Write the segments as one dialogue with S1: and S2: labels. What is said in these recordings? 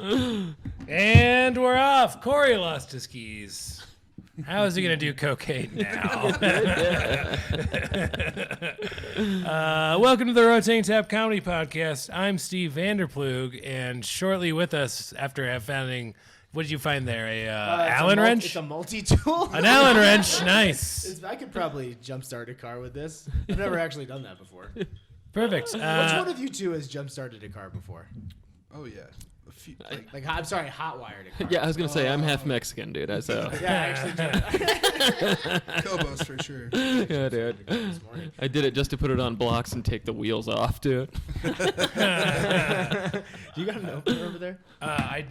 S1: And we're off. Corey lost his keys. How is he going to do cocaine now? Welcome to the Rotating Tap Comedy Podcast. I'm Steve Vanderplug, and shortly with us, after finding, what did you find there? Allen wrench?
S2: It's a multi-tool.
S1: An Allen wrench, nice.
S2: I could probably jumpstart a car with this. I've never actually done that before.
S1: Perfect.
S2: Which one of you two has jump-started a car before?
S3: Oh, yeah.
S2: I'm sorry, hot-wired a car.
S4: Yeah, I was going to say, I'm half Mexican, dude. So.
S2: Yeah, actually.
S3: Cobos, for sure.
S4: Yeah, dude. I did it just to put it on blocks and take the wheels off, dude.
S2: Do you got an opener over there?
S1: I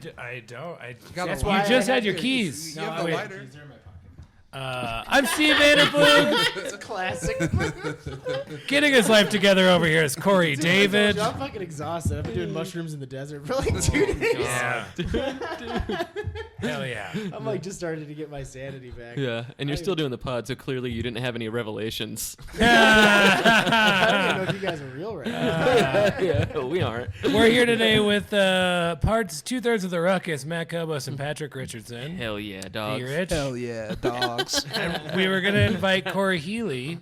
S1: don't.
S2: That's
S1: You
S2: why
S1: just
S2: I
S1: had
S2: had
S1: your
S2: to-
S1: keys.
S3: You have a lighter.
S1: I'm Steve Vanderplug.
S2: It's a classic.
S1: Getting his life together over here is Corey David.
S2: I'm fucking exhausted. I've been doing mushrooms in the desert for like 2 days.
S1: Yeah. Hell yeah.
S2: I'm like just starting to get my sanity back.
S4: Yeah, and you're still doing the pod, so clearly you didn't have any revelations.
S2: I don't even know if you guys are real right now.
S4: Yeah, we aren't.
S1: We're here today with parts 2/3 of the ruckus, Matt Cobos and Patrick Richardson.
S4: Hell yeah, dog.
S1: Hey, Rich.
S3: Hell yeah, dogs.
S1: And we were going to invite Corey Healy,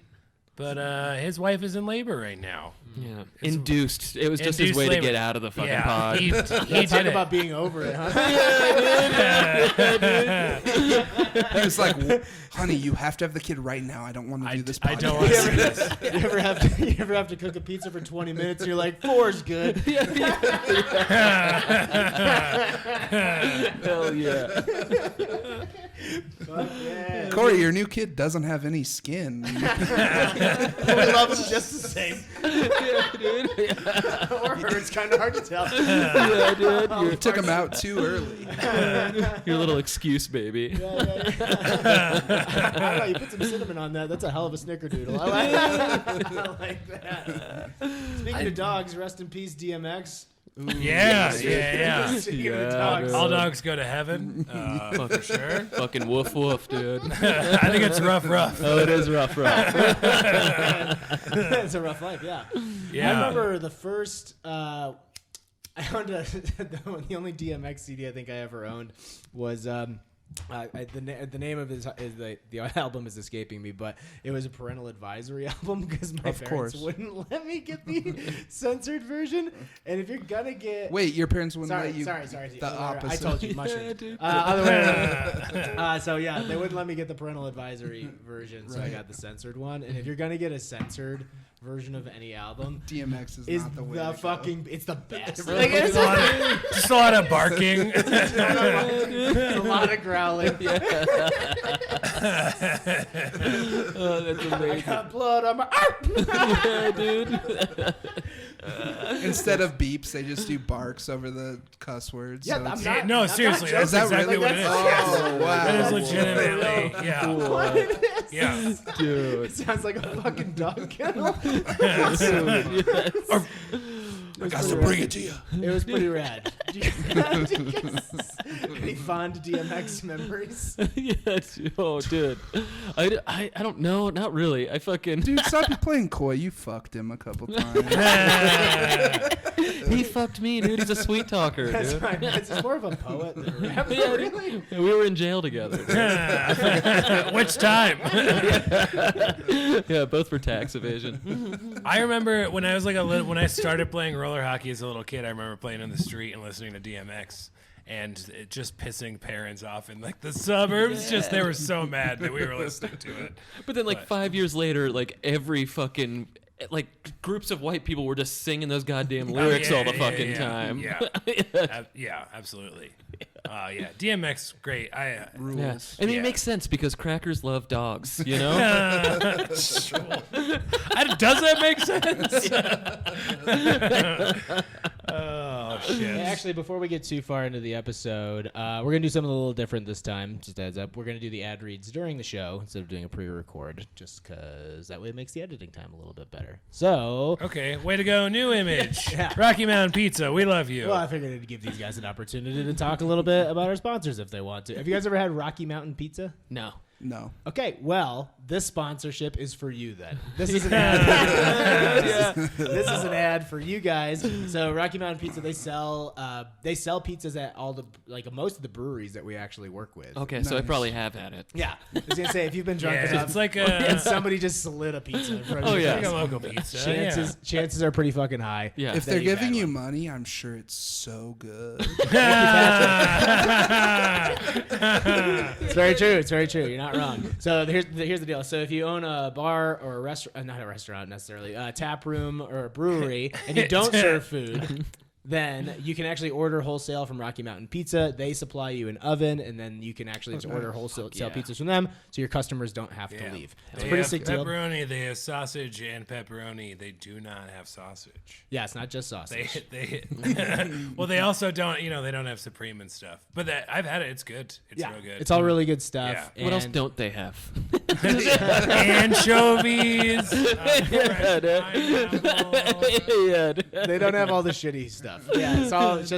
S1: but his wife is in labor right now.
S4: Yeah, induced. It was just his
S1: Induced
S4: way
S1: labor.
S4: to get out of the fucking
S1: Yeah,
S4: pod.
S1: he
S2: Talk
S1: did it.
S2: about being over it, huh?
S3: He was like, honey, you have to have the kid right now. I don't want to do this podcast.
S1: I don't want to see this.
S2: You ever have to cook a pizza for 20 minutes and you're like, 4's good.
S4: Hell yeah.
S2: Fuck yeah.
S3: Corey, your new kid doesn't have any skin.
S2: We love him just the same.
S4: Yeah, dude.
S2: Or her, it's kind of hard to tell.
S4: Yeah, dude.
S3: You took him out too early.
S4: Your little excuse, baby.
S2: I don't know, you put some cinnamon on that. That's a hell of a snickerdoodle. I like that. Speaking of dogs, rest in peace, DMX.
S3: Ooh,
S1: Yeah.
S2: Speaking of
S4: Yeah,
S2: dogs.
S4: dude.
S1: All dogs go to heaven, for sure.
S4: Fucking woof woof, dude.
S1: I think it's rough.
S4: Oh, it is rough.
S2: It's a rough life, yeah.
S1: Yeah.
S2: I remember the first, I owned the only DMX CD I think I ever owned was, the name of his is the album is escaping me, but it was a parental advisory album because my
S3: Of
S2: parents
S3: course.
S2: wouldn't let me get the censored version. And if you're gonna get
S3: Wait, your parents wouldn't
S2: sorry,
S3: let you.
S2: sorry,
S3: The opposite.
S2: I told you mushrooms.
S4: dude.
S2: Other way around. So yeah, they wouldn't let me get the parental advisory version, so I
S3: Right.
S2: got the censored one. And if you're gonna get a censored version of any album,
S3: DMX is
S2: is
S3: not the way
S2: the
S3: to
S2: fucking it's the best.
S1: Really?
S2: Like, it's
S1: Just a lot of barking.
S2: a lot of growling.
S4: Oh, that's
S2: I
S4: amazing.
S2: got blood on my.
S4: Yeah, dude.
S3: Instead of beeps, they just do barks over the cuss words.
S2: Yeah,
S3: so
S2: I'm
S3: it's-
S2: not.
S1: No,
S2: I'm
S1: seriously,
S2: not
S1: that's
S3: that
S1: exactly
S3: really-
S1: what it is.
S3: Oh, wow.
S1: That is legitimately, yeah.
S2: What it is.
S1: Yeah.
S4: Dude.
S2: It sounds like a fucking dog kennel.
S3: I got to bring it to you.
S2: It was pretty rad. Any fond DMX memories?
S4: Yeah, dude. Oh, dude. I don't know. Not really. I fucking.
S3: Dude, stop playing coy. You fucked him a couple times.
S4: He fucked me, dude. He's a sweet talker,
S2: That's
S4: dude.
S2: right. It's just more of a poet than a rapper,
S4: Yeah,
S2: really.
S4: We were in jail together. Dude.
S1: Which time?
S4: Yeah, both for tax evasion.
S1: I remember when I was like when I started playing roller hockey as a little kid. I remember playing in the street and listening to DMX, and it just pissing parents off in like the suburbs. Just they were so mad that we were listening to it.
S4: But then, like 5 years later, like every fucking like groups of white people were just singing those goddamn lyrics all the fucking time.
S1: Yeah, yeah, absolutely. Yeah, DMX, great.
S3: Rules.
S4: Yeah. I mean,
S1: Yeah.
S4: it makes sense because crackers love dogs, you know?
S1: Does that make sense? Oh shit!
S2: Hey, actually, before we get too far into the episode, we're going to do something a little different this time. Just a heads up. We're going to do the ad reads during the show instead of doing a pre-record, just because that way it makes the editing time a little bit better. So,
S1: Okay, way to go, new image.
S2: Yeah.
S1: Rocky Mountain Pizza, we love you.
S2: well, I figured I'd give these guys an opportunity to talk a little bit about our sponsors if they want to. Have you guys ever had Rocky Mountain Pizza?
S4: No.
S3: No.
S2: Okay, well, this sponsorship is for you then. This is an ad. This is an ad for you guys. So Rocky Mountain Pizza, they sell pizzas at most of the breweries that we actually work with.
S4: Okay, so I probably have had it.
S2: Yeah, I was gonna say if you've been drunk enough,
S1: it's like
S2: and somebody just slid a pizza in front of you,
S1: like a local pizza.
S2: chances are pretty fucking high.
S4: Yeah.
S3: If
S2: that
S3: they're
S2: you've
S3: giving
S2: had
S3: you
S2: one.
S3: money, I'm sure it's so good.
S2: It's very true. It's very true. You're not wrong. So here's the deal. So if you own a bar or a restaurant, not a restaurant necessarily, a tap room or a brewery, and you don't serve food, then you can actually order wholesale from Rocky Mountain Pizza. They supply you an oven, and then you can actually just order wholesale pizzas from them, so your customers don't have to leave. It's a
S1: They
S2: pretty
S1: have
S2: sick deal.
S1: pepperoni. They have sausage and pepperoni. They do not have sausage.
S2: Yeah, it's not just sausage.
S1: Well, they also don't. They don't have supreme and stuff. But I've had it. It's good. It's real good.
S2: It's all really good stuff.
S1: Yeah.
S4: What else
S2: and-
S4: don't they have?
S1: Anchovies. Fresh pineapple.
S2: They don't have all the shitty stuff. Yeah, it's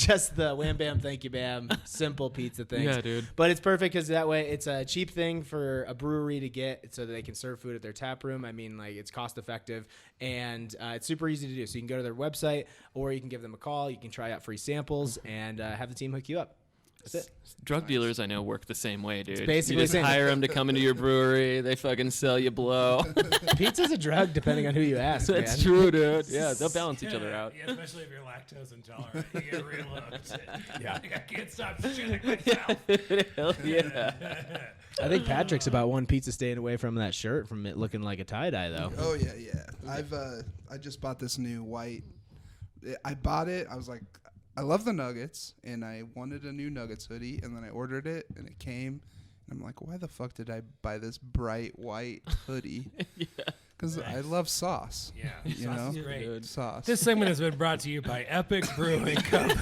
S2: just the wham bam thank you bam simple pizza things.
S4: Yeah, dude.
S2: But it's perfect because that way it's a cheap thing for a brewery to get so that they can serve food at their tap room. I mean, like it's cost effective and it's super easy to do. So you can go to their website or you can give them a call. You can try out free samples and have the team hook you up. That's it.
S4: Drug dealers I know work the same way, dude.
S2: basically
S4: you just
S2: the same.
S4: hire them to come into your brewery. They fucking sell you blow.
S2: Pizza's a drug depending on who you ask.
S4: That's
S2: man.
S4: true, dude. Yeah, they'll balance each other out.
S1: Yeah, especially if you're lactose intolerant. You get real hooked. Yeah. I can't stop shitting myself.
S4: Hell yeah.
S2: I think Patrick's about one pizza staying away from that shirt from it looking like a tie dye though.
S3: Oh yeah. I just bought this new white. I bought it. I was like, I love the Nuggets, and I wanted a new Nuggets hoodie, and then I ordered it, and it came, and I'm like, why the fuck did I buy this bright white hoodie? Because I love sauce.
S1: Yeah,
S3: You
S1: sauce
S3: know?
S1: is great.
S4: Dude.
S3: Sauce.
S1: This segment has been brought to you by Epic Brewing Company.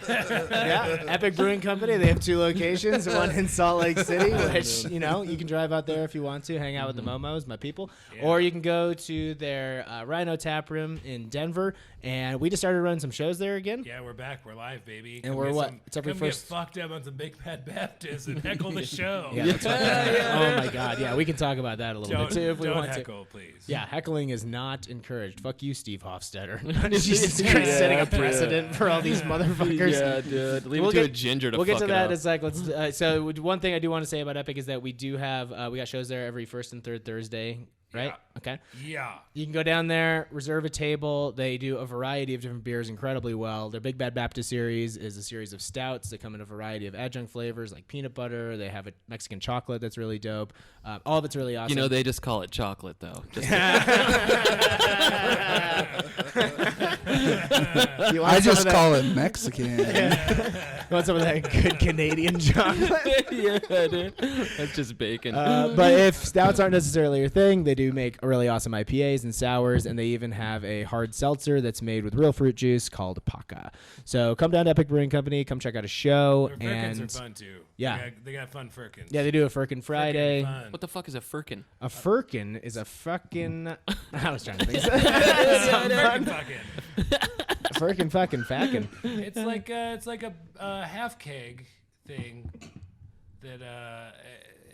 S2: Yeah, Epic Brewing Company. They have 2 locations, one in Salt Lake City, which, you can drive out there if you want to, hang out with the Momos, my people.
S1: Yeah.
S2: Or you can go to their Rhino Tap Room in Denver. And we just started running some shows there again.
S1: Yeah, we're back. We're live, baby.
S2: And we're what? It's every
S1: come
S2: first-
S1: get fucked up on some Big Bad Baptist and heckle the show.
S2: Yeah, that's oh my God. Yeah, we can talk about that a little bit too if we
S1: don't
S2: want
S1: heckle, please.
S2: Yeah, heckling is not encouraged. Fuck you, Steve Hofstetter. Jesus Christ, setting a precedent for all these motherfuckers.
S4: Yeah, dude. Leave
S2: We'll
S4: it to
S2: get-
S4: a ginger to
S2: We'll get
S4: fuck
S2: to
S4: it
S2: that
S4: up.
S2: in a sec. Let's. So one thing I do want to say about Epic is that we do have we got shows there every first and third Thursday, right?
S1: Yeah.
S2: Okay.
S1: Yeah.
S2: You can go down there, reserve a table. They do a variety of different beers incredibly well. Their Big Bad Baptist series is a series of stouts that come in a variety of adjunct flavors like peanut butter. They have a Mexican chocolate that's really dope. All of it's really awesome.
S4: You know, they just call it chocolate, though. Just
S2: You want
S3: I
S2: some of
S3: just
S2: that-
S3: call it Mexican.
S2: You want some of that good Canadian chocolate?
S4: yeah, dude. That's just bacon.
S2: But if stouts aren't necessarily your thing, they do make really awesome IPAs and sours, and they even have a hard seltzer that's made with real fruit juice called Paca. So come down to Epic Brewing Company, come check out a show,
S1: Their firkins
S2: and
S1: are fun too.
S2: Yeah.
S1: They got fun firkins.
S2: yeah, they do a Firkin Friday.
S1: Fun.
S4: What the fuck is a firkin?
S2: A firkin is a fucking. I was trying to think.
S1: Firkin fucking.
S2: Firkin fucking fackin.
S1: It's like a half keg thing that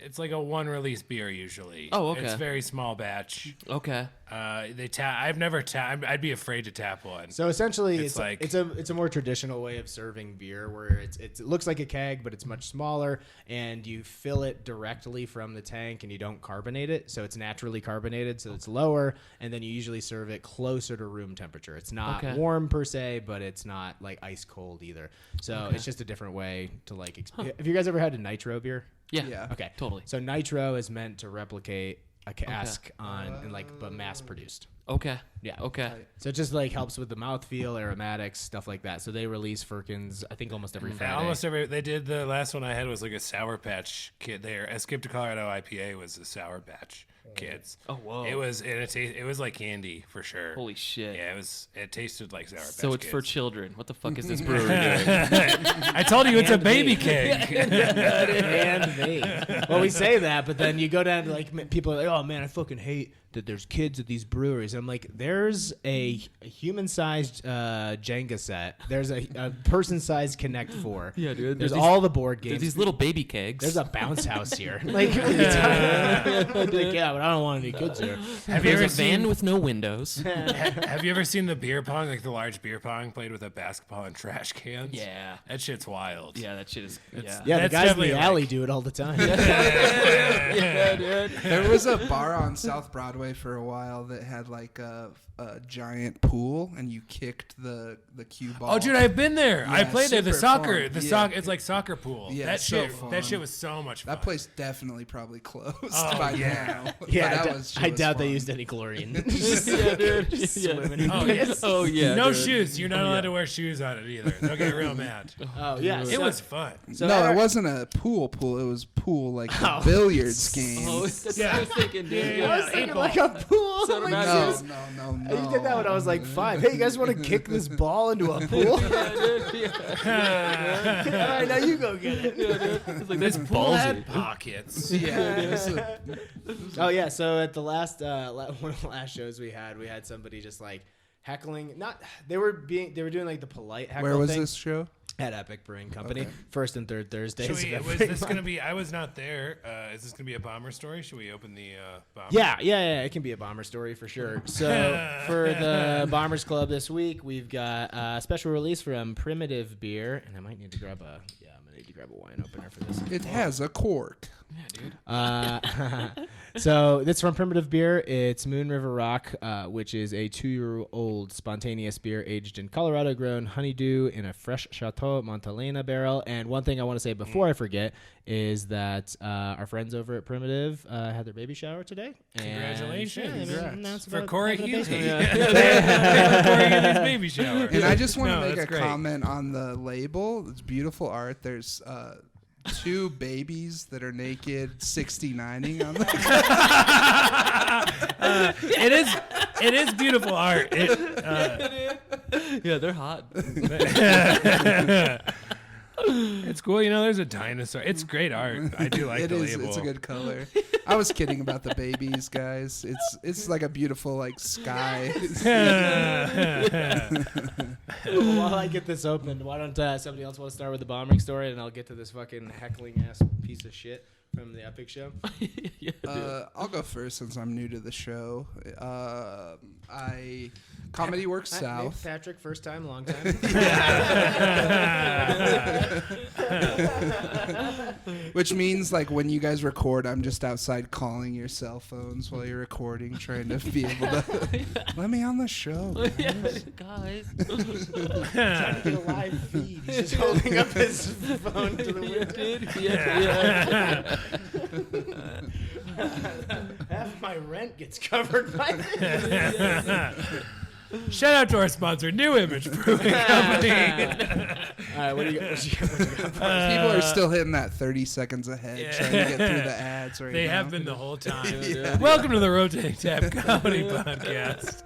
S1: it's like a one release beer usually.
S4: Oh, okay.
S1: It's very small batch.
S4: Okay.
S1: I've never tapped. I'd be afraid to tap one.
S2: So essentially,
S1: It's like-
S2: it's a more traditional way of serving beer, where it looks like a keg, but it's much smaller, and you fill it directly from the tank, and you don't carbonate it, so it's naturally carbonated, so it's lower, and then you usually serve it closer to room temperature. It's not
S4: Okay.
S2: warm per se, but it's not like ice cold either. So it's just a different way to like. Have you guys ever had a nitro beer?
S4: Yeah.
S3: Yeah.
S2: Okay,
S4: Totally.
S2: So nitro is meant to replicate a cask but mass produced.
S4: Okay.
S2: Yeah.
S4: Okay.
S2: So it just like helps with the mouthfeel, aromatics, stuff like that. So they release Firkins, I think almost every Friday.
S1: Almost every they did. The last one I had was like a Sour Patch Kid. There, Escape to Colorado IPA was a Sour Patch Kids.
S4: Oh, whoa.
S1: It was it was like candy for sure.
S4: Holy shit.
S1: Yeah, it tasted like Sour Patch.
S4: So it's for
S1: Kids.
S4: children. What the fuck is this brewery doing?
S1: I told you it's a baby keg.
S2: and me. Well, we say that, but then you go down to like people are like, oh man, I fucking hate that there's kids at these breweries. I'm like, there's a human-sized Jenga set. There's a person-sized Connect 4.
S4: Yeah, dude.
S2: There's all the board
S4: There's
S2: games.
S4: these little baby kegs.
S2: There's a bounce house here. Like, what are you talking about? Like, yeah, but I don't want any kids here.
S1: Have you
S4: There's
S1: ever
S4: a van
S1: seen?
S4: with no windows.
S1: Have you ever seen the beer pong, like the large beer pong played with a basketball and trash cans?
S4: Yeah.
S1: That shit's wild.
S4: Yeah, that shit is. Yeah.
S2: Yeah, the
S1: That's
S2: guys in
S1: definitely
S2: the
S1: like-
S2: alley do it all the time.
S4: Yeah, dude.
S3: There was a bar on South Broadway for a while that had like a giant pool, and you kicked the cue ball.
S1: Oh, dude, I've been there. I
S3: Yeah,
S1: played there. The
S3: super
S1: soccer,
S3: fun.
S1: the
S3: Yeah.
S1: soccer. It's like soccer pool.
S3: Yeah,
S1: that
S3: so
S1: shit.
S3: fun.
S1: That shit was so much fun.
S3: That place definitely probably closed
S1: Oh,
S3: by
S1: yeah.
S3: now.
S2: Yeah,
S3: But that was-
S2: I
S3: shit was
S2: doubt they
S3: fun.
S2: used any chlorine.
S4: Yeah, dude.
S2: Just
S4: Yeah.
S2: swimming in
S1: Oh,
S2: piss.
S1: yes.
S4: Oh yeah.
S1: No
S4: dude.
S1: shoes. You're not
S4: Oh,
S1: allowed
S4: yeah.
S1: to wear shoes on it either. They'll get real mad.
S2: Oh, yeah.
S1: It was fun.
S2: So
S3: No,
S2: I-
S3: it wasn't a pool. It was pool like a
S2: Oh.
S3: billiards game.
S4: Oh, that's
S1: Yeah.
S4: what I was thinking, dude.
S1: Yeah,
S2: I
S1: yeah.
S2: was thinking
S1: Eight
S2: like a pool.
S4: So
S2: Like,
S4: not
S3: no,
S4: yours.
S3: no.
S2: you did that when I was like 5. Hey, you guys want to kick this ball into a pool?
S4: Yeah, dude. Yeah.
S2: All right, now you go get it.
S4: It's like
S1: This
S4: that's
S1: pool
S4: ballsy.
S1: had pockets.
S3: Yeah, it was
S2: Oh yeah, so at the last one of the last shows we had somebody just like heckling. Not they were doing like the polite heckle
S3: where was
S2: thing
S3: this show?
S2: at Epic Brewing Company.
S3: Okay.
S2: First and third Thursdays.
S1: Should we,
S2: of
S1: was
S2: every
S1: this
S2: month.
S1: going to be? I was not there. Is this going to be a bomber story? Should we open the bomber?
S2: Yeah, it can be a bomber story for sure. So for the Bombers Club this week, we've got a special release from Primitive Beer, and I might need to grab a wine opener for this.
S3: It has a cork.
S2: So this is from Primitive Beer. It's Moon River Rock, which is a 2-year-old spontaneous beer aged in Colorado-grown honeydew in a fresh Chateau Montelena barrel. And one thing I want to say before I forget is that our friends over at Primitive had their baby shower today. And,
S1: Congratulations.
S2: yeah,
S3: Congrats.
S2: announced
S1: For
S2: about
S1: Corey
S2: having a
S1: Hughes.
S2: baby.
S1: For Corey Hughes' baby shower.
S3: And I just want to
S1: No,
S3: make a
S1: that's great.
S3: comment on the label. It's beautiful art. There's 2 babies that are naked 69ing on the
S1: It is beautiful art.
S4: Yeah, they're hot.
S1: It's cool. There's a dinosaur. It's great art. I do like
S3: It
S1: the
S3: is.
S1: label.
S3: It's a good color. I was kidding about the babies, guys. It's like a beautiful like sky.
S2: While I get this open, why don't somebody else want to start with the bombing story, and I'll get to this fucking heckling ass piece of shit from the Epic show.
S4: Yeah, dude.
S3: I'll go first since I'm new to the show. Comedy Works
S2: Hi,
S3: South.
S2: Patrick, first time, long time.
S3: Which means like when you guys record, I'm just outside calling your cell phones while you're recording, trying to be able to let me on the show.
S4: Yeah, guys.
S2: Trying to get a live feed. He's just holding up his phone to the window.
S4: Dude. Yeah.
S2: Half my rent gets covered by this.
S1: Shout out to our sponsor, New Image Brewing Company.
S2: All right, what do you got?
S3: People are still hitting that 30 seconds ahead, trying to get through the ads right
S1: They
S3: now.
S1: have been the whole time.
S4: Yeah.
S1: Welcome to the Rotating Tab Comedy Podcast.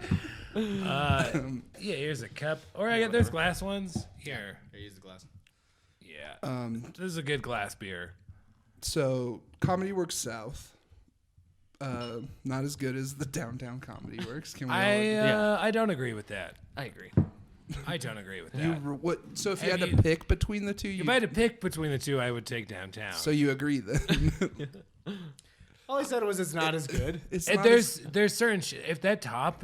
S1: Here's a cup. Or I got there's glass ones. Here.
S2: Use the glass.
S1: Yeah. This is a good glass beer.
S3: So Comedy Works South. Not as good as the Downtown Comedy Works. Can we?
S1: I don't agree with that.
S4: I agree.
S1: I don't agree with that.
S3: So if you
S1: Have
S3: had
S1: you-
S3: to pick between the two,
S1: If I had to pick between the two, I would take downtown.
S3: so you agree then?
S2: All I said was it's not as good.
S3: It's
S1: And
S3: not as-
S1: there's certain shit. If that top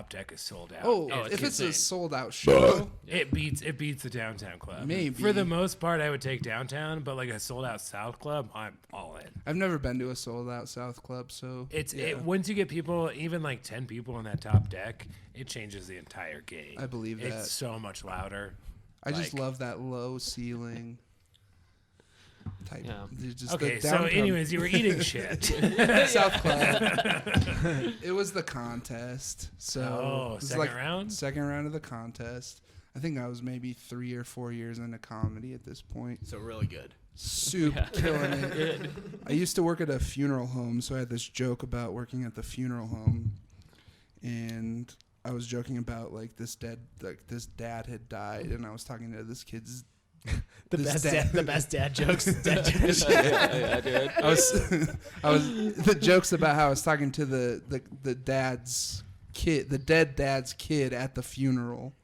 S1: deck is sold out,
S3: if it's a
S4: insane.
S3: sold out show,
S1: it beats the downtown club.
S3: Maybe.
S1: For the most part, I would take downtown, but like a sold out South club, I'm all in.
S3: I've never been to a sold out South club, so
S1: Once you get people, even like 10 people on that top deck, it changes the entire game.
S3: I believe that.
S1: It's so much louder.
S3: I just
S1: like-
S3: love that low ceiling type.
S4: Yeah.
S3: Just
S1: Okay,
S3: the
S1: so
S3: downtown
S1: anyways, you were eating shit.
S3: South club. It was the contest, so
S1: Oh,
S3: it was
S1: second round?
S3: Second round of the contest. I think I was maybe 3 or 4 years into comedy at this point.
S2: So really good.
S3: Killing it. I used to work at a funeral home, so I had this joke about working at the funeral home, and I was joking about like this dad had died, and I was talking to this kid's
S2: The best dad jokes. Dad jokes.
S4: yeah, dude.
S3: I was the jokes about how I was talking to the dad's kid, the dead dad's kid at the funeral.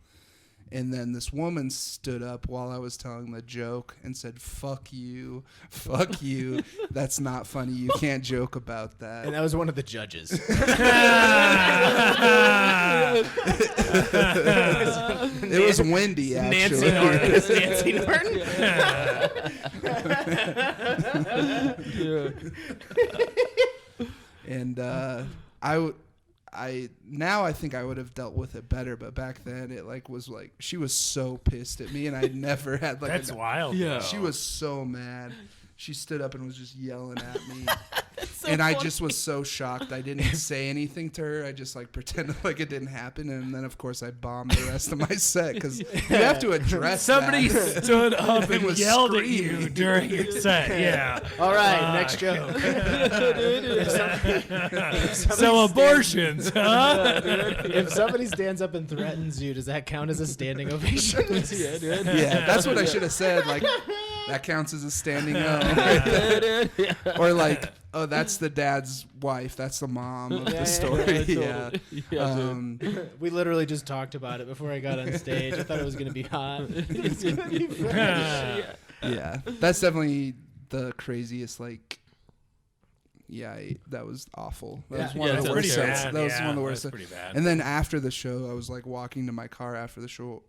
S3: And then this woman stood up while I was telling the joke and said, fuck you. That's not funny. You can't joke about that.
S2: And that was one of the judges.
S3: It was Wendy, actually.
S2: Nancy Norton.
S3: And I think I would have dealt with it better, but back then it was she was so pissed at me, and I never had
S1: That's wild.
S4: Yeah.
S3: She was so mad. She stood up and was just yelling at me.
S4: So
S3: and I
S4: funny.
S3: just was so shocked. I didn't say anything to her. I just pretended like it didn't happen. And then, of course, I bombed the rest of my set because you have to address
S1: Somebody
S3: that.
S1: stood up
S3: And
S1: and
S3: was
S1: yelled at
S3: screaming.
S1: you during your set. Yeah.
S2: All right, next joke.
S1: So abortions, huh?
S2: If somebody stands up and threatens you, does that count as a standing ovation?
S4: Yeah, dude.
S3: Yeah, that's what I should have said. That counts as a standing O. Or oh, that's the dad's wife. That's the mom of the story. Yeah.
S2: We literally just talked about it before I got on stage. I thought it was going to be hot. It's gonna be fresh.
S3: Yeah. That's definitely the craziest, that was awful. That was one
S4: Yeah,
S3: of the
S4: that's
S3: worst
S4: pretty
S3: sets.
S1: bad.
S3: That was
S1: Yeah,
S3: one of the
S1: that's
S3: worst.
S1: pretty bad.
S3: And then after the show, I was walking to my car after the show.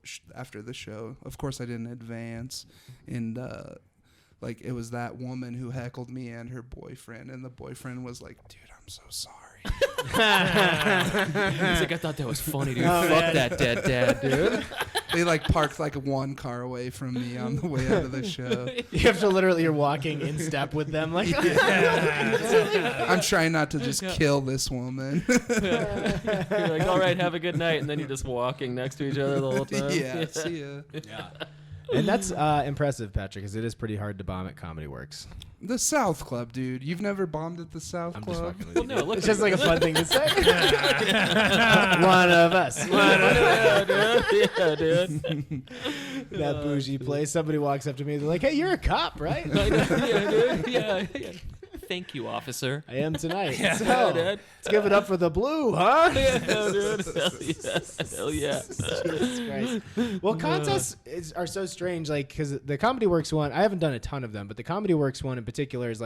S3: Of course, I didn't advance, and it was that woman who heckled me and her boyfriend, and the boyfriend was like, "Dude, I'm so sorry."
S4: He's like, I thought that was funny, dude. Fuck that dead dad, dude.
S3: They parked one car away from me on the way out of the show.
S2: You have to you're walking in step with them.
S3: I'm trying not to just kill this woman.
S4: You're like, all right, have a good night, and then you're just walking next to each other the whole time.
S3: Yeah, see ya.
S2: Yeah. And that's impressive, Patrick, because it is pretty hard to bomb at Comedy Works.
S3: The South Club, dude. You've never bombed at the South
S2: I'm just
S3: Club?
S2: fucking with
S4: Well,
S2: you.
S4: no,
S2: dude.
S4: look
S2: It's
S4: at
S2: just like a fun thing to say. One of us.
S4: Yeah, dude.
S2: That bougie place. Somebody walks up to me. They're like, "Hey, you're a cop, right?"
S4: I know, yeah, dude. Yeah. Thank you, officer.
S2: I am tonight.
S4: Yeah,
S2: So,
S4: dude.
S2: let's give it up for the blue, huh?
S4: Yeah, dude. Hell yeah.
S2: Jesus Christ. Well, contests are so strange, because the Comedy Works one, I haven't done a ton of them, but the Comedy Works one in particular is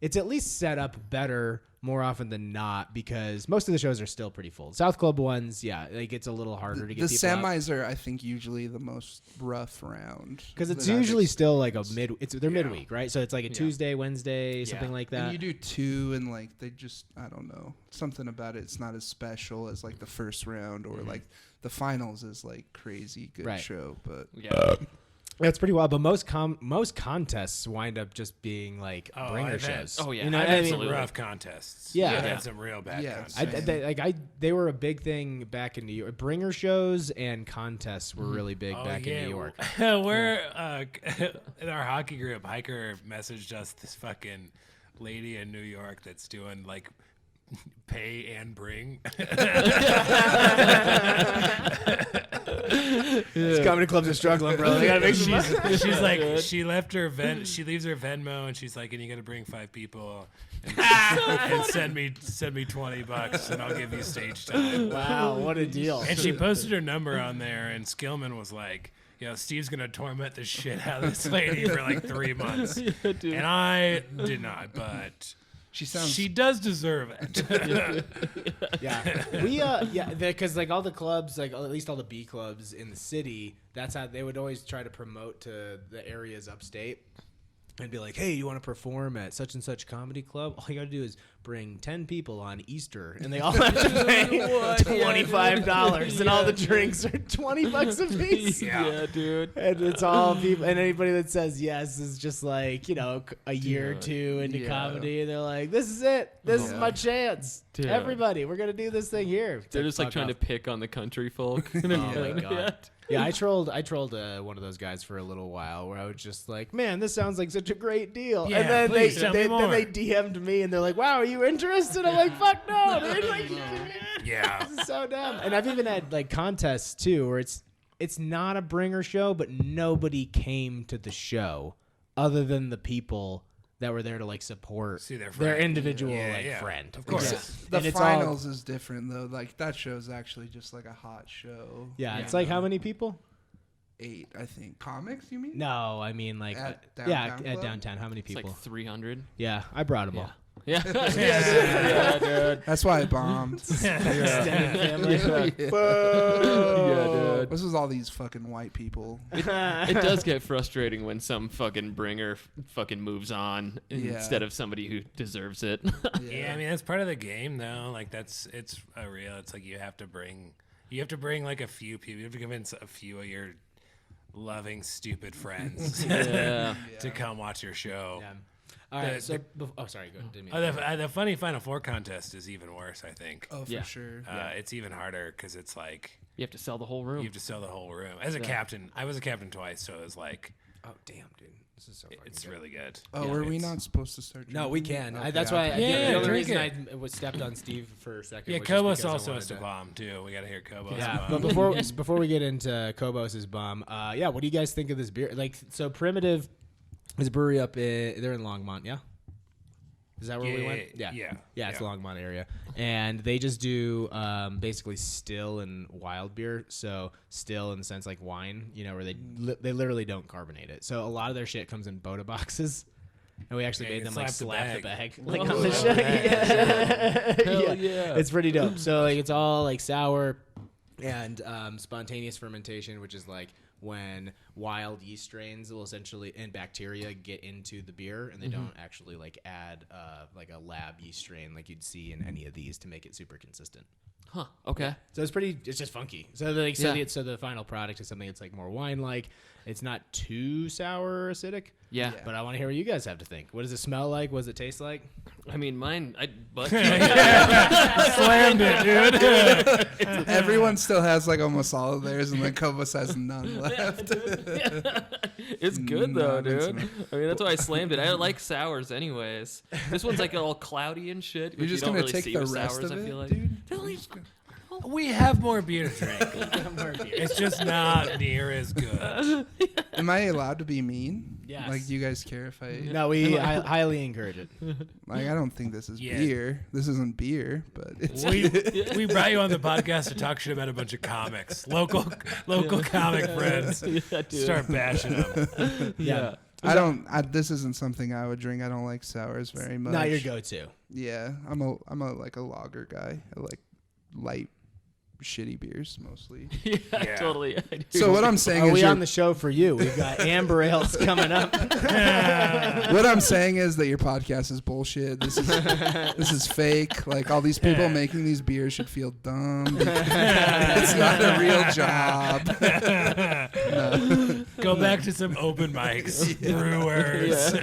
S2: it's at least set up better more often than not, because most of the shows are still pretty full. South Club ones, yeah, it's a little harder to get
S3: The
S2: people out.
S3: semis are, I think, usually the most rough round.
S2: Because it's
S3: that I've
S2: usually
S3: ex-
S2: still they're midweek, right? So it's a Tuesday, Wednesday, something like that.
S3: And you do two, and they just, I don't know, something about it's not as special as the first round, or the finals is crazy good
S2: Right.
S3: show. But
S4: Yeah.
S2: That's pretty wild, but most contests wind up just being bringer
S1: I've had-
S2: shows.
S4: Oh, yeah.
S2: You know
S1: I've
S2: what I
S1: had
S2: mean?
S1: some rough contests.
S2: Yeah.
S1: I've
S2: Yeah.
S1: had some real bad
S3: Yeah,
S1: contests.
S2: They were a big thing back in New York. Bringer shows and contests were really big back in New York.
S1: We're in our hockey group. Hiker messaged us this fucking lady in New York that's doing pay and bring.
S2: These comedy clubs are struggling, bro. They gotta make some money.
S1: She's like, she left her she leaves her Venmo, and she's like, and you got to bring 5 people and, and send me $20 and I'll give you stage time.
S2: Wow, what a deal.
S1: And she posted her number on there, and Skillman was like, Steve's gonna torment the shit out of this lady for 3 months. And I did not, but she does deserve it.
S2: Yeah, because all the clubs, at least all the B clubs in the city, that's how they would always try to promote to the areas upstate. And be like, hey, you want to perform at such and such comedy club? All you got to do is bring 10 people on Easter, and they all have to pay $25, and all the drinks are $20 a piece.
S4: Yeah, dude.
S2: And it's all people, and anybody that says yes is just a year or two into
S3: Yeah.
S2: comedy, and they're like, this is it. This is my chance.
S4: Dude.
S2: Everybody, we're going to do this thing here.
S4: They're just
S2: Fuck
S4: trying
S2: off.
S4: to pick on the country folk.
S2: Oh my God. Yeah, I trolled one of those guys for a little while, where I was just like, "Man, this sounds like such a great deal."
S1: Yeah,
S2: and then
S1: please tell me more.
S2: then they DM'd me, and they're like, "Wow, are you interested?" I'm like, "Fuck no, dude!"
S1: Yeah.
S2: This is so dumb. And I've even had contests too, where it's it's not a bringer show, but nobody came to the show other than the people that were there to like support
S1: See their
S2: their
S1: friend.
S2: individual
S1: Yeah.
S2: friend.
S1: Of course.
S2: Exactly.
S3: The
S2: And it's
S3: finals is different though. Like that show's actually just like a hot show.
S2: Yeah, it's like how many people?
S3: 8, I think. Comics, you mean?
S2: No, I mean like
S3: At
S2: yeah,
S3: Downtown
S2: at
S3: Club?
S2: downtown. How many
S4: It's
S2: people?
S4: like 300.
S2: Yeah, I brought them all.
S4: Yeah. Yeah, dude.
S3: That's why I bombed.
S2: Extended family.
S4: Yeah, dude.
S3: This was all these fucking white people.
S4: It does get frustrating when some fucking bringer fucking moves on
S3: Yeah.
S4: instead of somebody who deserves it.
S1: Yeah, I mean that's part of the game though. Like it's a real. It's like you have to bring like a few people. You have to convince a few of your loving stupid friends
S4: Yeah.
S1: to come watch your show.
S2: Yeah. All right.
S1: The-
S2: Sorry. Go. Didn't mean to-
S1: The funny Final Four contest is even worse. I think.
S3: Oh, for
S4: Yeah.
S3: sure.
S1: It's even harder because it's like
S4: You have to sell the whole
S1: you
S4: room.
S1: have to sell the whole room. As a captain, I was a captain twice, so it was like
S2: Oh damn, dude, this is so. Fucking
S1: it's
S2: good.
S1: really good.
S3: Oh, were we not supposed to start?
S2: No, we
S3: drinking?
S2: can.
S3: Okay,
S2: That's why.
S1: Yeah,
S2: the only
S1: drink
S2: reason I was stepped on Steve for a second.
S1: Yeah,
S2: was just
S1: Cobos
S2: because I
S1: also
S2: wanted
S1: has to bomb too. We got to hear Cobos.
S2: Yeah,
S1: bomb.
S2: but before we get into Cobos's bomb, yeah, what do you guys think of this beer? Like, so Primitive is a brewery up in they're in Longmont, yeah. Is that where we went?
S1: Yeah.
S2: It's Longmont area, and they just do basically still and wild beer. So still in the sense like wine, you know, where they literally don't carbonate it. So a lot of their shit comes in Boda boxes. And we actually
S1: Yeah,
S2: made
S1: you
S2: them like
S1: slap
S2: slap
S1: the
S2: the bag,
S1: bag.
S2: like on the show.
S4: Hell yeah.
S2: It's pretty dope. So like it's all like sour and spontaneous fermentation, which is like when wild yeast strains will essentially and bacteria get into the beer, and they don't actually like add like a lab yeast strain like you'd see in any of these to make it super consistent.
S4: Huh. Okay.
S2: So it's just funky. So the final product is something that's like more wine like. It's not too sour or acidic.
S4: Yeah.
S2: But I want to hear what you guys have to think. What does it smell like? What does it taste like?
S4: I mean, mine.
S1: Slammed it, dude.
S3: Everyone still has like almost all of theirs, and then Cobos has none left.
S4: It's good though,
S3: No, it's
S4: dude.
S3: not.
S4: I mean, that's why I slammed it. I don't like sours, anyways. This one's like all cloudy and shit.
S3: You're
S4: Which
S3: just
S4: you don't
S3: gonna
S4: really
S3: take
S4: see
S3: the
S4: with
S3: rest
S4: sours,
S3: of
S4: I
S3: it,
S4: feel like.
S3: dude.
S4: They're only-
S1: We have more beer to drink. It's just not near as good.
S3: Am I allowed to be mean?
S2: Yes.
S3: Like, do you guys care if I?
S2: No, we highly encourage it.
S3: Like, I don't think this is
S1: Yeah.
S3: beer. This isn't beer, but it's.
S1: We brought you on the podcast to talk shit about a bunch of comics, local comic friends.
S4: Yeah, dude.
S1: Start bashing them.
S4: Yeah.
S3: This isn't something I would drink. I don't like sours very much.
S2: Not your go-to.
S3: Yeah, I'm a like a lager guy. I like light, shitty beers mostly.
S4: Yeah,
S1: Yeah.
S4: totally. I do.
S3: So what I'm saying
S2: Are
S3: is,
S2: we on the show for you? We've got Amber Ales coming up.
S3: what I'm saying is that your podcast is bullshit. This is fake. Like all these people making these beers should feel dumb. It's not a real job. No.
S1: Go back to some open mics, brewers.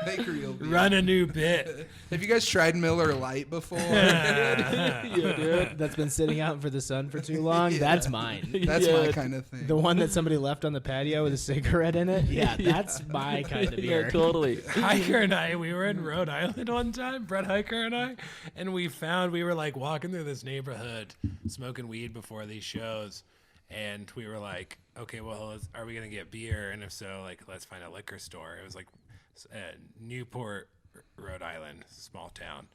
S3: Make real beer.
S1: Run a new bit.
S3: Have you guys tried Miller Lite before?
S4: Yeah, dude.
S2: That's been sitting out for the sun for too long.
S3: Yeah.
S2: That's mine.
S3: That's
S4: Yeah.
S3: my kind of thing.
S2: The one that somebody left on the patio with a cigarette in it. Yeah, that's my kind of beer.
S4: Yeah, totally.
S1: Hiker and I, we were in Rhode Island one time, Brett Hiker and we were like walking through this neighborhood smoking weed before these shows. And we were like, okay, well, are we going to get beer? And if so, like, let's find a liquor store. It was like Newport, Rhode Island, small town.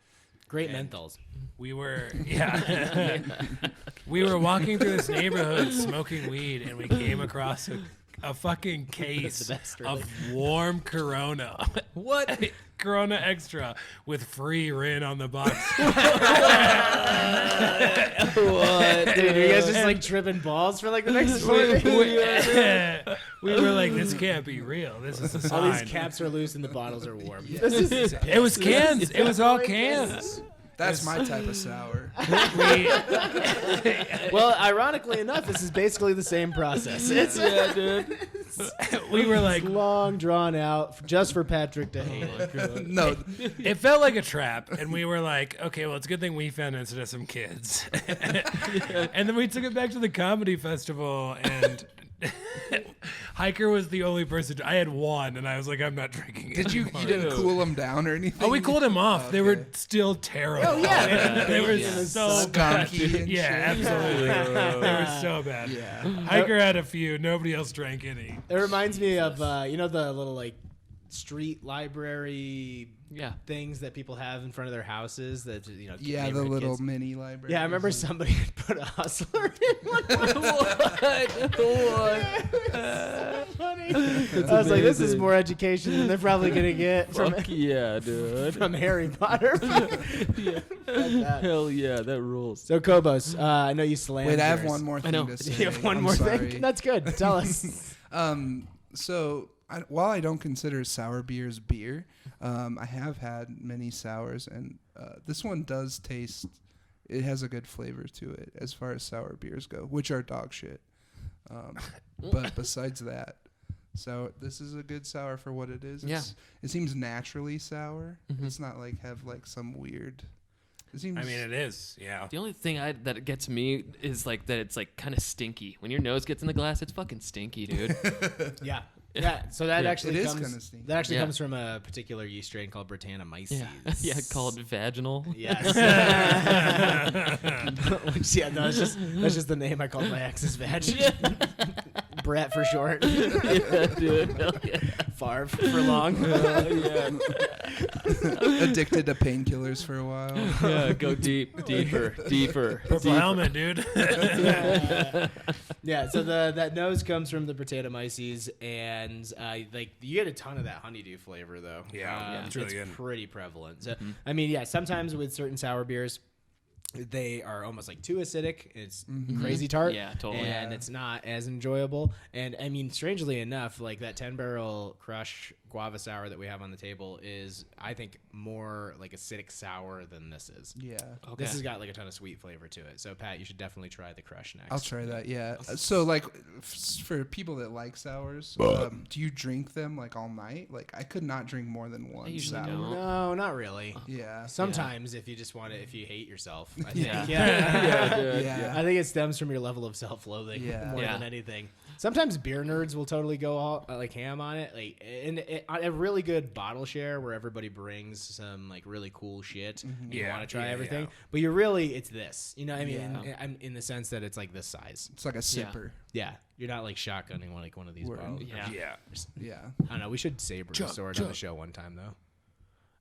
S2: Great
S1: And
S2: menthols.
S1: We were, we were walking through this neighborhood smoking weed, and we came across a fucking case
S2: The best, really.
S1: of warm Corona. What? Corona Extra with free Rin on the box.
S2: What? Dude, you guys just like tripping balls for like the next 4 days?
S1: We were like, this can't be real. This is a
S2: All these
S1: sign.
S2: caps are loose and the bottles are warm.
S1: It was cans. It was all cans.
S3: That's my type of sour.
S2: Well, ironically enough, this is basically the same process. It's
S4: Yeah, dude.
S1: We were like,
S2: long drawn out just for Patrick to hate it.
S3: No,
S1: it felt like a trap, and we were like, okay, well, it's a good thing we found it instead of some kids. And then we took it back to the comedy festival, and Hiker was the only person. I had one, and I was like, I'm not drinking.
S3: Did you
S1: anymore.
S3: didn't cool them down or anything?
S1: Oh, we cooled him off. They were
S3: Okay.
S1: still terrible.
S2: Oh, yeah.
S1: They were
S2: Yeah.
S1: so bad.
S3: Skunky and
S1: Yeah,
S3: shit.
S1: absolutely. They were so bad.
S3: Yeah.
S1: Hiker had a few. Nobody else drank any.
S2: It reminds me of you know the little like street library
S4: Yeah.
S2: things that people have in front of their houses that you know
S3: Yeah, the
S2: neighborhood
S3: little
S2: kids.
S3: mini library.
S2: Yeah, I remember somebody had put a hustler in one. Funny. I was like, this is
S4: amazing.
S2: more education than they're probably gonna get from
S4: Fuck yeah, dude.
S2: from Harry Potter.
S4: Hell yeah, that rules.
S2: So Cobos, I know you slammed.
S3: Wait, I have
S2: yours.
S3: one more thing
S4: know.
S3: to say.
S2: You have one
S3: I'm
S2: more
S3: sorry.
S2: thing. That's good. Tell us.
S3: So while I don't consider sour beers beer, I have had many sours, and this one does taste. It has a good flavor to it as far as sour beers go, which are dog shit. But besides that, so this is a good sour for what it is. It seems naturally sour. It's not like have like some weird. It seems.
S1: I mean, it is. Yeah.
S4: The only thing that gets me is like that it's like kind of stinky. When your nose gets in the glass, it's fucking stinky, dude.
S2: Yeah. Yeah, so that
S4: Yeah.
S2: actually
S3: It is
S2: comes.
S3: kinda stinky.
S2: That actually
S4: Yeah.
S2: comes from a particular yeast strain called Britannomyces.
S4: Yeah, yeah, called vaginal.
S2: Yes. Which, yeah, no, that's just the name I called my ex's vag. Brett for short.
S4: Yeah, dude. Hell yeah.
S2: Favre for long.
S4: Yeah,
S3: addicted to painkillers for a while.
S4: yeah, go deeper.
S1: Purple helmet, dude.
S2: Yeah, so that nose comes from the Britannomyces, and like you get a ton of that honeydew flavor though.
S1: Yeah, it's really good.
S2: pretty prevalent. So I mean, yeah, sometimes with certain sour beers, they are almost like too acidic. It's crazy tart.
S4: Yeah, totally.
S2: And it's not as enjoyable. And I mean, strangely enough, like that 10-barrel crush guava sour that we have on the table is, I think, more like acidic sour than this is.
S3: Yeah.
S4: Okay.
S2: This has got like a ton of sweet flavor to it. So Pat, you should definitely try the crush next.
S3: I'll try that. Yeah. So like, for people that like sours, do you drink them like all night? Like I could not drink more than one
S4: usually
S3: sour.
S4: don't.
S2: No, not really.
S3: Yeah.
S2: Sometimes if you just want to, if you hate yourself, I think.
S4: Yeah.
S2: Yeah.
S4: dude.
S3: Yeah.
S2: I think it stems from your level of self-loathing
S3: Yeah.
S2: more
S4: Yeah.
S2: than anything. Sometimes beer nerds will totally go all like ham on it, like a really good bottle share where everybody brings some like really cool shit. And you
S1: Yeah,
S2: want to try
S1: yeah,
S2: everything,
S1: yeah.
S2: but you're really it's this. You know what I mean?
S3: Yeah.
S2: I'm in the sense that it's like this size.
S3: It's like a sipper.
S2: Yeah, you're not like shotgunning one of these
S3: Word.
S2: bottles.
S4: Yeah.
S1: Yeah.
S3: Yeah.
S2: I don't know. We should saber
S1: Chug,
S2: a sword on the show one time though.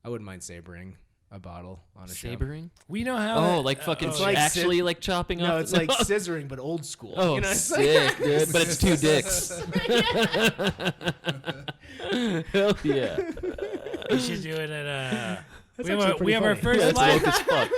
S2: I wouldn't mind sabering a bottle on a show.
S4: Sabering?
S1: We know how.
S4: Oh,
S1: that-
S4: like fucking
S2: It's like
S4: actually like chopping
S2: No,
S4: off.
S2: it's like scissoring, but old school.
S4: Oh,
S2: you know, it's like-
S4: sick, dude. But it's two dicks. Hell yeah.
S1: we should do it at
S2: That's
S1: we have,
S2: actually
S1: we have our
S2: pretty
S1: first
S4: That's
S1: live,
S4: woke as fuck,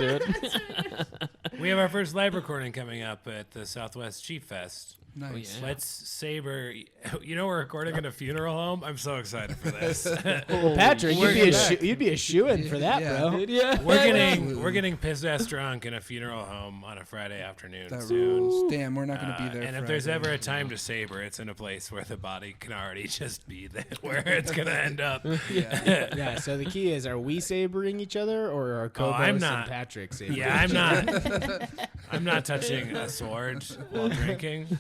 S4: dude.
S1: we have our first live recording coming up at the Southwest Sheep Fest.
S3: Nice.
S4: yeah.
S1: Let's saber. You know, we're recording in a funeral home. I'm so excited for this.
S2: Well, Patrick, you'd be a shoe-in for that,
S3: Yeah.
S2: bro.
S4: Dude, yeah.
S1: We're getting pissed ass drunk in a funeral home on a Friday afternoon
S3: That
S1: soon.
S3: rules. Damn, we're not going to be there.
S1: And if there's ever a time to saber, it's in a place where the body can already just be there, where it's gonna end up.
S2: Yeah, so the key is, are we sabering each other, or are Cobos
S1: I'm
S2: and
S1: not.
S2: Patrick sabering?
S1: Yeah, I'm not. I'm not touching a sword while drinking.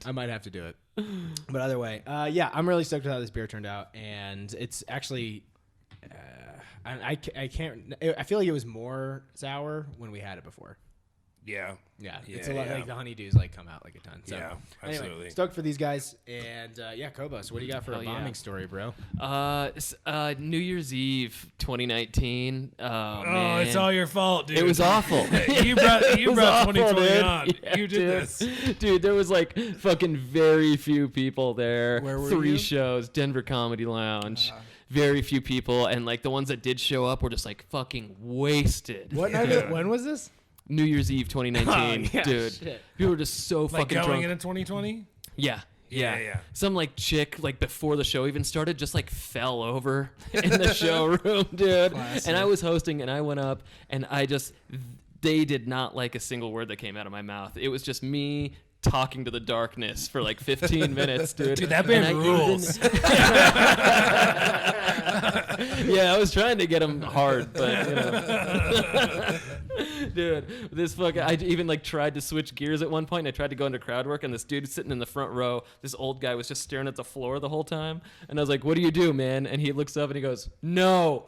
S2: I might have to do it. But either way, yeah, I'm really stoked with how this beer turned out, and it's actually, I can't. I feel like it was more sour when we had it before.
S1: Yeah.
S2: Yeah,
S1: Yeah,
S2: it's a lot
S1: yeah.
S2: like the honeydews like come out like a ton. So,
S1: Yeah,
S2: anyway,
S1: absolutely.
S2: stoked for these guys, and yeah, Cobos, what do you got for a
S4: Hell yeah.
S2: bombing story, bro?
S4: New Year's Eve 2019. Oh,
S1: Oh,
S4: man.
S1: it's all your fault, dude.
S4: It was awful.
S1: you brought
S4: It was awful,
S1: 2020
S4: dude.
S1: on.
S4: Yeah,
S1: You did
S4: dude.
S1: this.
S4: Dude, there was like fucking very few people there.
S3: Where were
S4: 3
S3: you?
S4: shows, Denver Comedy Lounge. Very few people, and like the ones that did show up were just like fucking wasted.
S2: What night? When was this?
S4: New Year's Eve 2019,
S2: Oh, yeah,
S4: dude.
S2: shit.
S4: People were just so
S1: Like
S4: fucking
S1: going
S4: drunk.
S1: into 2020?
S4: Yeah.
S1: Yeah.
S4: Some like chick like before the show even started just like fell over in the showroom, dude.
S3: Classic.
S4: And I was hosting and I went up and they did not like a single word that came out of my mouth. It was just me talking to the darkness for like 15 minutes, dude.
S1: Dude, that
S4: And
S1: band
S4: I
S1: rules.
S4: yeah, I was trying to get him hard, but you know. Dude, this fucking, I even like tried to switch gears at one point. And I tried to go into crowd work, and this dude sitting in the front row, this old guy was just staring at the floor the whole time. And I was like, what do you do, man? And he looks up and he goes, no.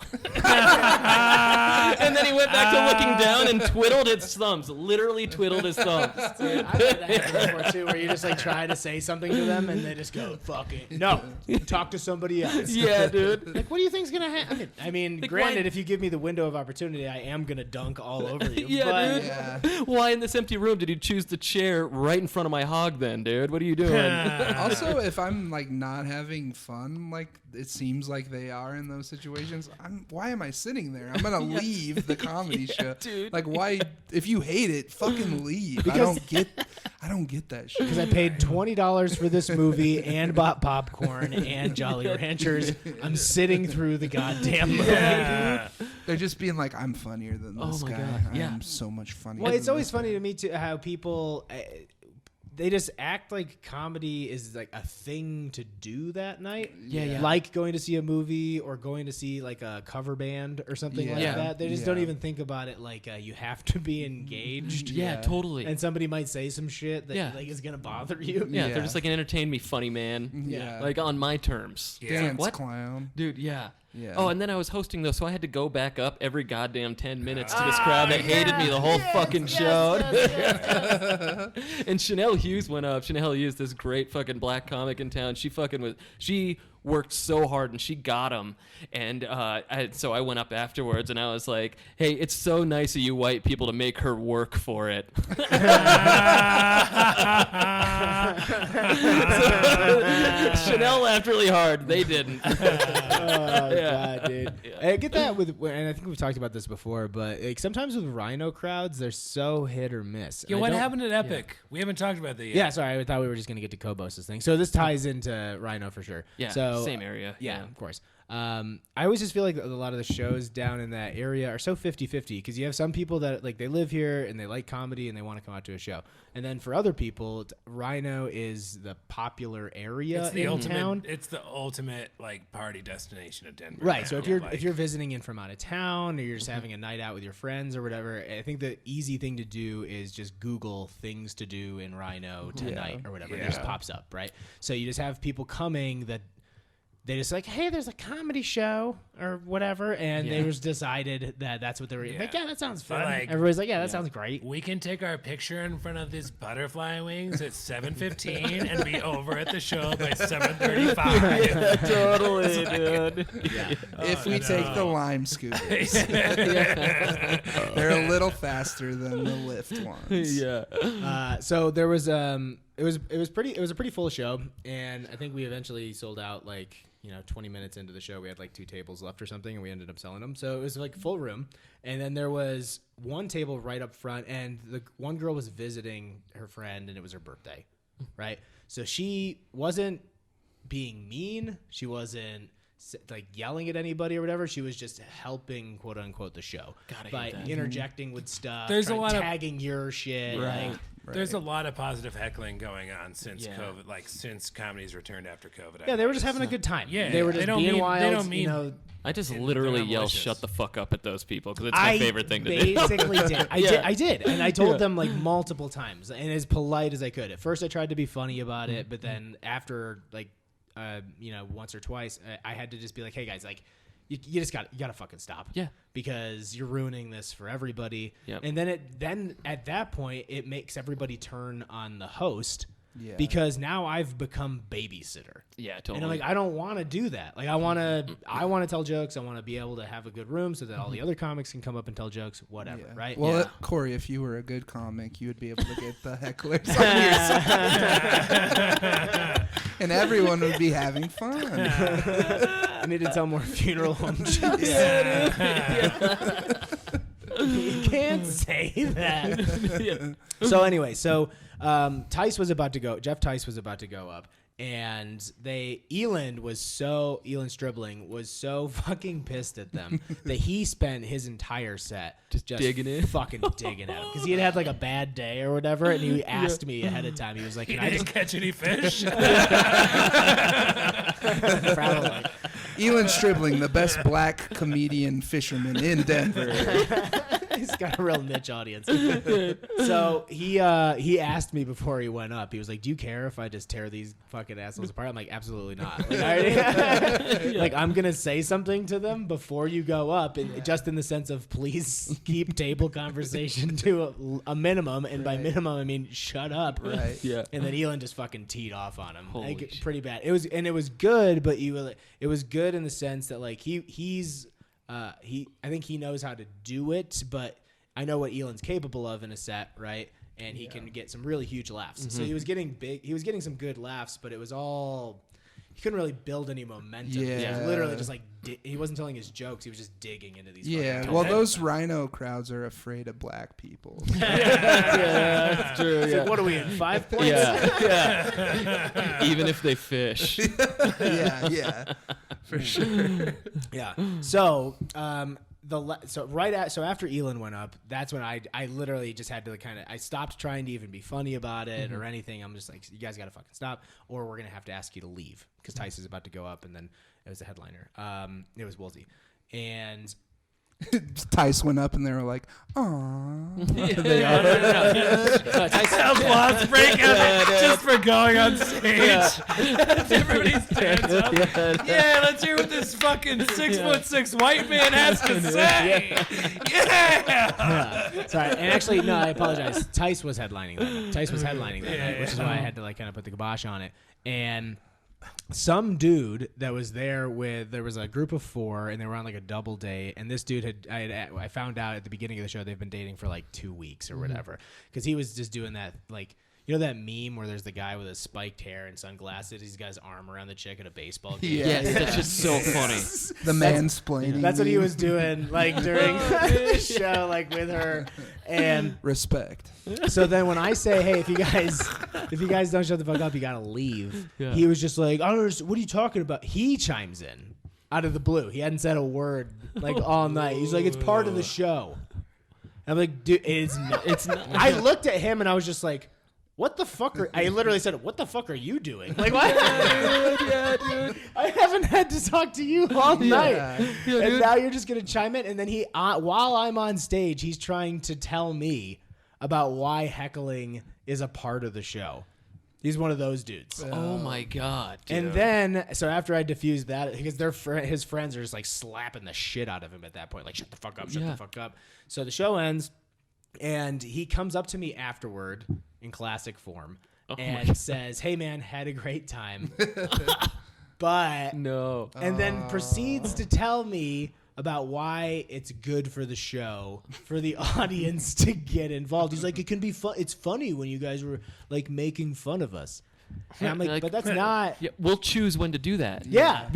S4: And then he went back to looking down and twiddled his thumbs, literally twiddled his thumbs.
S2: Dude, I've had that happen before too, where you just like try to say something to them and they just go, fuck it. No, talk to somebody else.
S4: Yeah, dude.
S2: Like, what do you think's gonna happen? I mean,
S4: Like,
S2: granted,
S4: why-
S2: if you give me the window of opportunity, I am gonna dunk all over you.
S4: Yeah,
S2: but
S4: dude.
S3: Yeah.
S4: Why in this empty room did you choose the chair right in front of my hog then, dude? What are you doing?
S3: Also, if I'm like not having fun, like it seems like they are in those situations, why am I sitting there? I'm gonna leave the comedy show.
S4: dude.
S3: Like, why? If you hate it, fucking leave. I don't get that shit.
S2: because I paid $20 for this movie and bought popcorn and Jolly Ranchers, I'm sitting through the goddamn movie.
S1: Yeah.
S3: They're just being like, I'm funnier than
S4: Oh
S3: this
S4: my
S3: guy.
S4: God, yeah.
S3: I'm so much funnier.
S2: Well, it's
S3: than
S2: always
S3: this
S2: funny to me too how people they just act like comedy is like a thing to do that night.
S4: Yeah.
S2: Like going to see a movie or going to see like a cover band or something like
S3: Yeah.
S2: that. They just
S3: Yeah.
S2: don't even think about it like you have to be engaged.
S4: Yeah, totally.
S2: And somebody might say some shit that
S4: Yeah.
S2: like is gonna bother you.
S4: yeah,
S3: Yeah.
S4: they're just like an entertain me funny man.
S3: Yeah.
S4: Like on my terms.
S1: Yeah.
S4: It's like,
S3: Dance
S4: what?
S3: clown.
S4: Dude, yeah.
S3: Yeah.
S4: Oh, and then I was hosting though, so I had to go back up every goddamn 10 minutes to this crowd that hated me the whole fucking show. And Chanel Hughes went up. Chanel Hughes, this great fucking black comic in town. She worked so hard and she got him. And so I went up afterwards and I was like, hey, it's so nice of you white people to make her work for it. Chanel laughed really hard. They didn't.
S2: Oh
S4: Yeah.
S2: god, dude!
S4: Yeah.
S2: I get that and I think we've talked about this before, but like sometimes with Rhino crowds, they're so hit or miss.
S1: Yo,
S2: I
S1: what
S2: don't-
S1: happened at Epic? We haven't talked about that yet.
S2: Yeah, sorry, I thought we were just gonna get to Cobos' thing. So this ties into Rhino for sure.
S4: Yeah,
S2: so
S4: same area.
S2: Yeah, of course. I always just feel like a lot of the shows down in that area are so 50-50 because you have some people that like they live here and they like comedy and they want to come out to a show, and then for other people, Rhino is the popular area
S1: It's the
S2: in
S1: ultimate.
S2: town.
S1: It's the ultimate like party destination of Denver.
S2: Right. So
S1: now.
S2: if you're
S1: Like,
S2: if you're visiting in from out of town or you're just having a night out with your friends or whatever, I think the easy thing to do is just Google things to do in Rhino tonight or whatever. It just
S1: Yeah.
S2: pops up, right? So you just have people coming that they just like, hey, there's a comedy show or whatever, and they
S4: Yeah.
S2: just decided that that's what they were like. Yeah, that sounds fun.
S1: like-
S2: Everybody's like, yeah, that sounds great.
S1: we can take our picture in front of these butterfly wings at 7:15 and be over at the show by 7:35.
S4: Totally, dude.
S3: If we take the lime scooters, they're a little faster than the lift ones.
S4: Yeah.
S2: So there was it was a pretty full show, and I think we eventually sold out like 20 minutes into the show. We had like 2 tables left or something, and we ended up selling them. So it was like full room, and then there was one table right up front, and the one girl was visiting her friend, and it was her birthday, right? So she wasn't being mean. She wasn't like yelling at anybody or whatever. She was just helping, quote unquote, the show
S4: God, I
S2: by
S4: hate that.
S2: interjecting with stuff.
S1: There's a
S2: trying-
S1: lot of-
S2: tagging your shit.
S4: Right.
S2: Like,
S1: There's a lot of positive heckling going on since
S4: Yeah.
S1: COVID, like since comedy's returned after COVID.
S2: yeah, they were just having a good time.
S1: Yeah,
S2: they were
S1: they
S2: just
S1: don't
S2: being
S1: mean- they
S2: wild.
S1: don't mean-
S4: I just
S1: They're
S4: literally
S1: not
S4: yell,
S1: malicious.
S4: "Shut the fuck up" at those people because it's my favorite thing to do.
S2: Basically did. I did, and I told
S4: Yeah.
S2: them like multiple times, and as polite as I could. At first, I tried to be funny about it, but then after like, once or twice, I had to just be like, "Hey guys, like, you gotta fucking stop."
S4: Yeah.
S2: Because you're ruining this for everybody.
S4: Yep.
S2: And then at that point, it makes everybody turn on the host.
S3: Yeah.
S2: Because now I've become babysitter.
S4: Yeah, totally.
S2: And I'm like, I don't want to do that. Like, I want to tell jokes. I want to be able to have a good room so that all the other comics can come up and tell jokes, whatever,
S3: Yeah.
S2: right?
S3: Well,
S4: Yeah.
S3: Corey, if you were a good comic, you would be able to get the hecklers on your side. And everyone would be having fun.
S2: I need to tell more funeral home jokes. You can't say that. So anyway, Jeff Tice was about to go up, and Elon Stribling was so fucking pissed at them that he spent his entire set just
S4: digging in?
S2: fucking digging at him because he had like a bad day or whatever, and he asked me ahead of time. He was like,
S1: You
S2: "Can I
S1: didn't
S2: just
S1: catch any fish?
S2: probably?"
S3: Elon Stribling, the best black comedian fisherman in Denver.
S2: He's got a real niche audience. So he asked me before he went up. He was like, "Do you care if I just tear these fucking assholes apart?" I'm like, "Absolutely not." Like, I'm gonna say something to them before you go up, and just in the sense of please keep table conversation to a minimum, and by minimum I mean shut up.
S3: Right.
S4: Yeah.
S2: And then Elon just fucking teed off on him.
S4: Holy
S2: Like,
S4: shit.
S2: pretty bad. It was good, but it was good in the sense that like I think he knows how to do it, but I know what Elon's capable of in a set, right? And he can get some really huge laughs. So he was getting some good laughs, but it was all he couldn't really build any momentum.
S3: Yeah.
S2: He was literally just like he wasn't telling his jokes. He was just digging into these.
S3: Yeah,
S2: fucking
S3: well,
S2: topics.
S3: those rhino crowds are afraid of black people.
S4: Yeah, that's true.
S2: It's
S4: Yeah.
S2: like, what are we in 5 points?
S4: Yeah. Even if they fish.
S3: yeah, for sure.
S2: Yeah. So, so after Elon went up, that's when I literally just had to I stopped trying to even be funny about it or anything. I'm just like, you guys got to fucking stop, or we're gonna have to ask you to leave because Tice is about to go up, and then it was a headliner. It was Woolsey, and
S3: Tice went up and they were like, "Aww."
S1: Applause break out just for going on stage. Everybody stands up. Yeah, let's hear what this fucking 6'6" white man has to say. Yeah.
S2: sorry, and actually, no, I apologize. Tice was headlining that night, which is why I had to kind of put the kibosh on it. And some dude that was there there was a group of 4 and they were on like a double date, and this dude I found out at the beginning of the show they've been dating for like 2 weeks or whatever, because he was just doing that, like, you know that meme where there's the guy with his spiked hair and sunglasses, he's got his arm around the chick at a baseball game.
S4: Yes, that's just so funny.
S3: The mansplaining.
S2: That's what he
S3: meme.
S2: was doing like during the show, like with her. And
S3: Respect.
S2: so then when I say, hey, if you guys don't shut the fuck up, you gotta leave.
S4: Yeah.
S2: He was just like, I don't understand, what are you talking about? He chimes in out of the blue. He hadn't said a word like all night. He's like, it's part of the show. I'm like, dude, it's not. I looked at him and I was just like, what the fuck I literally said, what the fuck are you doing? Like, what?
S4: Yeah, dude.
S2: I haven't had to talk to you all night.
S4: Yeah,
S2: And
S4: dude.
S2: now you're just going to chime in. And then while I'm on stage, he's trying to tell me about why heckling is a part of the show. He's one of those dudes.
S4: Oh my god. Dude.
S2: And then, so after I diffused that, because his friends are just like slapping the shit out of him at that point. Like, shut the fuck up, shut the fuck up. So the show ends, and he comes up to me afterward in classic form and says, hey man, had a great time. But,
S4: no.
S2: and then proceeds to tell me about why it's good for the show, for the audience to get involved. He's like, it can be fun. It's funny when you guys were like making fun of us. And I'm like, but that's not.
S4: Yeah, we'll choose when to do that.
S2: Yeah.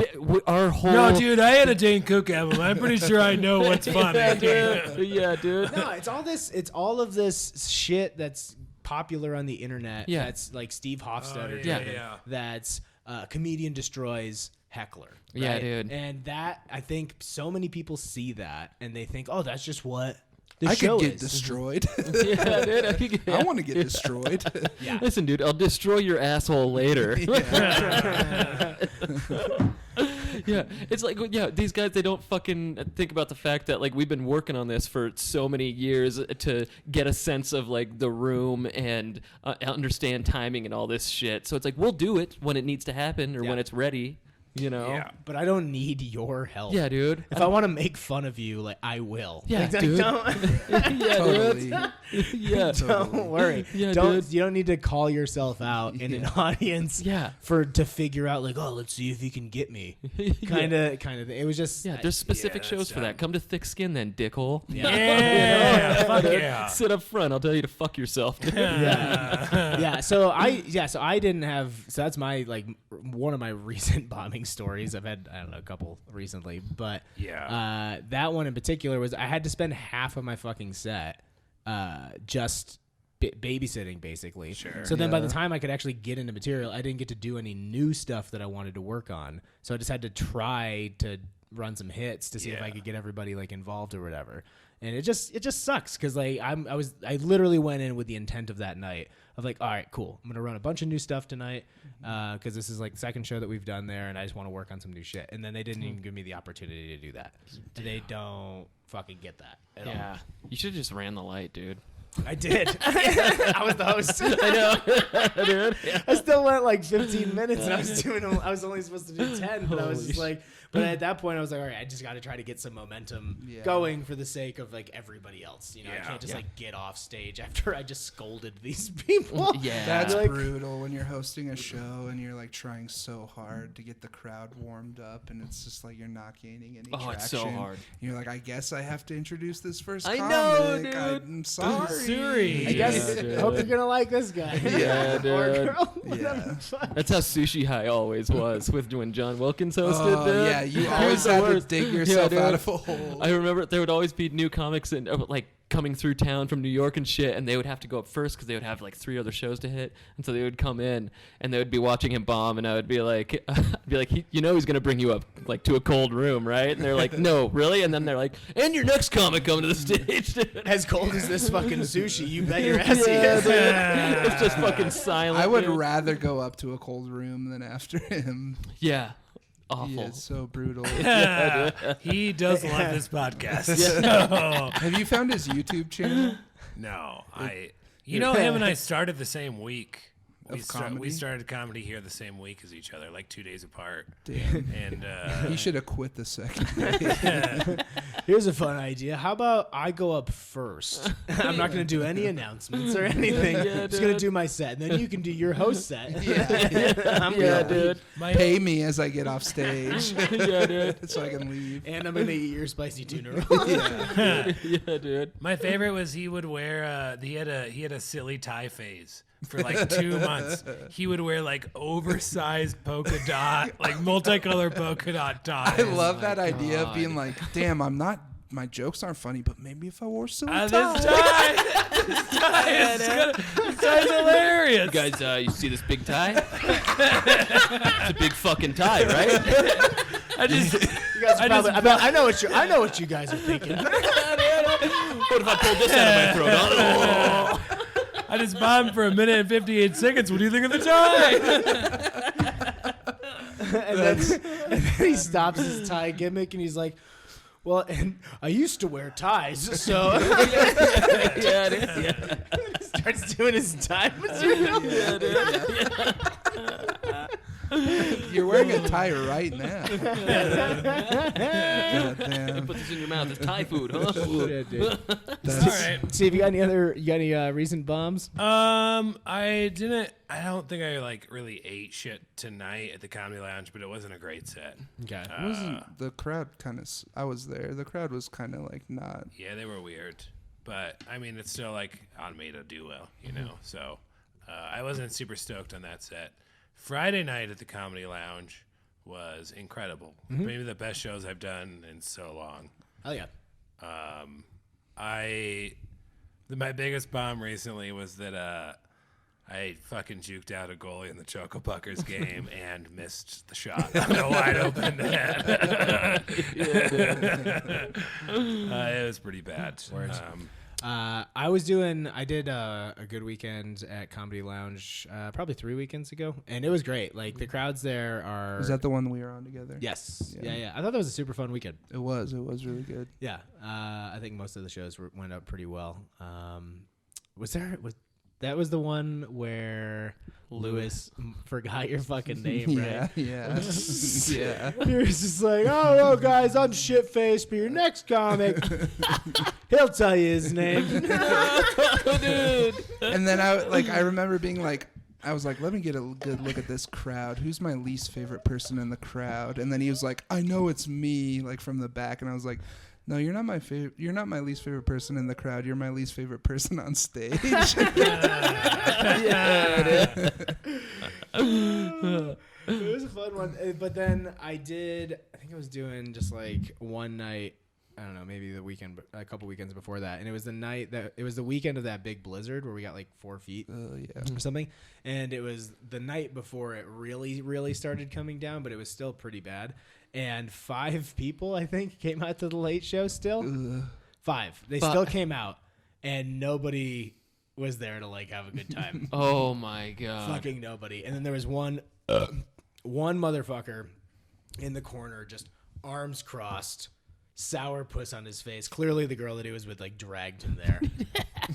S4: Our whole.
S1: No, dude, I had a Dane Cook album. I'm pretty sure I know what's funny.
S4: Yeah, dude. Yeah, dude.
S2: No, it's all of this shit that's popular on the internet.
S4: Yeah.
S2: That's like Steve Hofstadter.
S1: yeah,
S2: driven.
S1: yeah.
S2: That's comedian destroys heckler.
S4: Yeah,
S2: right?
S4: dude.
S2: And that, I think so many people see that and they think, oh, that's just what the
S3: I
S2: show
S3: could get
S2: is.
S3: destroyed.
S4: Yeah, dude.
S3: I want to get destroyed.
S2: Yeah.
S4: Listen, dude, I'll destroy your asshole later. Yeah, it's like, yeah, these guys, they don't fucking think about the fact that, like, we've been working on this for so many years to get a sense of, like, the room and understand timing and all this shit. So it's like, we'll do it when it needs to happen or when it's ready, you know?
S1: Yeah.
S2: But I don't need your help.
S4: Yeah, dude.
S2: If I want to make fun of you, like, I will.
S4: Yeah,
S2: Like,
S4: dude. Yeah,
S3: Totally.
S4: dude. Yeah.
S2: Don't worry.
S4: Yeah,
S2: don't
S4: dude.
S2: You don't need to call yourself out in an audience
S4: Yeah.
S2: to figure out like, oh, let's see if he can get me. Kind of thing. It was just
S4: Yeah, there's specific
S1: that's
S4: shows for that. Come to Thick Skin then, dickhole.
S1: Yeah, fuck yeah.
S4: Sit up front. I'll tell you to fuck yourself. Dude.
S2: yeah. So I didn't have. So that's my one of my recent bombing stories. I've had a couple recently, but that one in particular was I had to spend half of my fucking set just babysitting basically.
S1: Sure.
S2: So then by the time I could actually get into material, I didn't get to do any new stuff that I wanted to work on. So I just had to try to run some hits to see if I could get everybody like involved or whatever. And it just sucks because like I literally went in with the intent of that night of like, all right, cool, I'm gonna run a bunch of new stuff tonight because this is like the second show that we've done there, and I just want to work on some new shit. And then they didn't even give me the opportunity to do that. And they don't fucking get that at all.
S4: You should have just ran the light, dude.
S2: I did. I was the host.
S4: I know, dude.
S2: I still went like 15 minutes, and I was only supposed to do 10, but I was just like. But at that point, I was like, all right, I just got to try to get some momentum going for the sake of like everybody else. You know, I can't just like get off stage after I just scolded these people.
S3: That's
S2: like,
S3: brutal when you're hosting a show and you're like trying so hard to get the crowd warmed up, and it's just like you're not gaining any traction.
S4: It's so hard.
S3: You're like, I guess I have to introduce this first
S4: I
S3: comic.
S4: know, dude.
S3: I'm sorry.
S2: I guess. Hope you're gonna like this guy.
S4: Yeah, dude.
S2: Or girl.
S3: Yeah.
S4: That's how Sushi High always was with when John Wilkins hosted. Dude.
S3: Yeah, you always
S4: the
S3: have to
S4: worst.
S3: dig yourself
S4: dude.
S3: out of a hole.
S4: I remember there would always be new comics and like coming through town from New York and shit, and they would have to go up first because they would have like 3 other shows to hit, and so they would come in and they would be watching him bomb, and I would be like, he's gonna bring you up like to a cold room, right? And they're like, no, really? And then they're like, and your next comic coming to the stage, dude.
S2: As cold as this fucking sushi, you bet your ass he
S4: Yeah,
S2: is.
S4: dude. It's just fucking silent.
S3: I would
S4: dude.
S3: rather go up to a cold room than after him.
S4: Yeah. Awful.
S3: He is so brutal.
S1: He does love this podcast.
S3: Have you found his YouTube channel?
S1: No, you know, him and I started the same week. We
S3: comedy?
S1: started comedy here the same week as each other, like 2 days apart.
S3: Damn.
S1: And
S3: He should have quit the second day.
S2: Here's a fun idea. How about I go up first? I'm not going to do any announcements or anything. I'm just going to do my set, and then you can do your host set. I'm
S4: Yeah,
S2: good.
S4: dude.
S3: Pay me as I get off stage
S4: Yeah, dude.
S3: so I can leave.
S2: And I'm going to eat your spicy tuna roll.
S3: Yeah.
S4: Yeah, dude.
S1: my favorite was he would wear. He had a silly tie phase for like 2 months. He would wear like oversized polka dot, like multicolored polka dot ties.
S3: I love that idea of being like, damn, my jokes aren't funny, but maybe if I wore silly
S1: This
S3: tie.
S1: tie is hilarious.
S4: You guys, you see this big tie? It's a big fucking tie, right?
S2: You guys are probably, I know what you guys are thinking.
S4: What if I pulled this out of my throat? Oh.
S1: I just bombed for 1 minute and 58 seconds. What do you think of the tie?
S2: And then he stops his tie gimmick, and he's like, well, and I used to wear ties, so
S4: Yeah, dude. Yeah.
S2: he starts doing his tie material.
S4: Yeah, dude.
S3: You're wearing a tie right now. God damn.
S4: Put this in your mouth. It's Thai food, huh?
S2: Shit, dude.
S1: All right.
S2: See if you got any recent bombs?
S1: I don't think I like really ate shit tonight at the Comedy Lounge, but it wasn't a great set.
S2: Okay.
S3: The crowd kind of, I was there. The crowd was kind of like not.
S1: Yeah, they were weird, but I mean, it's still like on me to do well, you know. So I wasn't super stoked on that set. Friday night at the Comedy Lounge was incredible. Maybe the best shows I've done in so long.
S2: Oh yeah.
S1: My biggest bomb recently was that I fucking juked out a goalie in the Choco Puckers game and missed the shot on a wide open net. It was pretty bad.
S2: I did a good weekend at Comedy Lounge probably 3 weekends ago, and it was great. Like the crowds there are.
S3: Was that the one we were on together?
S2: Yes.
S3: Yeah.
S2: Yeah. I thought that was a super fun weekend.
S3: It was really good.
S2: Yeah. I think most of the shows went up pretty well. That was the one where Lewis forgot your fucking name, right?
S3: Yeah. Yeah.
S2: He was just like, oh, no, guys, I'm shit-faced, but your next comic, he'll tell you his name.
S4: Dude.
S3: And then I remember being like, I was like, let me get a good look at this crowd. Who's my least favorite person in the crowd? And then he was like, I know it's me, like from the back. And I was like, no, you're not my favorite. You're not my least favorite person in the crowd. You're my least favorite person on stage.
S2: It was a fun one. But then I think I was doing just like one night. I don't know, maybe the weekend, a couple weekends before that. And it was the weekend of that big blizzard where we got like 4 feet or something. And it was the night before it really, really started coming down, but it was still pretty bad. And 5 people, I think, came out to the late show still. 5 5. They still came out, and nobody was there to like have a good time.
S4: Oh my god.
S2: Fucking nobody. And then there was one motherfucker in the corner, just arms crossed, sour puss on his face. Clearly the girl that he was with like dragged him there.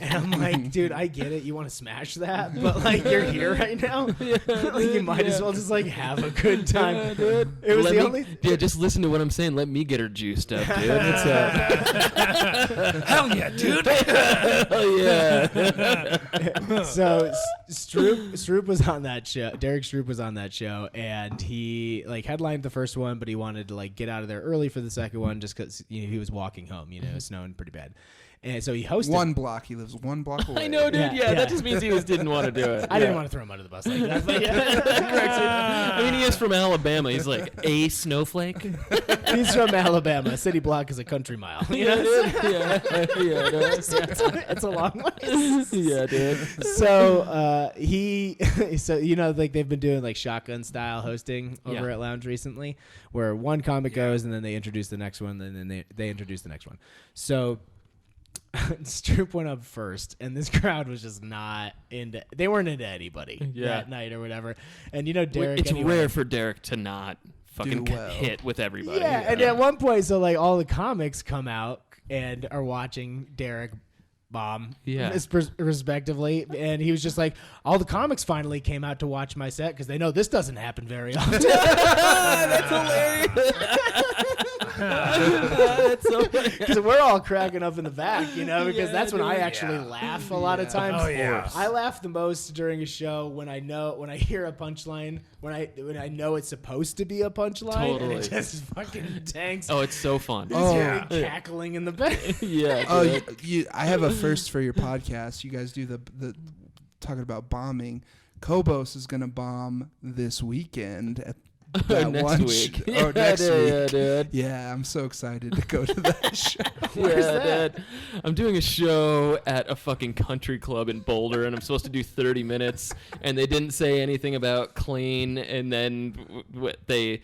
S2: And I'm like, dude, I get it. You want to smash that, but like you're here right now. Like you might as well just like have a good time.
S4: Yeah, dude.
S2: It was
S4: Let
S2: the
S4: me-
S2: only.
S4: Yeah, just listen to what I'm saying. Let me get her juiced up, dude. What's up?
S1: Hell yeah, dude.
S4: Oh yeah.
S2: So Stroop was on that show. Derek Stroop was on that show, and he like headlined the first one, but he wanted to like get out of there early for the second one just because he was walking home. You know, it was snowing pretty bad, and so he hosted.
S3: One block. He lives 1 block away.
S4: I know, dude.
S2: Yeah,
S4: Yeah,
S2: yeah.
S4: that just means he didn't want to do it.
S2: I didn't want to throw him under the bus like that. But
S4: I mean, he is from Alabama. He's like a snowflake.
S2: he's from Alabama. A city block is a country mile. You know?
S4: dude. Yeah,
S2: It's a long way.
S4: yeah, dude.
S2: So so you know, like they've been doing like shotgun style hosting over
S4: Yeah.
S2: at Lounge recently, where one comic goes and then they introduce the next one, and then they introduce the next one. So Stroop went up first, and this crowd was just not into. They weren't into anybody that night or whatever. And you know, Derek.
S4: It's
S2: anyway-
S4: rare for Derek to not fucking
S3: Do well.
S4: hit with everybody.
S2: Yeah, and at one point, so like all the comics come out and are watching Derek bomb, respectively, and he was just like, all the comics finally came out to watch my set because they know this doesn't happen very often.
S4: That's hilarious. That's so funny.
S2: Because we're all cracking up in the back, you know, because
S4: Yeah,
S2: that's when I
S4: dude.
S2: actually laugh a lot of times.
S1: Oh, yeah.
S2: I laugh the most during a show when I hear a punchline, when I know it's supposed to be a punchline, and
S4: Totally.
S2: it just fucking tanks.
S4: Oh, it's so fun.
S2: Just hear me cackling in the back.
S4: Yeah.
S3: Oh,
S4: dude.
S3: I have a first for your podcast. You guys do the talking about bombing. Cobos is gonna bomb this weekend at that
S4: Next
S3: one
S4: week.
S3: next week.
S4: Yeah, dude.
S3: Yeah, I'm so excited to go to that show.
S2: Where's
S4: Yeah,
S2: that?
S4: dude. I'm doing a show at a fucking country club in Boulder, and I'm supposed to do 30 minutes, and they didn't say anything about clean, and then the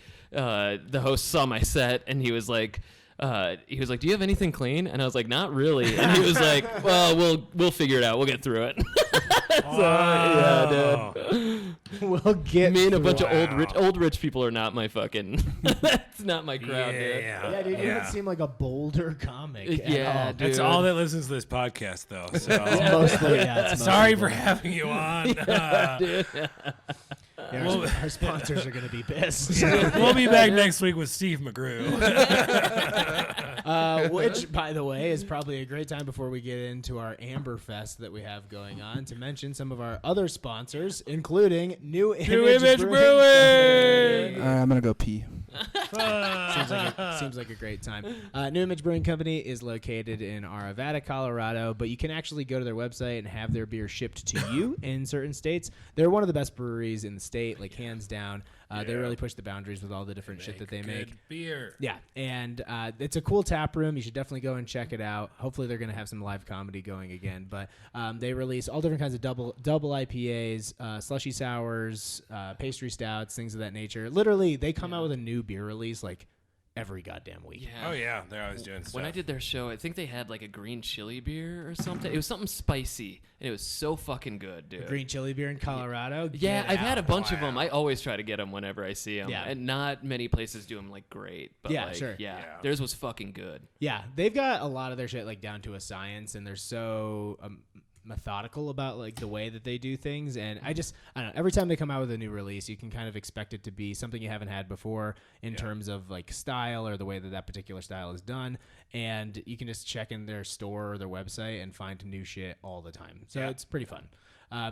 S4: host saw my set, and he was like, do you have anything clean? And I was like, not really. And he was like, well, we'll figure it out. We'll get through it.
S1: Wow.
S4: Yeah, dude.
S2: We'll get
S4: Me and a bunch
S1: Wow.
S4: of old rich people are not my fucking. That's not my crowd, dude.
S2: Yeah, dude, you don't seem like a Boulder comic. At
S4: Yeah,
S2: all.
S4: dude.
S1: That's all that listens to this podcast, though. So.
S2: It's mostly, it's
S1: Sorry
S2: mostly
S1: for having you on.
S4: Dude.
S2: Yeah, our sponsors are going to be pissed.
S1: We'll be back next week with Steve McGrew.
S2: Which, by the way, is probably a great time before we get into our Amber Fest that we have going on to mention some of our other sponsors, including New Image Brewing.
S3: I'm gonna go pee.
S2: Seems like a great time. New Image Brewing Company is located in Arvada, Colorado, but you can actually go to their website and have their beer shipped to you in certain states. They're one of the best breweries in the state, like hands down. They really push the boundaries with all the different shit that they make.
S1: Good beer.
S2: Yeah, and it's a cool tap room. You should definitely go and check it out. Hopefully, they're going to have some live comedy going again. But they release all different kinds of double IPAs, slushy sours, pastry stouts, things of that nature. Literally, they come out with a new beer release like every goddamn week.
S1: Oh, yeah. They're always doing stuff.
S4: When I did their show, I think they had like a green chili beer or something. It was something spicy, and it was so fucking good, dude.
S2: Green chili beer in Colorado.
S4: Yeah,
S2: Get
S4: I've had a
S2: out.
S4: bunch of them. I always try to get them whenever I see them.
S2: Yeah.
S4: And not many places do them like great. But
S2: Yeah,
S4: like,
S2: sure.
S4: Yeah,
S1: Yeah.
S4: theirs was fucking good.
S2: Yeah, they've got a lot of their shit like down to a science, and they're so methodical about like the way that they do things. And I don't know, every time they come out with a new release, you can kind of expect it to be something you haven't had before in terms of like style or the way that particular style is done. And you can just check in their store or their website and find new shit all the time. So it's pretty fun.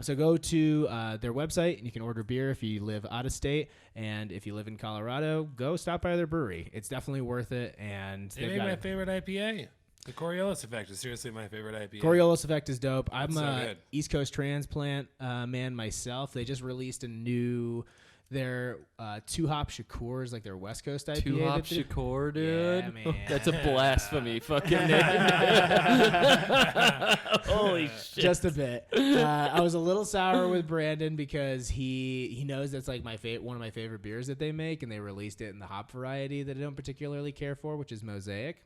S2: So go to their website and you can order beer if you live out of state. And if you live in Colorado, go stop by their brewery. It's definitely worth it. And
S1: They
S2: they've
S1: made
S2: got
S1: my favorite IPA. The Coriolis Effect is seriously my favorite IPA.
S2: Coriolis Effect is dope. I'm
S1: so
S2: a
S1: good.
S2: East Coast transplant man myself. They just released their 2-hop Shakur's, like their West Coast IPA.
S4: 2-hop
S2: that they-
S4: Shakur, dude.
S2: Yeah, man.
S4: That's a blasphemy fucking name. Holy shit.
S2: Just a bit. I was a little sour with Brandon because he knows that's like one of my favorite beers that they make, and they released it in the hop variety that I don't particularly care for, which is Mosaic.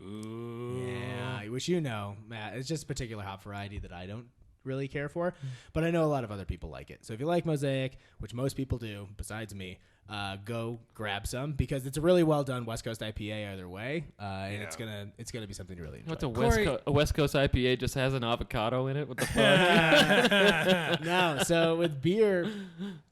S1: Ooh.
S2: Yeah, which Matt, it's just a particular hop variety that I don't really care for, but I know a lot of other people like it. So if you like Mosaic, which most people do besides me, go grab some because it's a really well done West Coast IPA either way, and it's gonna be something to really enjoy.
S4: What's a West Coast IPA just has an avocado in it? What the fuck?
S2: No, so with beer,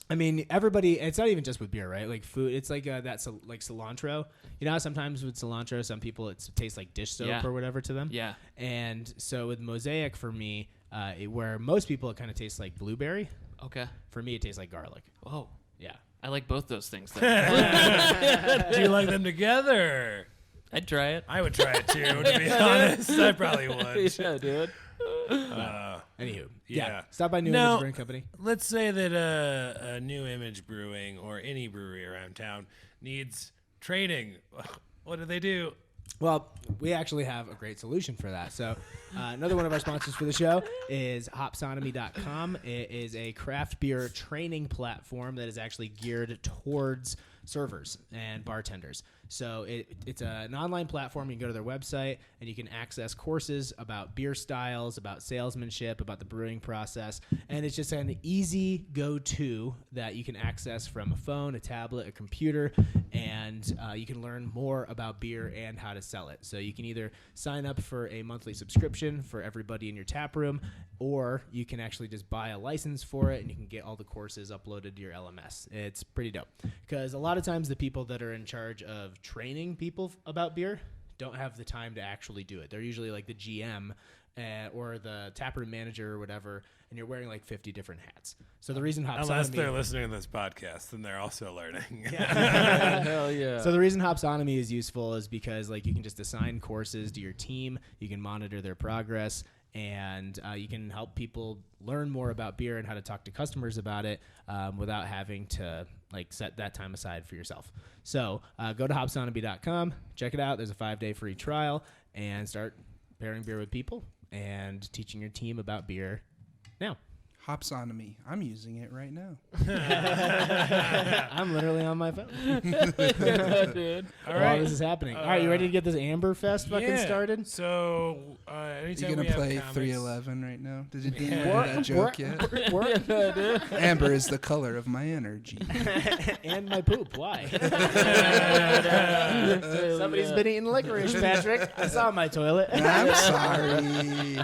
S2: I mean everybody. It's not even just with beer, right? Like food, it's like like cilantro. You know how sometimes with cilantro, some people it tastes like dish soap or whatever to them.
S4: Yeah.
S2: And so with Mosaic, for me, where most people it kind of tastes like blueberry.
S4: Okay.
S2: For me, it tastes like garlic.
S4: Whoa.
S2: Yeah.
S4: I like both those things.
S1: Do you like them together?
S4: I'd try it.
S1: I would try it too, to be honest. I probably would.
S4: Yeah, dude.
S2: Anywho,
S1: yeah.
S2: Stop by New
S1: Now,
S2: Image Brewing Company.
S1: Let's say that a New Image Brewing or any brewery around town needs training. What do they do?
S2: Well, we actually have a great solution for that. So another one of our sponsors for the show is Hopsonomy.com. It is a craft beer training platform that is actually geared towards servers and bartenders. So it's an online platform. You can go to their website and you can access courses about beer styles, about salesmanship, about the brewing process. And it's just an easy go-to that you can access from a phone, a tablet, a computer, and you can learn more about beer and how to sell it. So you can either sign up for a monthly subscription for everybody in your tap room, or you can actually just buy a license for it and you can get all the courses uploaded to your LMS. It's pretty dope because a lot of times the people that are in charge of training people about beer don't have the time to actually do it. They're usually like the GM or the taproom manager or whatever, and you're wearing like 50 different hats. So the reason
S1: Unless they're listening to this podcast, then they're also learning.
S4: Hell yeah.
S2: So the reason Hopsonomy is useful is because like you can just assign courses to your team, you can monitor their progress, and you can help people learn more about beer and how to talk to customers about it without having to like set that time aside for yourself. So go to hopsonomy.com, check it out. There's a 5-day free trial, and start pairing beer with people and teaching your team about beer now.
S3: Hopsonomy. I'm using it right now.
S2: I'm literally on my phone.
S4: Dude.
S1: All
S2: While
S1: right.
S2: this is happening. All right, you ready to get this Amber Fest fucking started?
S1: So,
S3: You
S1: anytime
S3: gonna
S1: we have
S3: play
S1: comics-
S3: 311 right now? Did you do
S1: Yeah.
S3: that joke yet? Amber is the color of my energy.
S2: And my poop. Why? Somebody's been eating licorice, Patrick. I saw my toilet.
S3: I'm sorry.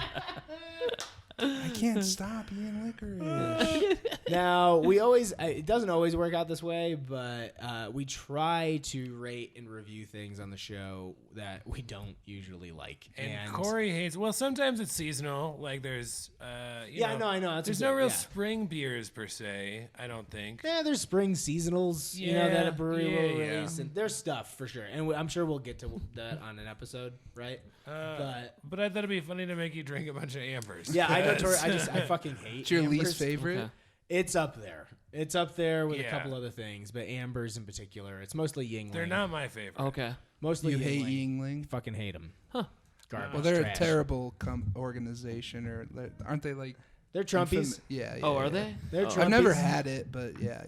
S3: I can't stop eating licorice.
S2: Now, it doesn't always work out this way, but we try to rate and review things on the show that we don't usually like.
S1: And Corey hates. Well, sometimes it's seasonal. Like there's,
S2: I know. That's
S1: There's no real spring beers per se. I don't think.
S2: Yeah, there's spring seasonals, that a brewery will release,
S1: yeah.
S2: and there's stuff for sure. And I'm sure we'll get to that on an episode, right?
S1: But I thought it'd be funny to make you drink a bunch of Ambers.
S2: Yeah, I know. Tori, I fucking hate.
S3: It's your
S2: Ambers.
S3: least favorite?
S4: Okay.
S2: It's up there. It's up there with a
S1: Yeah.
S2: couple other things, but Ambers in particular. It's mostly Yingling.
S1: They're not my favorite.
S4: Okay.
S2: Mostly
S3: You hate
S2: Yingling.
S3: Yingling?
S2: Fucking hate them.
S4: Huh.
S2: Garbage.
S3: Well, they're
S2: trash.
S3: a terrible organization, or aren't they like?
S2: They're Trumpies.
S3: Yeah.
S4: Oh,
S3: yeah.
S4: are they?
S2: They're
S4: Oh.
S2: Trumpies.
S3: I've never had it, but yeah,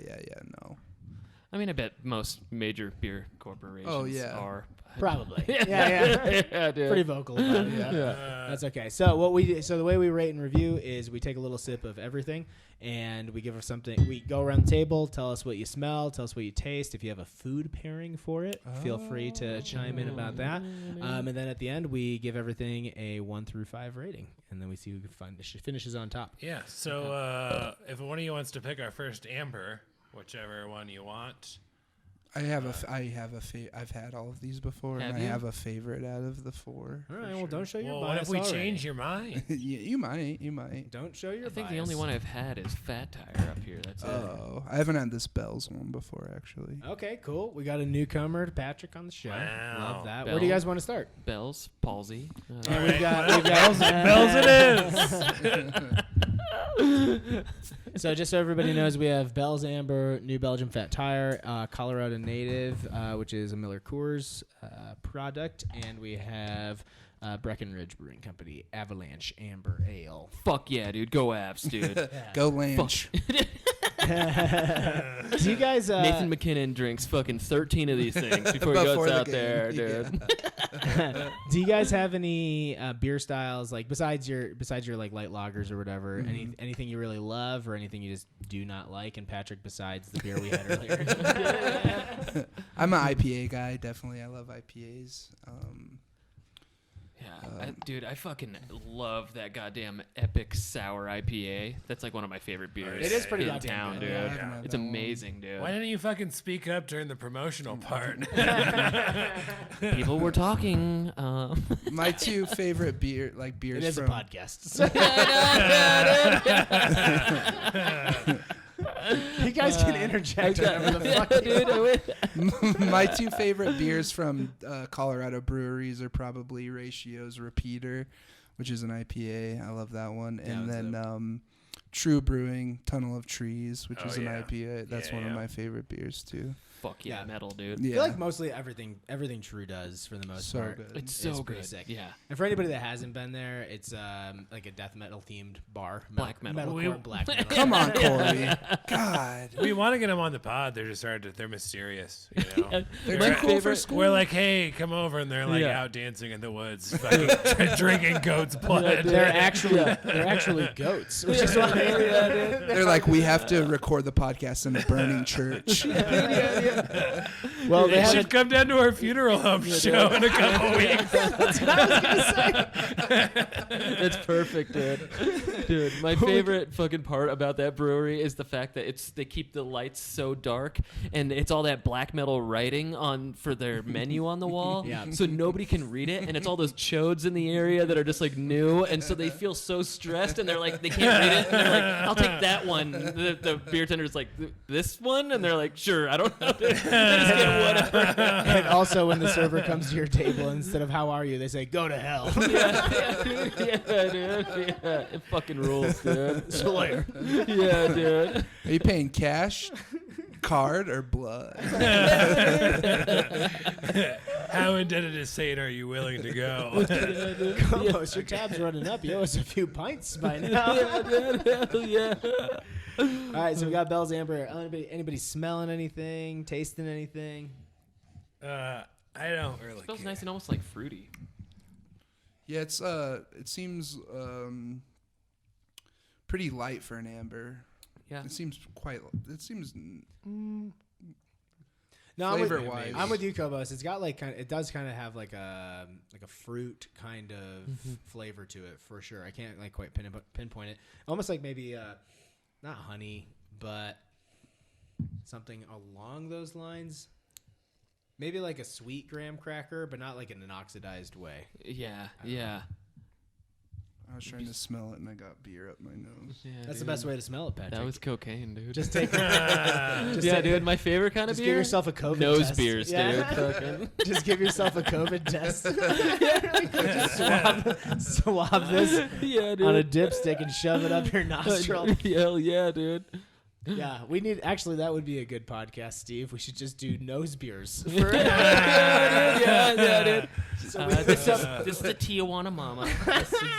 S3: no.
S4: I mean, I bet most major beer corporations are.
S2: Probably. Yeah.
S4: Yeah, dude.
S2: Pretty vocal about it. Yeah. That's okay. So the way we rate and review is we take a little sip of everything and we give her something. We go around the table, tell us what you smell, tell us what you taste. If you have a food pairing for it, feel free to chime in about that. And then at the end, we give everything a 1 through 5 rating, and then we see who finishes on top.
S1: Yeah. So if one of you wants to pick our first Amber, whichever one you want.
S3: I've had all of these before, and
S4: Have
S3: I
S4: you?
S3: have a favorite out of the 4.
S2: All right. Well, don't show your
S1: Well, what
S2: bias
S1: if we
S2: already.
S1: change your mind?
S3: You might.
S2: Don't show your
S4: I think
S2: bias.
S4: the only one I've had is Fat Tire up here. That's it.
S3: Oh, I haven't had this Bell's one before, actually.
S2: Okay, cool. We got a newcomer, Patrick, on the show.
S1: Wow.
S2: Love that.
S4: Bell.
S2: Where do you guys want to start?
S4: Bell's palsy.
S2: And we've got
S1: Bells it is.
S2: So just so everybody knows, we have Bell's Amber, New Belgium Fat Tire, Colorado Native, which is a Miller Coors product, and we have Breckenridge Brewing Company, Avalanche Amber Ale.
S4: Fuck yeah, dude. Go Avs, dude.
S3: Go Lanch.
S2: Do you guys?
S4: Nathan McKinnon drinks fucking 13 of these things before he
S3: Before
S4: goes
S3: the
S4: out
S3: game.
S4: there, dude.
S2: Do you guys have any beer styles like besides your like light lagers or whatever? Anything you really love or anything you just do not like? And Patrick, besides the beer we had earlier.
S3: I'm an IPA guy. Definitely, I love IPAs.
S4: Yeah, dude, I fucking love that goddamn epic sour IPA. That's like one of my favorite beers.
S2: It is pretty
S4: in
S2: goddamn
S4: town,
S2: good.
S4: dude.
S3: Yeah, I haven't had
S4: It's
S3: that one.
S4: amazing, dude.
S1: Why didn't you fucking speak up during the promotional part?
S4: People were talking.
S3: My two favorite beers
S2: It is a
S3: from
S2: podcast. You guys can interject whenever the fuck you want.
S3: my two favorite beers from Colorado breweries are probably Ratio's Repeater, which is an IPA. I love that one. And then True Brewing Tunnel of Trees, which is an IPA. That's one of my favorite beers too.
S4: Fuck yeah, metal, dude.
S2: I feel like mostly everything True does for the most
S3: So
S2: part.
S3: good.
S4: It's so
S2: pretty
S4: good.
S2: sick.
S4: Yeah.
S2: And for anybody that hasn't been there, it's like a death metal themed bar.
S4: Black metal.
S2: Metalcore, black metal.
S3: Come on, Corey. God.
S1: We want to get them on the pod. They're just hard to. They're mysterious. You know?
S3: They're
S4: My
S3: too cool for
S4: favorite-
S3: school.
S1: We're like, hey, come over, and they're like
S4: Yeah.
S1: out dancing in the woods, fucking drinking goat's blood.
S2: They're actually goats, which is why
S3: They're like, we have to record the podcast in a burning church.
S2: well
S1: They should come down to our funeral home show in a couple weeks.
S4: That's perfect, dude. Dude, my favorite fucking part about that brewery is the fact that they keep the lights so dark and it's all that black metal writing for their menu on the wall.
S2: Yeah.
S4: So nobody can read it, and it's all those chodes in the area that are just like new, and so they feel so stressed, and they're like, they can't read it, and they're like, I'll take that one. The beer tender's like, this one, and they're like, sure, I don't know. They just get whatever.
S2: And also, when the server comes to your table, instead of "How are you," they say "Go to hell."
S4: Yeah, dude. Yeah, it fucking rules, dude.
S2: Slayer.
S4: Yeah, dude.
S3: Are you paying cash, card, or blood?
S1: How indebted to Satan are you willing to go?
S2: Cobos, your tab's running up. You owe us a few pints by now.
S4: Yeah, dude. Hell yeah.
S2: All right, so we got Bell's Amber. Anybody smelling anything? Tasting anything?
S1: I don't really.
S4: It smells
S1: care.
S4: nice and almost like fruity.
S3: Yeah, it seems pretty light for an amber.
S4: Yeah.
S3: It seems
S2: No,
S3: Flavor-wise.
S2: I'm with you, Cobos. It's got it does kind of have like a fruit kind of flavor to it for sure. I can't like quite pinpoint it. Almost like maybe not honey, but something along those lines. Maybe like a sweet graham cracker, but not like in an oxidized way.
S4: Yeah, yeah.
S3: I was trying to smell it and I got beer up my nose.
S4: Yeah,
S2: That's the
S4: dude.
S2: best way to smell it, Patrick.
S4: That was cocaine, dude.
S2: just take.
S4: dude. My favorite kind of
S2: Just
S4: beer.
S2: give yourself a COVID
S4: Nose
S2: test.
S4: beers,
S2: Yeah.
S4: dude. Fucking.
S2: Just give yourself a COVID test. Just swab this
S4: Yeah, dude.
S2: on a dipstick and shove it up your nostril.
S4: Hell yeah, dude.
S2: Yeah, that would be a good podcast, Steve. We should just do nose beers.
S4: Yeah, dude. This is the Tijuana Mama.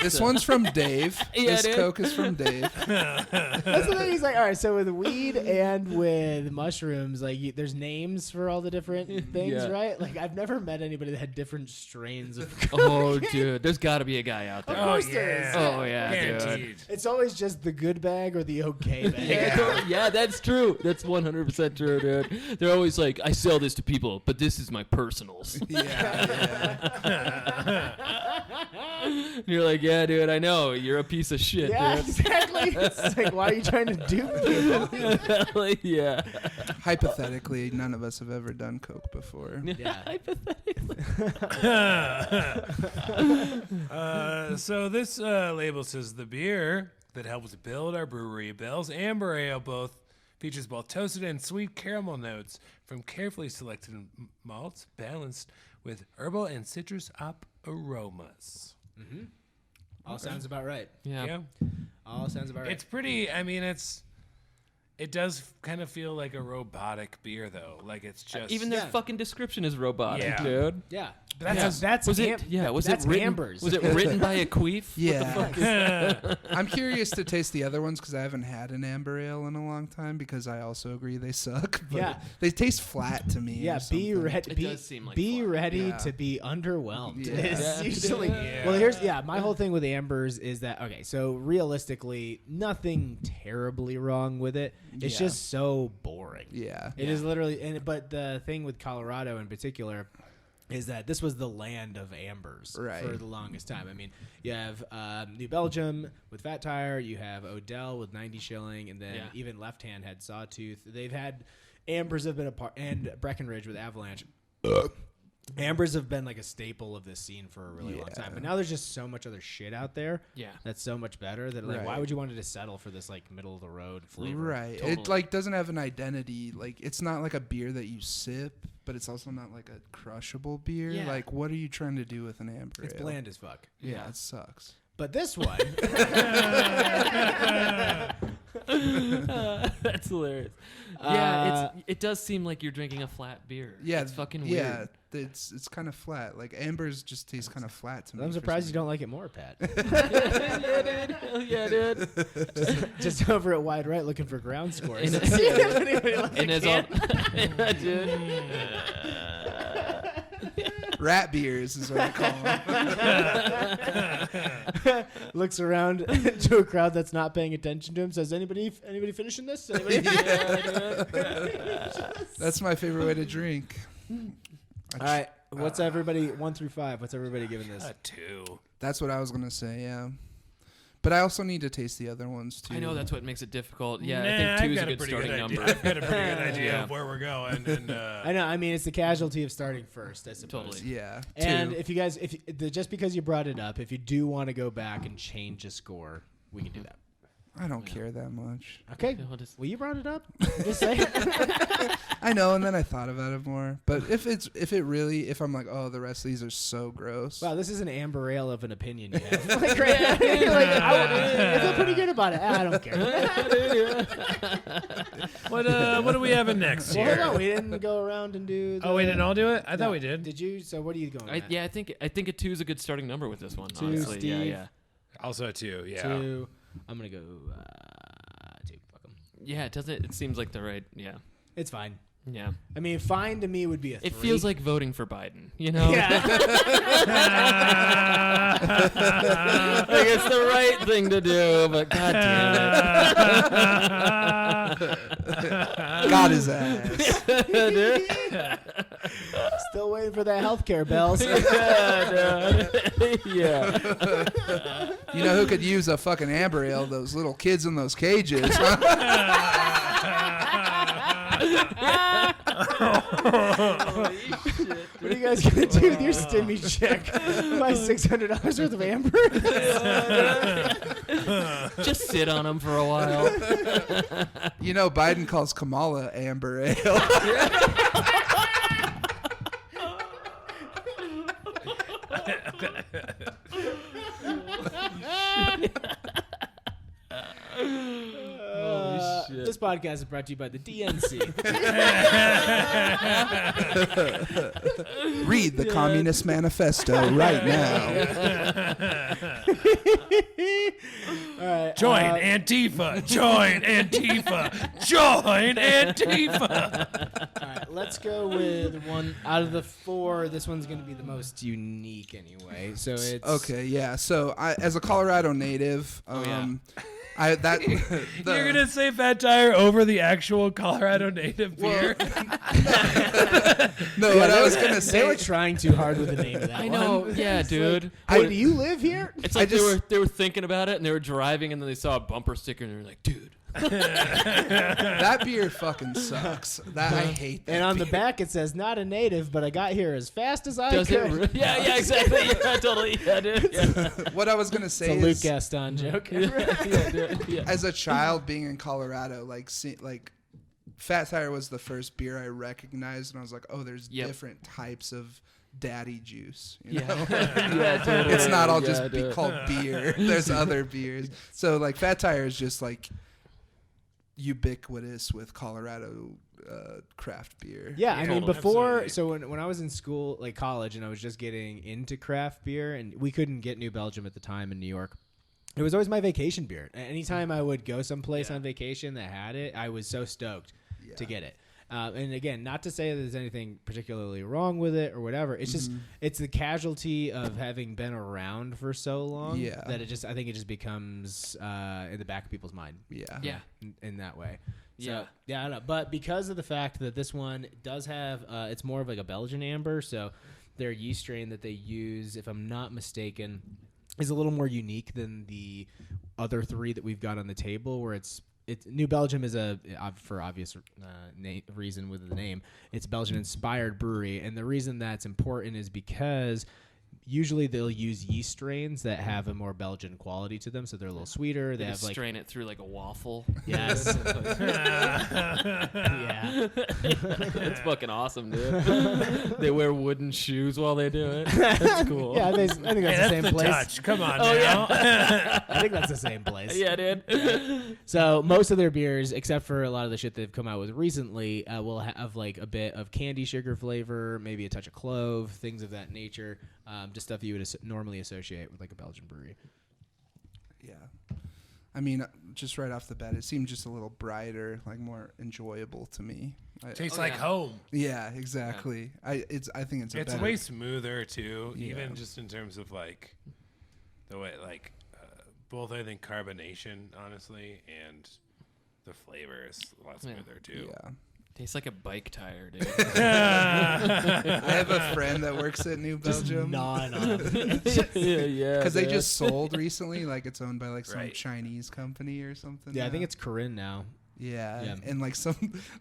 S3: This one's from Dave.
S4: Yeah,
S3: This
S4: dude.
S3: Coke is from Dave.
S2: That's the thing. He's like, all right, so with weed and with mushrooms, like, there's names for all the different things,
S4: Yeah.
S2: right? Like, I've never met anybody that had different strains of.
S4: Oh, dude. There's got to be a guy out there.
S1: Oh
S2: course there
S1: yeah.
S2: is.
S4: Oh, yeah, dude.
S1: Guaranteed.
S2: It's always just the good bag or the okay bag.
S4: Yeah, that's true. That's 100% true, dude. They're always like, I sell this to people, but this is my personals. And you're like, yeah, dude, I know. You're a piece of shit,
S2: Yeah,
S4: dude.
S2: exactly. It's like, why are you trying to dupe people?
S4: Like, yeah.
S3: Hypothetically, none of us have ever done Coke before.
S2: Yeah.
S1: So this label says the beer that helps build our brewery, Bell's Amber Ale, features both toasted and sweet caramel notes from carefully selected malts, balanced with herbal and citrus hop aromas.
S2: All sounds about right.
S4: Yeah.
S1: Yeah,
S2: All sounds about right.
S1: it's pretty. I mean, it's It does kind of feel like a robotic beer, though. Like it's just
S4: Even their
S2: Yeah.
S4: fucking description is robotic,
S1: Yeah.
S4: dude.
S2: Yeah.
S1: That's
S4: Was it? Yeah. Was
S2: that's
S4: it written?
S2: Ambers.
S4: Was it written by a queef?
S3: Yeah. I'm curious to taste the other ones because I haven't had an amber ale in a long time because I also agree they suck. But
S2: Yeah.
S3: they taste flat to me.
S2: Yeah,
S3: or
S2: be
S3: something.
S2: ready.
S4: It
S2: Be,
S4: does seem like
S2: be
S4: flat.
S2: ready
S3: Yeah.
S2: to be underwhelmed.
S3: Yeah.
S2: It's
S4: Yeah.
S2: usually
S1: Yeah.
S2: well. Here's my whole thing with ambers is that okay. So realistically, nothing terribly wrong with it. It's
S3: Yeah.
S2: just so boring.
S3: Yeah.
S2: It is literally. But the thing with Colorado in particular is that this was the land of ambers
S3: Right.
S2: for the longest time. I mean, you have New Belgium with Fat Tire, you have Odell with 90 Shilling, and then
S4: Yeah.
S2: even Left Hand had Sawtooth. They've had ambers have been a part, and Breckenridge with Avalanche. Ambers have been like a staple of this scene for a really long
S3: Yeah.
S2: time, but now there's just so much other shit out there
S4: Yeah.
S2: that's so much better that like, why
S3: Right.
S2: would you want to just settle for this like middle of the road flavor?
S3: Right.
S4: Totally.
S3: It like doesn't have an identity. Like it's not like a beer that you sip, but it's also not like a crushable beer.
S4: Yeah.
S3: Like what are you trying to do with an amber
S2: It's
S3: ale?
S2: bland as fuck.
S3: Yeah, it sucks.
S2: But this one,
S4: That's hilarious. Yeah, it does seem like you're drinking a flat beer.
S3: Yeah,
S4: it's fucking
S3: Yeah,
S4: weird.
S3: it's kind of flat. Like ambers just taste kind of flat to me.
S2: I'm
S3: for
S2: surprised
S3: some
S2: you don't like it more, Pat.
S4: Yeah, dude. Hell yeah, dude.
S2: Just over at Wide Right looking for ground scores.
S4: In-
S2: See if anybody likes
S4: And
S2: it.
S4: as all, yeah, dude.
S3: Rat beers is what I call them.
S2: Looks around to a crowd that's not paying attention to him. Says, "Anybody finishing this? Anybody?"
S3: That's my favorite way to drink.
S2: All right. What's everybody 1 through 5? What's everybody giving this?
S1: a 2.
S3: That's what I was gonna say. Yeah, but I also need to taste the other ones too.
S4: I know that's what makes it difficult. Yeah,
S1: Nah,
S4: I think
S1: I've
S4: 2 is
S1: got
S4: a good
S1: pretty
S4: starting
S1: idea.
S4: number.
S1: I've got a pretty good idea
S4: Yeah.
S1: of where we're going. And
S2: I know. I mean, it's the casualty of starting first, I suppose.
S4: Totally.
S3: Yeah.
S2: And
S3: two.
S2: if you guys, just because you brought it up, if you do want to go back and change a score, we can do that.
S3: I don't care that much.
S2: Okay.
S4: I'll just-
S2: Well, you brought it up. Just saying.
S3: I know, and then I thought about it more. But if I'm like, oh, the rest of these are so gross.
S2: Wow, this is an amber ale of an opinion you have. Like, right, I feel pretty good about it. I don't care.
S1: what are we having next
S2: Well, hold
S1: here?
S2: on, we didn't go around and do.
S1: Oh, we didn't all do it? I thought we did.
S2: Did you? So what are you going? at?
S4: Yeah, I think a 2 is a good starting number with this one.
S2: 2,
S4: honestly, yeah,
S2: Steve.
S4: yeah,
S1: Also a 2, yeah.
S2: 2. I'm gonna go 2. Fuck 'em.
S4: yeah. It doesn't. It sees like the right. Yeah,
S2: It's fine.
S4: yeah.
S2: I mean, fine to me would be a 3.
S4: It feels like voting for Biden. You know,
S2: Yeah.
S4: like it's the right thing to do, but god damn
S3: Got his ass.
S4: it, dude.
S2: Still waiting for that healthcare bells.
S4: Yeah, dude. Yeah.
S3: You know who could use a fucking amber ale? Those little kids in those cages.
S2: What are you guys gonna do with your stimmy check? Buy $600 worth of amber?
S4: Just sit on them for a while.
S3: You know, Biden calls Kamala amber ale.
S4: Holy shit.
S2: This podcast is brought to you by the DNC.
S3: Read the Communist Manifesto right now.
S2: All right.
S1: Join Antifa. Join Antifa. Join Antifa.
S2: All right, let's go with one out of the 4. This one's going to be the most unique anyway. So it's
S3: Okay, yeah. So I, as a Colorado native,
S4: yeah.
S3: I that
S1: You're going to say Fat Tire over the actual Colorado native beer?
S3: no, what I was gonna
S2: They were
S3: say.
S2: trying too hard with the name of that
S4: I
S2: one.
S4: know. Yeah,
S2: It's
S4: dude.
S2: Like, hey, do you live here?
S4: It's like
S3: I just-
S4: they were thinking about it and they were driving and then they saw a bumper sticker and they were like, dude.
S3: That beer fucking sucks. That I hate that.
S2: And on the
S3: beer.
S2: back it says, "Not a native, but I got here as fast as I
S4: Does
S2: could."
S4: it? Yeah, exactly. Yeah, totally. Yeah, dude. Yeah,
S3: What I was gonna
S2: It's
S3: say
S2: a Luke
S3: is,
S2: Gaston joke.
S4: yeah, dude. Yeah.
S3: as a child being in Colorado, like Fat Tire was the first beer I recognized, and I was like, oh, there's
S4: Yep.
S3: different types of daddy juice. You know?
S4: Yeah. Yeah, totally.
S3: It's not all
S4: Yeah,
S3: just
S4: dude.
S3: called beer. There's other beers. So like Fat Tire is just like ubiquitous with Colorado craft beer.
S2: Yeah, I mean,
S4: Totally.
S2: before,
S1: Absolutely.
S2: so when I was in school, like college, and I was just getting into craft beer, and we couldn't get New Belgium at the time in New York. It was always my vacation beer. Anytime I would go someplace on vacation that had it, I was so stoked to get it. And again, not to say that there's anything particularly wrong with it or whatever. It's just it's the casualty of having been around for so long that I think it just becomes in the back of people's mind.
S4: Yeah.
S2: In that way.
S4: Yeah.
S2: So, yeah, I don't know. But because of the fact that this one does have, it's more of like a Belgian amber, so their yeast strain that they use, if I'm not mistaken, is a little more unique than the other three that we've got on the table, where it's New Belgium is for obvious reason with the name, it's a Belgian-inspired brewery, and the reason that's important is because usually they'll use yeast strains that have a more Belgian quality to them, so they're a little sweeter. They have
S4: just
S2: like
S4: strain it through like a waffle.
S2: yes, yeah.
S4: It's fucking awesome, dude. They wear wooden shoes while they do it. That's cool.
S2: Yeah, I think that's the same place.
S1: Touch. Come on now.
S2: I think that's the same place.
S4: Yeah, dude.
S2: So most of their beers, except for a lot of the shit they've come out with recently, will have like a bit of candy sugar flavor, maybe a touch of clove, things of that nature. Just stuff you would normally associate with like a Belgian brewery.
S3: Yeah. I mean, just right off the bat, it seemed just a little brighter, like more enjoyable to me.
S1: Tastes like home.
S3: Yeah, exactly. I think it's
S1: It's
S3: better.
S1: way smoother too,
S3: Yeah.
S1: even just in terms of like the way both I think carbonation, honestly, and the flavor is a lot smoother too.
S3: Yeah.
S4: Tastes like a bike tire, dude.
S3: I have a friend that works at New
S2: Just
S3: Belgium.
S2: gnawing on it.
S4: yeah.
S3: Because they
S4: dude.
S3: just sold recently, like it's owned by like some
S1: Right.
S3: Chinese company or something.
S2: Yeah, I think
S3: now.
S2: it's Corinne now.
S3: Yeah, and like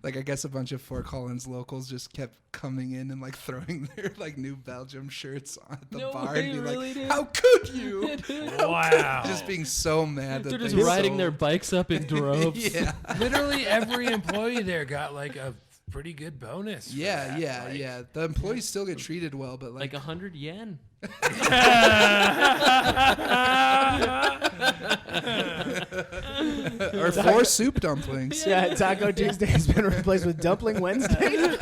S3: I guess a bunch of Fort Collins locals just kept coming in and like throwing their like New Belgium shirts at the
S4: No
S3: bar
S4: way,
S3: and being
S4: really,
S3: like,
S4: dude?
S3: "How could you?"
S1: Wow.
S3: Just being so mad that
S4: They're
S3: they
S4: just riding
S3: sold.
S4: their bikes up in droves.
S3: Yeah,
S1: Literally every employee there got like a pretty good bonus. for
S3: yeah,
S1: that.
S3: yeah,
S1: Like,
S3: The employees still get treated well, but
S4: Like
S3: like
S4: 100 yen.
S3: or 4 soup dumplings.
S2: Yeah, Taco Tuesday has been replaced with Dumpling Wednesday.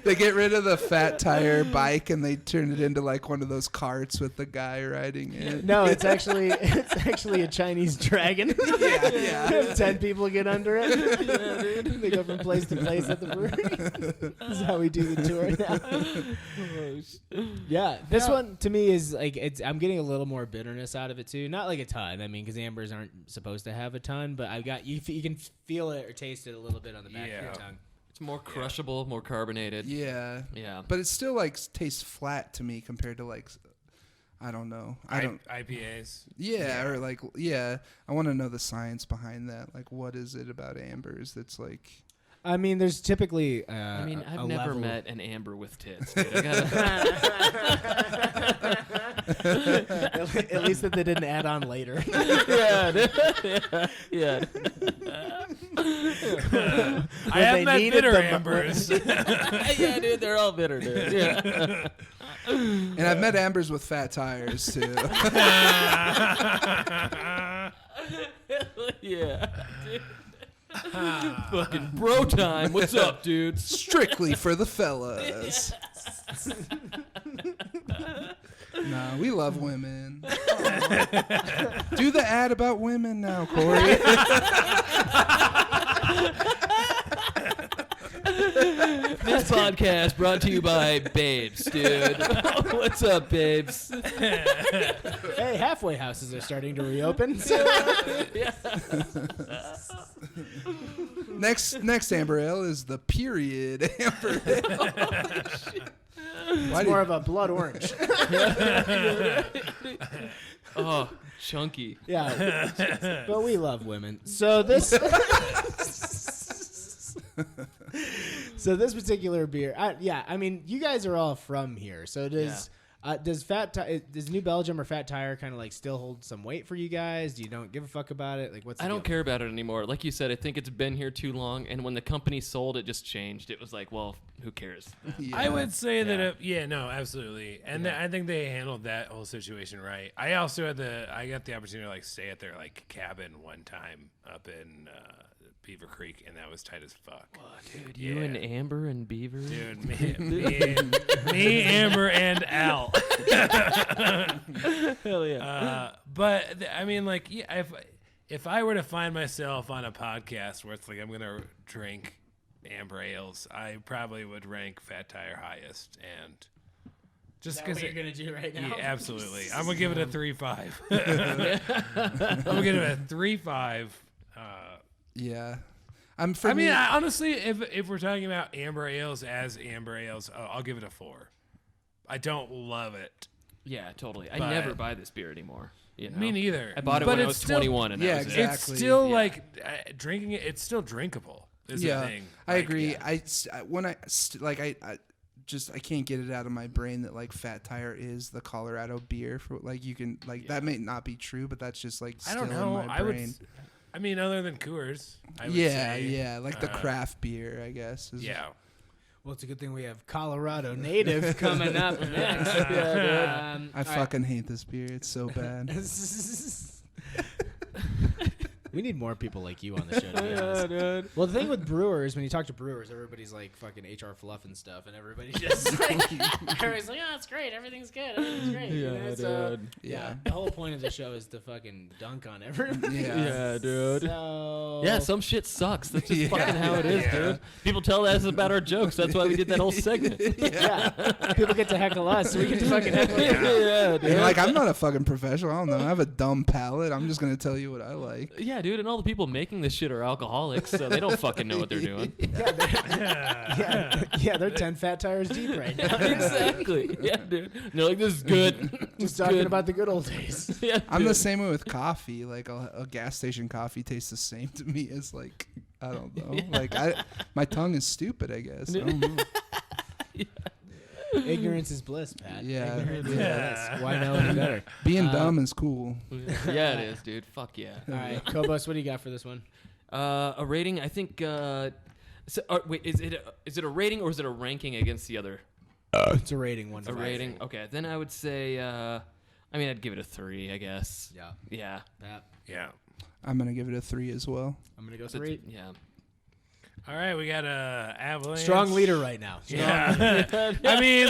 S3: They get rid of the fat tire bike and they turn it into like one of those carts with the guy riding it.
S2: No, it's actually a Chinese dragon.
S3: Yeah.
S2: 10 people get under it. They go from place to place at the brewery. This is how we do the tour now. Yeah, this one to me is like I'm getting a little more bitterness out of it too. Not like a ton. I mean, because ambers aren't supposed to have a ton, but I've got you can feel it or taste it a little bit on the back of your tongue.
S4: It's more crushable, more carbonated.
S3: Yeah.
S4: Yeah.
S3: But it still like tastes flat to me compared to like I don't know. I don't
S1: IPAs.
S3: Yeah, or like I want to know the science behind that. Like what is it about ambers that's like
S2: I mean, there's typically
S4: I mean, I've
S2: a
S4: never
S2: level-
S4: met an amber with tits, dude. I gotta,
S2: at least that they didn't add on later.
S4: yeah, yeah.
S1: I have
S2: they
S1: met
S2: needed
S1: bitter
S2: the-
S1: ambers.
S4: Yeah, dude, they're all bitter, dude. Yeah.
S3: And I've met ambers with fat tires too.
S4: Yeah. Dude. Fucking bro time. What's up, dude?
S3: Strictly for the fellas. No, we love women. Do the ad about women now, Corey.
S4: This podcast brought to you by Babes, dude. What's up, Babes?
S2: Hey, halfway houses are starting to reopen.
S3: Next amber ale is the period amber ale. Why
S2: It's more of a blood orange.
S4: Oh, chunky.
S2: Yeah, but we love women. So this, so this particular beer, I mean, you guys are all from here. So does Does New Belgium or Fat Tire kind of like still hold some weight for you guys? Do you don't give a fuck about it? Like, what's the
S4: I don't
S2: deal?
S4: care about it anymore. Like you said, I think it's been here too long, and when the company sold, it just changed. It was like, well, who cares?
S3: Yeah.
S1: I would say that,
S2: Yeah.
S1: no, absolutely, and I think they handled that whole situation right. I also I got the opportunity to like stay at their like cabin one time up in Beaver Creek, and that was tight as fuck.
S4: Dude, you and Amber and Beaver?
S1: Dude, me, Amber, and Al.
S4: Hell yeah.
S1: But I mean, like, yeah, if I were to find myself on a podcast where it's like I'm gonna drink amber ales, I probably would rank Fat Tire highest, and just
S2: Is that
S1: because
S2: what you're gonna do right now?
S1: yeah, absolutely, I'm gonna give it a 3.5. I'm gonna give it a 3.5.
S3: Yeah.
S1: Honestly, if we're talking about amber ales as amber ales, I'll give it a 4. I don't love it.
S4: Yeah, totally. I
S1: But-
S4: never buy this beer anymore. You know?
S1: Me neither.
S4: I bought it
S1: But
S4: when I
S1: it's
S4: was
S1: still-
S4: 21, and
S3: Yeah,
S4: that was
S3: exactly.
S4: it.
S1: It's still
S4: Yeah.
S1: like drinking it. It's still drinkable. Is the thing.
S3: I
S1: Like,
S3: agree.
S1: yeah.
S3: I can't get it out of my brain that like Fat Tire is the Colorado beer for like you can like that may not be true, but that's just like
S1: I
S3: still
S1: don't know.
S3: in my
S1: I would.
S3: brain.
S1: I mean, other than Coors. I would
S3: Yeah,
S1: say,
S3: yeah, like the craft beer, I guess.
S1: Yeah.
S2: Well, it's a good thing we have Colorado Native coming up next.
S3: I fucking hate this beer. It's so bad.
S2: We need more people like you on the show, to be
S4: Yeah,
S2: honest.
S4: dude.
S2: Well, the thing with brewers, when you talk to brewers, everybody's like fucking HR fluff and stuff, and everybody's just like, everybody's like, oh, it's great, everything's good, everything's great. You know, so,
S4: dude.
S2: yeah. The whole point of the show is to fucking dunk on everybody.
S3: Yeah.
S4: Yeah, dude.
S2: So,
S4: Yeah, some shit sucks. That's just
S3: Yeah.
S4: fucking how it is,
S1: Yeah.
S4: dude. People tell us about our jokes. That's why we did that whole segment.
S2: yeah. People get to heckle us, so we get to fucking heckle you.
S4: Yeah, dude.
S3: And, like I'm not a fucking professional. I don't know. I have a dumb palate. I'm just gonna tell you what I like.
S4: Yeah, dude, and all the people making this shit are alcoholics, so they don't fucking know what they're doing.
S2: Yeah, they're 10 fat tires deep right now.
S4: Exactly. Yeah, dude. And they're like, this is good.
S2: Just talking about the good old days.
S4: Yeah,
S3: I'm
S4: dude.
S3: the same way with coffee. Like a gas station coffee tastes the same to me as like I don't know. Like my tongue is stupid. I guess. I don't know.
S2: Ignorance is bliss, Pat.
S3: Yeah.
S2: Ignorance is
S3: Yeah.
S2: bliss. Why know any better?
S3: Being dumb is cool.
S4: Yeah, it is, dude. Fuck yeah.
S2: All right, Cobos, what do you got for this one?
S4: A rating, I think. Wait, is it a rating or is it a ranking against the other?
S2: It's a rating, 1 to
S4: A
S2: 5.
S4: rating. Okay, then I would say. I'd give it a 3, I guess.
S2: Yeah.
S4: Yeah.
S2: Pat,
S1: Yeah.
S3: I'm gonna give it a 3 as well.
S2: I'm gonna go
S4: So
S2: 3.
S4: yeah.
S1: All right, we got a Avalanche.
S2: Strong leader right now.
S1: Yeah. I mean,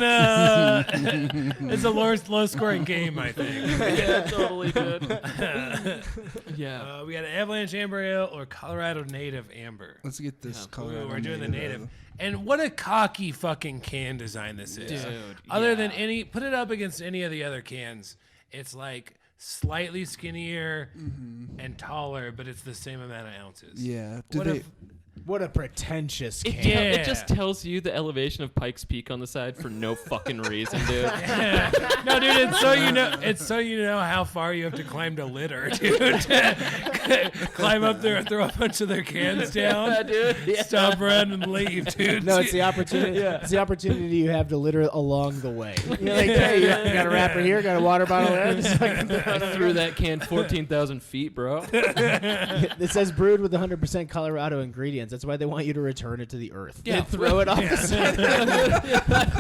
S1: it's a low scoring game, I think.
S4: Yeah, totally good. Yeah.
S1: We got an Avalanche Amber Ale or Colorado Native Amber.
S3: Let's get this
S4: Yeah.
S3: color.
S1: Ooh, we're doing the native. And what a cocky fucking can design this is.
S4: Dude.
S1: Other
S4: yeah.
S1: than put it up against any of the other cans. It's like slightly skinnier and taller, but it's the same amount of ounces.
S3: Yeah.
S2: What a pretentious
S4: It,
S2: can.
S4: tell-
S1: Yeah.
S4: it just tells you the elevation of Pikes Peak on the side for no fucking reason, dude.
S1: No, dude, it's so you know how far you have to climb to litter, dude. Climb up there, throw a bunch of their cans down,
S4: dude. Yeah.
S1: stop around and leave, dude.
S2: No, it's the opportunity. It's the opportunity you have to litter along the way. You're like, hey, you got a wrapper here, got a water bottle there. Just fucking throw it
S4: I threw that can 14,000 feet, bro.
S2: It says brewed with 100% Colorado ingredients. That's why they want you to return it to the earth.
S4: Yeah,
S2: They throw it off the side.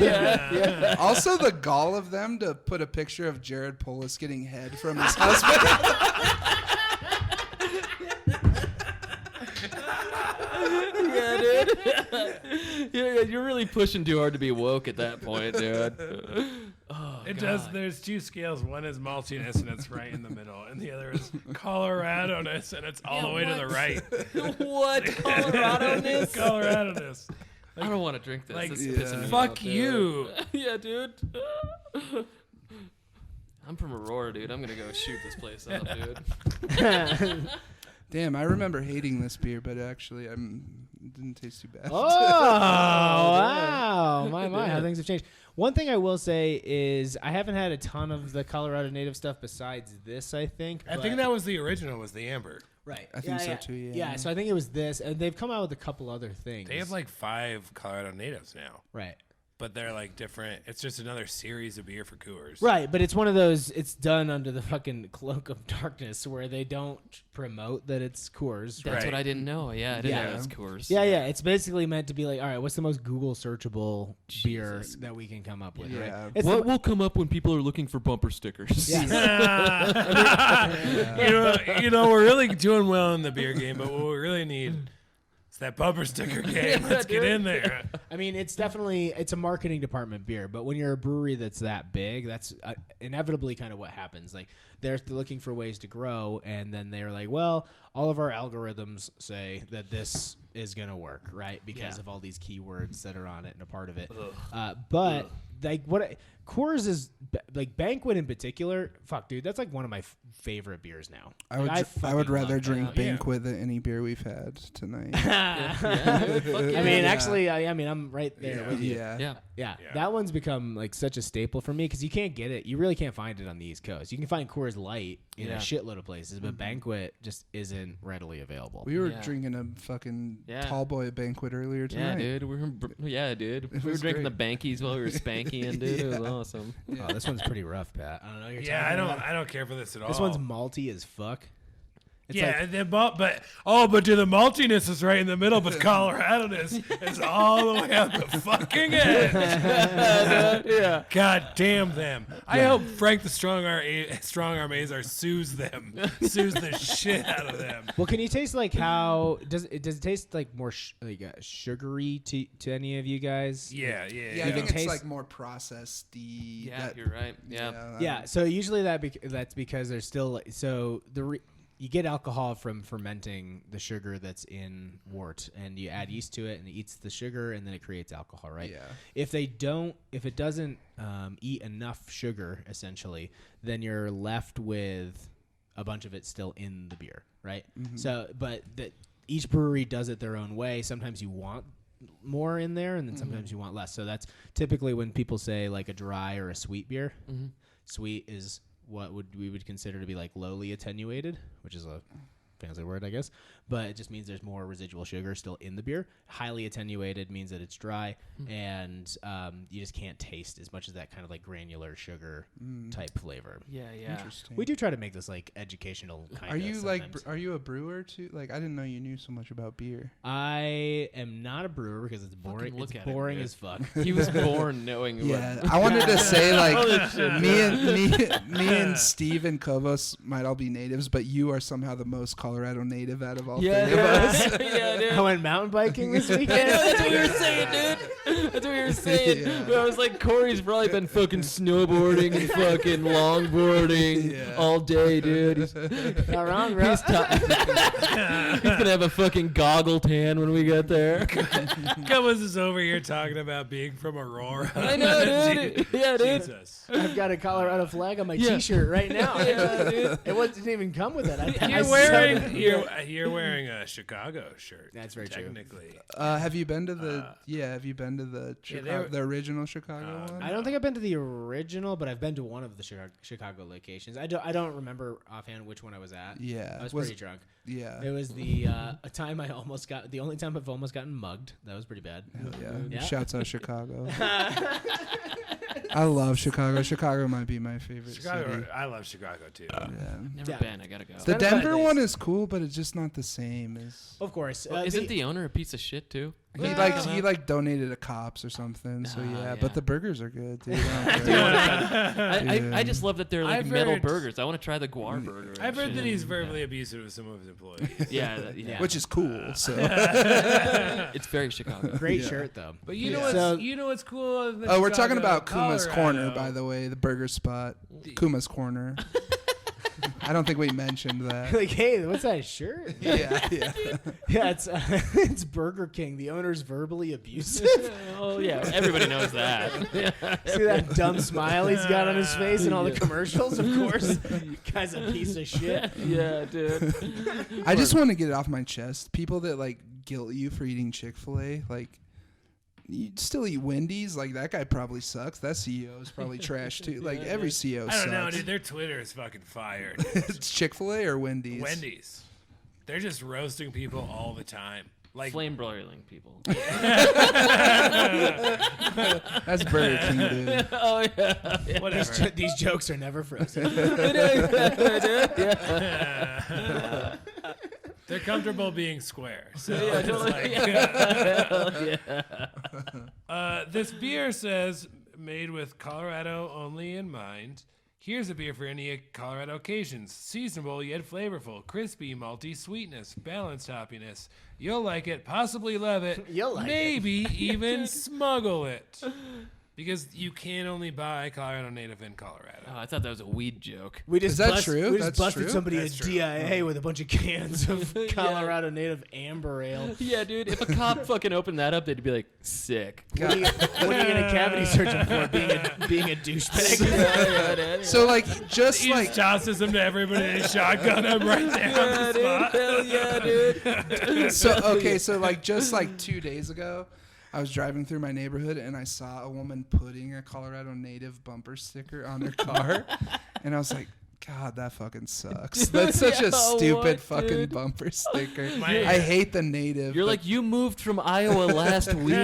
S4: Yeah.
S3: Also, the gall of them to put a picture of Jared Polis getting head from his husband.
S4: Yeah, dude. Yeah, you're really pushing too hard to be woke at that point, dude. Oh,
S1: It
S4: God.
S1: does. There's 2 scales. One is maltiness, and it's right in the middle, and the other is Colorado-ness, and it's all the way to the right.
S4: What? Colorado-ness?
S1: Colorado-ness.
S4: I don't want to drink this.
S1: Like,
S4: This is
S3: yeah.
S4: pissing me
S1: Fuck
S4: off, dude.
S1: you.
S4: Yeah, dude. I'm from Aurora, dude. I'm gonna go shoot this place up, dude.
S3: Damn, I remember hating this beer, but actually, it didn't taste too bad.
S2: Oh, wow. My, how things have changed. One thing I will say is I haven't had a ton of the Colorado Native stuff besides this, I think.
S1: I think that was the original, was the Amber.
S2: Right.
S3: I think so, too, yeah.
S2: Yeah, so I think it was this, and they've come out with a couple other things.
S1: They have like 5 Colorado Natives now.
S2: Right.
S1: but they're like different. It's just another series of beer for Coors.
S2: Right, but it's one of those. It's done under the fucking cloak of darkness, where they don't promote that it's Coors.
S4: That's
S1: Right.
S4: what I didn't know. Yeah, I didn't
S2: Yeah.
S4: know it was Coors.
S2: Yeah, yeah. It's basically meant to be like, all right, what's the most Google searchable beer that we can come up with?
S3: Yeah.
S2: Right? It's
S4: What will come up when people are looking for bumper stickers?
S2: Yes.
S1: You know, we're really doing well in the beer game, but what we really need is that bumper sticker game. Let's get in there.
S2: I mean, it's a marketing department beer, but when you're a brewery that's that big, that's inevitably kind of what happens. Like they're looking for ways to grow, and then they're like, well, all of our algorithms say that this is going to work, right? Because of all these keywords that are on it and a part of it. But like Coors is like Banquet in particular. Fuck, dude, that's like one of my favorite beers now.
S3: I would
S2: fucking
S3: rather
S2: love
S3: drink
S2: that.
S3: Banquet than any beer we've had tonight.
S2: I mean, actually, I'm right there with you.
S3: Yeah.
S2: Yeah, that one's become like such a staple for me because you can't get it. You really can't find it on the East Coast. You can find Coors Light in a shitload of places, but Banquet just isn't readily available.
S3: We were drinking a fucking tall boy Banquet earlier tonight.
S4: Yeah, dude. We were
S3: was
S4: drinking
S3: great.
S4: the Bankies while we were spanking, dude. It was awesome.
S2: Oh, this one's pretty rough, Pat. I don't know.
S1: I don't care for this at all.
S2: This one's malty as fuck. It's
S1: yeah, but the maltiness is right in the middle, but Colorado-ness is all the way up the fucking edge.
S4: Yeah.
S1: God damn them. I hope Frank the Strong Arm Azar sues the shit out of them.
S2: Well, can you taste like how does it taste like more sugary to any of you guys?
S1: Yeah.
S3: Yeah, I
S2: Even
S3: think it's
S2: taste-
S3: like more processed.
S4: Yeah, you're right. Yeah.
S2: Yeah. So usually that's because there's still you get alcohol from fermenting the sugar that's in wort, and you add yeast to it, and it eats the sugar, and then it creates alcohol, right?
S3: Yeah.
S2: If it doesn't eat enough sugar, essentially, then you're left with a bunch of it still in the beer, right?
S3: Mm-hmm.
S2: So, but each brewery does it their own way. Sometimes you want more in there, and then sometimes you want less. So that's typically when people say like a dry or a sweet beer.
S4: Mm-hmm.
S2: Sweet is what we would consider to be like lowly attenuated, which is a fancy word, I guess, but it just means there's more residual sugar still in the beer. Highly attenuated means that it's dry, and you just can't taste as much of that kind of like granular sugar type flavor.
S4: Yeah.
S3: Interesting.
S2: We do try to make this like educational kind
S3: Are
S2: of.
S3: you are you a brewer too? Like I didn't know you knew so much about beer.
S2: I am not a brewer because it's boring.
S4: look
S2: It's
S4: at him,
S2: boring
S4: dude.
S2: as fuck.
S4: He was born knowing
S3: Yeah, I wanted to say like me and Steve and Cobos might all be natives, but you are somehow the most Colorado native out of all three of us.
S4: Yeah, dude.
S2: I went mountain biking this weekend.
S4: That's what you were saying, dude. That's what you were saying.
S3: Yeah.
S4: I was like, Corey's probably been fucking snowboarding and fucking longboarding all day, dude. He's
S2: Not wrong, bro.
S4: He's gonna have a fucking goggle tan when we get there.
S1: Cobos is over here talking about being from Aurora.
S4: I know, dude. Yeah, dude.
S1: Jesus.
S2: I've got a Colorado flag on my
S4: Yeah.
S2: T-shirt right now.
S4: Yeah, dude.
S2: It didn't even come with it.
S1: You're wearing a Chicago shirt.
S2: That's very true.
S1: technically.
S3: Have you been to the Chicago, the original Chicago one?
S2: I don't think I've been to the original, but I've been to one of the Chicago locations. I don't remember offhand which one I was at.
S3: Yeah.
S2: I was pretty drunk.
S3: Yeah.
S2: It was the only time I've almost gotten mugged. That was pretty bad.
S3: Hell yeah.
S2: Yeah.
S3: Shouts out Chicago. I love Chicago. Chicago might be my favorite
S1: Chicago.
S3: city.
S1: I love Chicago too.
S3: Yeah.
S4: Never
S2: Yeah.
S4: been. I gotta go.
S3: The
S2: kind of
S3: Denver
S2: bad
S3: one
S2: days.
S3: is cool, but it's just not the same as.
S2: Of course.
S4: Isn't the owner a piece of shit too?
S3: He donated to cops or something. So
S4: Ah,
S3: yeah,
S4: yeah.
S3: but the burgers are good, dude. I don't care.
S4: I just love that they're like
S1: I've
S4: metal
S1: heard-
S4: burgers. I want to try the guar burger. and
S1: I've heard
S4: shit.
S1: that he's verbally abusive with some of his employees.
S4: Yeah.
S3: Which is cool. So
S4: It's very Chicago.
S2: Great
S3: Yeah.
S2: shirt though.
S1: But you know
S3: Yeah.
S1: what's
S2: So-
S1: you know what's cool? in
S3: we're talking
S1: Chicago,
S3: about Kuma's
S1: Colorado.
S3: Corner, by the way, the burger spot. Kuma's Corner. I don't think we mentioned that.
S2: Like, hey, what's that shirt?
S3: Yeah.
S2: Yeah, it's Burger King. The owner's verbally abusive.
S4: Oh yeah, everybody knows that.
S2: See that dumb smile he's got on his face in all the commercials? Of course, guy's a piece of shit.
S4: Yeah, dude.
S3: I just want to get it off my chest. People that like guilt you for eating Chick-fil-A, like you still eat Wendy's. Like that guy probably sucks. That CEO is probably trash too. Like every CEO
S1: I
S3: sucks.
S1: don't know, dude. Their Twitter is fucking fire. dude.
S3: It's Chick-fil-A or Wendy's.
S1: Wendy's. They're just roasting people all the time. Like
S4: Flame broiling people.
S3: That's Burger King, dude.
S4: Oh yeah.
S1: Whatever.
S2: These jokes are never frozen.
S1: They're comfortable being square. So
S4: Yeah,
S1: it's
S4: totally.
S1: like, this beer says made with Colorado only in mind. Here's a beer for any Colorado occasions. Seasonable yet flavorful. Crispy, malty sweetness. Balanced hoppiness. You'll like it. Possibly love it.
S2: You'll like
S1: Maybe even smuggle it. Because you can only buy Colorado Native in Colorado.
S4: Oh, I thought that was a weed joke.
S2: We just
S3: Is that true?
S2: We just
S3: That's
S2: busted
S3: true?
S2: somebody
S1: That's
S2: at
S1: true.
S2: DIA with a bunch of cans of Colorado Native amber ale.
S4: Yeah, dude. If a cop fucking opened that up, they'd be like, sick.
S2: What are you gonna cavity search him for? Being a douchebag.
S3: So like, just
S1: He
S3: like,
S1: just tosses them to everybody and shotgun them right there on the spot.
S4: Hell yeah, dude.
S3: so okay, so like just like 2 days ago, I was driving through my neighborhood and I saw a woman putting a Colorado Native bumper sticker on her car, and I was like, God, that fucking sucks. That's such
S4: Yeah,
S3: a stupid
S4: what,
S3: fucking
S4: dude?
S3: bumper sticker.
S1: My-
S3: I hate the Native.
S4: You're
S3: but
S4: like, you moved from Iowa last week.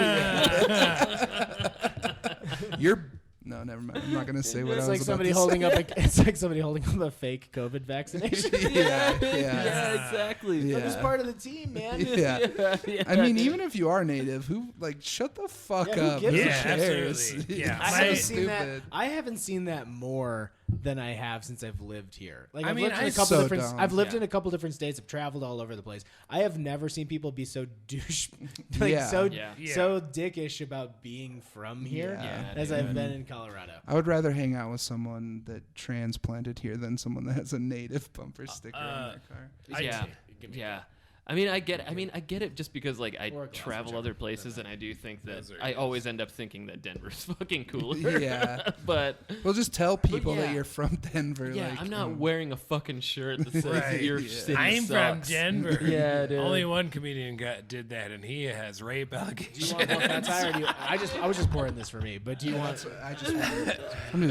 S3: you're. No, never mind. I'm not gonna say what
S2: It's
S3: I
S2: like
S3: was
S2: somebody
S3: about to
S2: holding
S3: say.
S2: up a. It's like somebody holding up a fake COVID vaccination.
S3: yeah,
S4: Yeah, exactly.
S3: Yeah.
S2: I'm just part of the team, man.
S3: Yeah.
S4: Yeah,
S3: I mean,
S4: dude.
S3: even if you are Native, who like shut the fuck
S2: Yeah, who
S3: up?
S2: gives
S3: Who
S2: a
S1: Yeah,
S2: shit?
S3: cares?
S1: absolutely. Yeah.
S2: I
S3: It's
S2: haven't
S3: so
S2: seen that.
S3: stupid.
S2: I haven't seen that more than I have since I've lived here. Like
S1: I
S2: I've
S1: mean,
S2: lived in a
S1: it's
S2: couple
S3: so
S2: different.
S3: dumb.
S2: I've lived
S4: Yeah.
S2: in a couple different states. I've traveled all over the place. I have never seen people be so douche, like
S3: Yeah.
S2: so
S4: Yeah.
S2: so dickish about being from here
S3: Yeah.
S2: as
S4: dude.
S2: I've been in Colorado.
S3: I would rather hang out with someone that transplanted here than someone that has a Native bumper sticker on their car.
S4: Yeah. Yeah. I mean, I get it just because like I
S2: Or a glass
S4: travel
S2: of
S4: other places and I do think that
S1: Those are
S4: I
S1: good.
S4: always end up thinking that Denver's fucking cooler.
S3: Yeah.
S4: But
S3: Well, just tell people
S4: yeah.
S3: that you're from Denver.
S4: yeah,
S3: like,
S4: I'm not wearing a fucking shirt that says
S1: Right.
S4: your
S3: Yeah.
S4: city
S1: I'm from
S4: sucks.
S1: Denver.
S4: Yeah, dude.
S1: Only one comedian did that, and he has rape
S2: Do you
S1: allegations.
S2: want both that tire? Or do you, I was just pouring this for me, but do you want?
S3: I'm just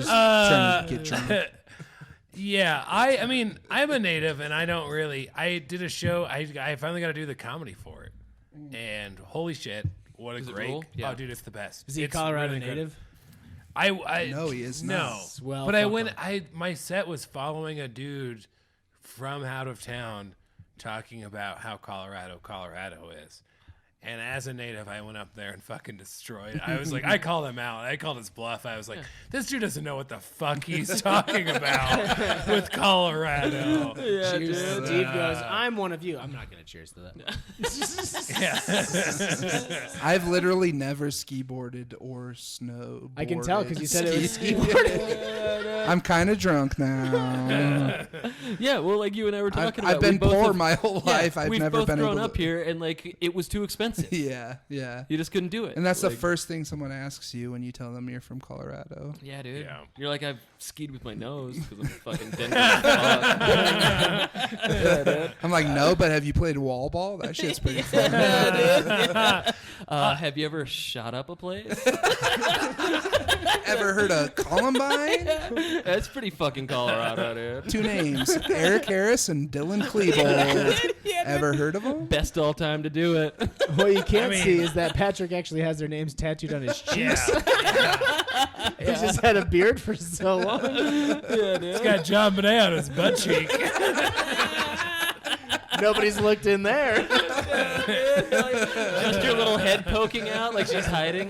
S3: trying to get drunk.
S1: Yeah, I mean, I'm a Native, and I don't really. I did a show. I finally got to do the comedy for it, and holy shit, what a
S4: Does it
S1: great!
S4: rule? Yeah.
S1: Oh, dude, it's the best.
S2: Is he a
S1: It's
S2: Colorado
S1: really good.
S2: native?
S1: I
S3: No, he is
S1: no.
S3: not.
S2: Well,
S1: but I
S2: fuck
S1: went.
S2: him.
S1: My set was following a dude from out of town talking about how Colorado is. And as a Native, I went up there and fucking destroyed. I was like, I called him out. I called his bluff. I was like, this dude doesn't know what the fuck he's talking about with Colorado.
S4: Yeah,
S2: Cheers.
S4: dude.
S2: Steve goes, I'm one of you. I'm not gonna cheers to that.
S1: Yeah.
S3: I've literally never ski boarded or snowboarded.
S2: I can tell because you said it was ski boarding.
S3: I'm kind of drunk now.
S4: Yeah, well, like you and I were talking about.
S3: I've been
S4: we both
S3: poor
S4: have-
S3: my whole
S4: yeah,
S3: life. I've
S4: we've
S3: never
S4: both
S3: been
S4: grown
S3: able
S4: up
S3: to.
S4: here, and like it was too expensive.
S3: Yeah, yeah.
S4: You just couldn't do it.
S3: And that's the
S4: Like,
S3: first thing someone asks you when you tell them you're from Colorado.
S4: Yeah, dude.
S1: Yeah.
S4: You're like, I've skied with my nose because I'm fucking Denver. as fuck. Yeah, dude.
S3: I'm like, no, but have you played wall ball? That shit's pretty fun.
S4: Have you ever shot up a place?
S3: Ever heard of Columbine?
S4: That's pretty fucking Colorado, dude.
S3: 2 names, Eric Harris and Dylan Klebold. Ever heard of them?
S4: Best all time to do it.
S2: What you can't
S1: I mean-
S2: see is that Patrick actually has their names tattooed on his cheeks.
S1: Yeah.
S2: He just had a beard for so long.
S4: Yeah, dude.
S1: He's got John Bonet on his butt cheek.
S2: Nobody's looked in there.
S4: Just your little head poking out like she's hiding.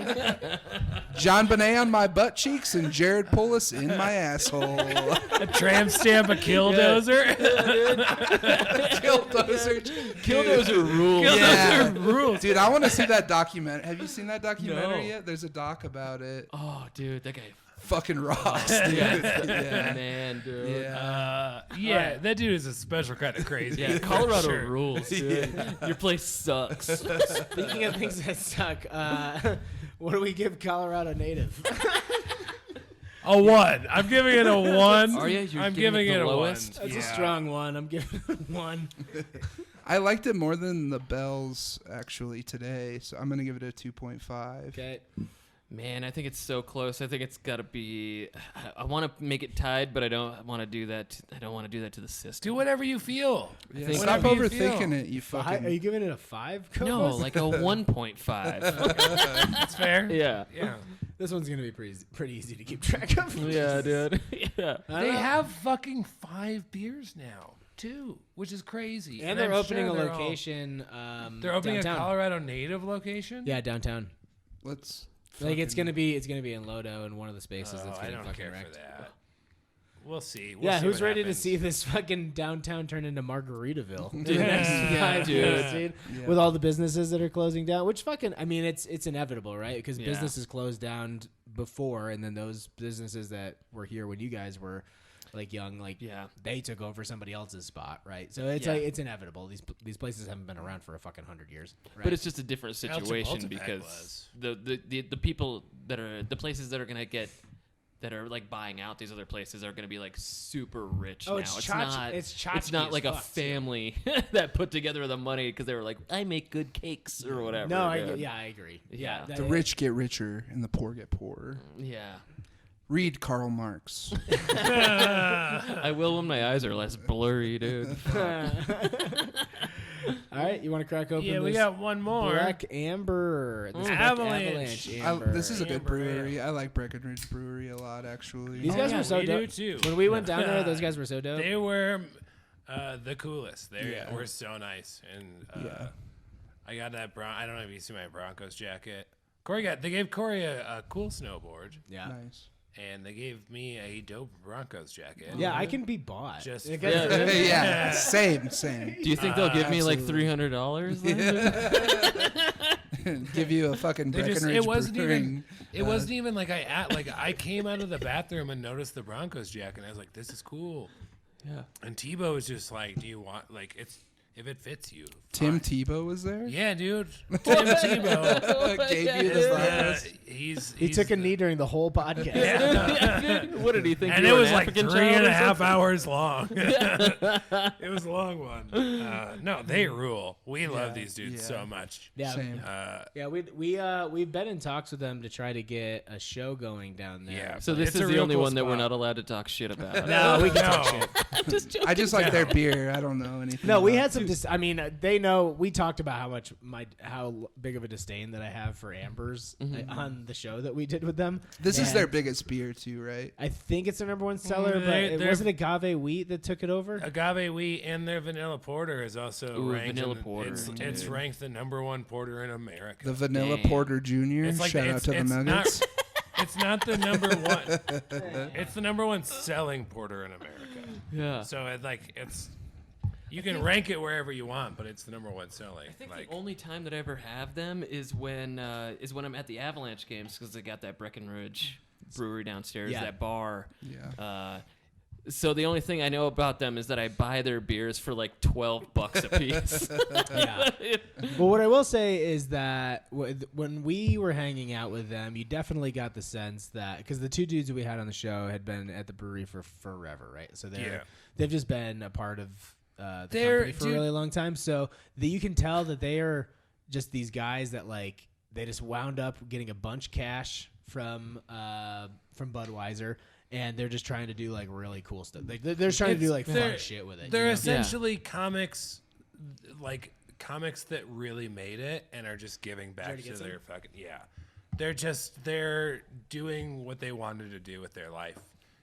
S3: John Bonet on my butt cheeks and Jared Pullis in my asshole.
S1: A tramp stamp, a killdozer.
S4: Killdozer rules.
S3: Yeah.
S1: Killdozer rules.
S3: Dude, I want to see that documentary. Have you seen that documentary
S4: No.
S3: yet? There's a doc about it.
S4: Oh, dude, that guy.
S3: Fucking rocks, dude. Yeah.
S4: Man, dude.
S3: Yeah.
S1: That dude is a special kind of crazy.
S4: Yeah,
S1: for
S4: Colorado
S1: sure.
S4: rules, dude. Your place sucks.
S2: Speaking of things that suck, what do we give Colorado native?
S1: A 1. I'm giving it a 1.
S4: Are ya? You're
S1: I'm
S4: giving
S1: giving
S4: it
S1: it
S4: the
S1: a 1.
S4: lowest?
S2: That's
S1: Yeah.
S2: a strong one. I'm giving it 1.
S3: I liked it more than the Bells actually today, so I'm gonna give it a 2.5.
S2: Okay.
S4: Man, I think it's so close. I think it's got to be. I want to make it tied, but I don't want to do that. I don't want to do that to the system.
S1: Do whatever you feel.
S3: Yeah,
S4: think-
S3: stop
S1: Whatever you feel.
S3: overthinking it, you
S2: Are
S3: fucking.
S2: you giving it a 5?
S4: No,
S2: Cobos?
S4: like a 1.5.
S1: That's fair.
S4: Yeah.
S1: Yeah.
S2: This one's gonna be pretty easy to keep track of.
S4: Yeah, dude. Yeah.
S1: They have fucking 5 beers now, too, which is crazy.
S2: And they're
S1: I'm
S2: opening
S1: sure
S2: a
S1: they're all-
S2: location.
S1: They're opening
S2: downtown.
S1: a Colorado native location.
S2: Yeah, downtown.
S3: Let's.
S2: Like it's gonna be in Lodo in one of the spaces.
S1: Oh,
S2: that's
S1: I
S2: getting
S1: don't
S2: fucking
S1: care
S2: wrecked.
S1: for that. We'll see.
S2: Yeah,
S1: see
S2: who's
S1: what
S2: ready
S1: happens.
S2: to see this fucking downtown turn into Margaritaville?
S4: Dude,
S2: Yeah,
S4: dude.
S2: dude.
S3: Yeah.
S2: With all the businesses that are closing down, which fucking, I mean, it's inevitable, right? Because
S4: Yeah.
S2: businesses closed down before, and then those businesses that were here when you guys were like young, like they took over somebody else's spot, right? So it's
S4: Yeah.
S2: like it's inevitable. These places haven't been around for a fucking 100 years, right?
S4: But it's just a different
S1: El
S4: situation
S1: Chapultepec
S4: because
S1: was.
S4: the people that are the places that are gonna get that are like buying out these other places are gonna be like super rich
S2: Oh,
S4: now.
S2: it's
S4: It's
S2: tchotch-
S4: not.
S2: it's
S4: It's not
S2: tchotchke
S4: like
S2: as
S4: a
S2: fuck, too.
S4: family that put together the money because they were like, I make good cakes or whatever.
S2: no, I
S4: dude.
S2: agree.
S4: Yeah.
S2: that-
S3: The rich get richer and the poor get poorer.
S4: Yeah.
S3: Read Karl Marx.
S4: I will when my eyes are less blurry, dude.
S2: All right, you want to crack open?
S1: Yeah, we
S2: this
S1: got one more.
S2: Black Amber. This Black
S1: Avalanche.
S2: Amber.
S3: This is a good
S1: Amber
S3: brewery. I like Breckenridge Brewery a lot, actually.
S2: These
S1: Oh,
S2: guys
S1: yeah,
S2: were so
S1: we
S2: dope.
S1: do, too.
S2: When we went down there, those guys were so dope.
S1: They were the coolest. They
S3: Yeah.
S1: were so nice. And
S3: Yeah.
S1: I got that. I don't know if you see my Broncos jacket. They gave Corey a cool snowboard,
S2: Yeah.
S3: Nice.
S1: and they gave me a dope Broncos jacket.
S2: Yeah, I can be bought.
S1: Just
S2: Like,
S1: for-
S3: Yeah, same.
S4: Do you think they'll give me like
S3: absolutely.
S4: $300?
S3: Give you a fucking
S1: They just-
S3: Breckenridge
S1: it wasn't
S3: Brewing.
S1: It wasn't even like I came out of the bathroom and noticed the Broncos jacket, and I was like, "This is cool."
S4: Yeah.
S1: And Tebow was just like, "Do you want like it's if it fits you?"
S3: Tim
S1: fine."
S3: Tebow was there?
S1: Yeah, dude. Tim Tebow.
S3: Gave you the vibes.
S2: He took a knee during the whole podcast.
S4: What did he think?
S1: And
S4: you
S1: it
S4: were
S1: was
S4: an
S1: like
S4: African
S1: 3.5
S4: child or
S1: hours long. It was a long one. No, they rule. We love these dudes
S3: yeah.
S1: so much.
S2: Yeah,
S3: Same.
S2: yeah. We've been in talks with them to try to get a show going down there.
S1: Yeah.
S4: So this
S1: It's
S4: is
S1: a
S4: the
S1: real
S4: only
S1: cool
S4: one that we're
S1: spot.
S4: not allowed to talk shit about.
S2: No, we can talk
S1: No.
S2: shit.
S4: I'm just joking.
S3: I just like their beer. I don't know anything.
S2: No, we
S3: about
S2: had some. I mean, they know. We talked about how big of a disdain that I have for Ambers on the show that we did with them.
S3: This is
S2: And
S3: their biggest beer too, right?
S2: I think it's their number one seller, but
S1: They're-
S2: was it agave wheat that took it over?
S1: Agave wheat and their vanilla porter is also
S4: Ooh,
S1: ranked.
S4: vanilla porter,
S1: It's
S4: dude.
S1: ranked the number 1 porter in America.
S3: The Vanilla
S4: Damn.
S3: Porter Jr.
S1: It's like
S3: Shout out to the Nuggets.
S1: It's not the number 1. It's the number 1 selling porter in America.
S4: Yeah.
S1: So it's you can rank it wherever you want, but it's the number 1 selling.
S4: I think
S1: Like,
S4: the only time that I ever have them is when I'm at the Avalanche games because they got that Breckenridge brewery downstairs,
S2: Yeah.
S4: that bar.
S3: Yeah.
S4: So the only thing I know about them is that I buy their beers for like $12 a piece.
S2: Yeah. Well, what I will say is that when we were hanging out with them, you definitely got the sense that because the 2 dudes that we had on the show had been at the brewery for forever, right? So they've just been a part of the company for a really long time. So you can tell that they are just these guys that like they just wound up getting a bunch cash from Budweiser. And they're just trying to do like really cool stuff. Like they're trying to do like fun shit with it.
S1: They're
S2: you know?
S1: essentially comics that really made it and are just giving back to their fucking They're doing what they wanted to do with their life,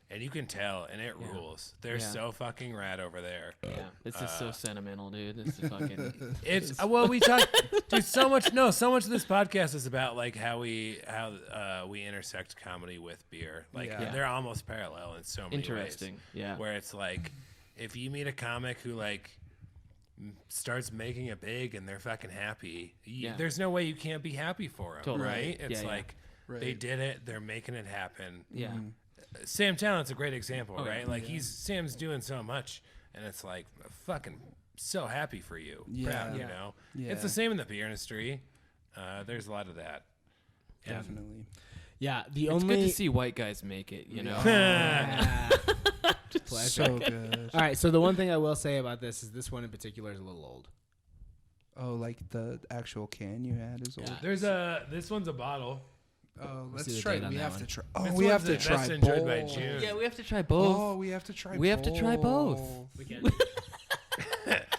S1: and you can tell, and it rules. They're so fucking rad over there.
S4: Yeah, it's just so sentimental, dude. It's fucking.
S1: It's well, we talk, dude. So much of this podcast is about like how we intersect comedy with beer. Like
S3: Yeah.
S1: they're almost parallel in so many
S4: Interesting,
S1: ways.
S4: yeah.
S1: Where it's like, if you meet a comic who like starts making it big and they're fucking happy, there's no way you can't be happy for them,
S4: Totally.
S1: right? It's
S4: Yeah, yeah.
S1: like
S3: Right.
S1: they did it. They're making it happen.
S4: Yeah.
S1: Sam Talent's a great example,
S4: Oh, yeah.
S1: right? Like Sam's doing so much, and it's like fucking so happy for you,
S3: Yeah.
S1: proud, you
S3: Yeah.
S1: know.
S3: Yeah.
S1: It's the same in the beer industry. There's a lot of that. And
S3: Definitely.
S2: Yeah, the
S4: It's
S2: only
S4: good to see white guys make it, you know.
S3: So good.
S2: All right, so the one thing I will say about this is this one in particular is a little old.
S3: Oh, like the actual can you had is old.
S2: Yeah.
S1: This one's a bottle.
S3: Oh,
S2: Let's see
S3: let's
S2: the
S3: try.
S2: date on
S3: We
S2: that
S3: have
S2: one.
S3: to try.
S1: This
S3: Oh, we have
S1: one's
S3: to
S1: the
S3: try
S1: best enjoyed by
S3: both.
S1: June.
S4: Yeah, we have to try both.
S3: Oh, we have to try.
S4: We have to try both.
S2: We can.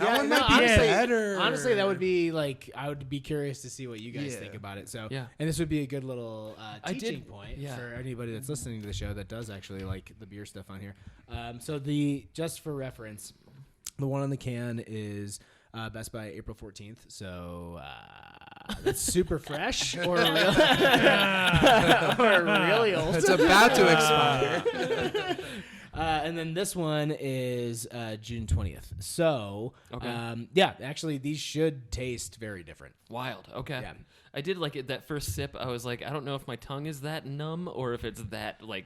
S3: That one
S2: no,
S3: might be
S2: honestly,
S3: better.
S2: honestly, that would be like I would be curious to see what you guys
S3: Yeah.
S2: think about it. So,
S4: Yeah.
S2: and this would be a good little
S4: I
S2: teaching
S4: did-
S2: point
S4: yeah.
S2: for anybody that's listening to the show that does actually like the beer stuff on here. So just for reference, the one on the can is best by April 14th. So that's super fresh or really old.
S3: It's about to expire.
S2: And then this one is June 20th. So,
S4: Okay.
S2: yeah, actually, these should taste very different.
S4: Wild. Okay.
S2: Yeah.
S4: I did like it that first sip. I was like, I don't know if my tongue is that numb or if it's that like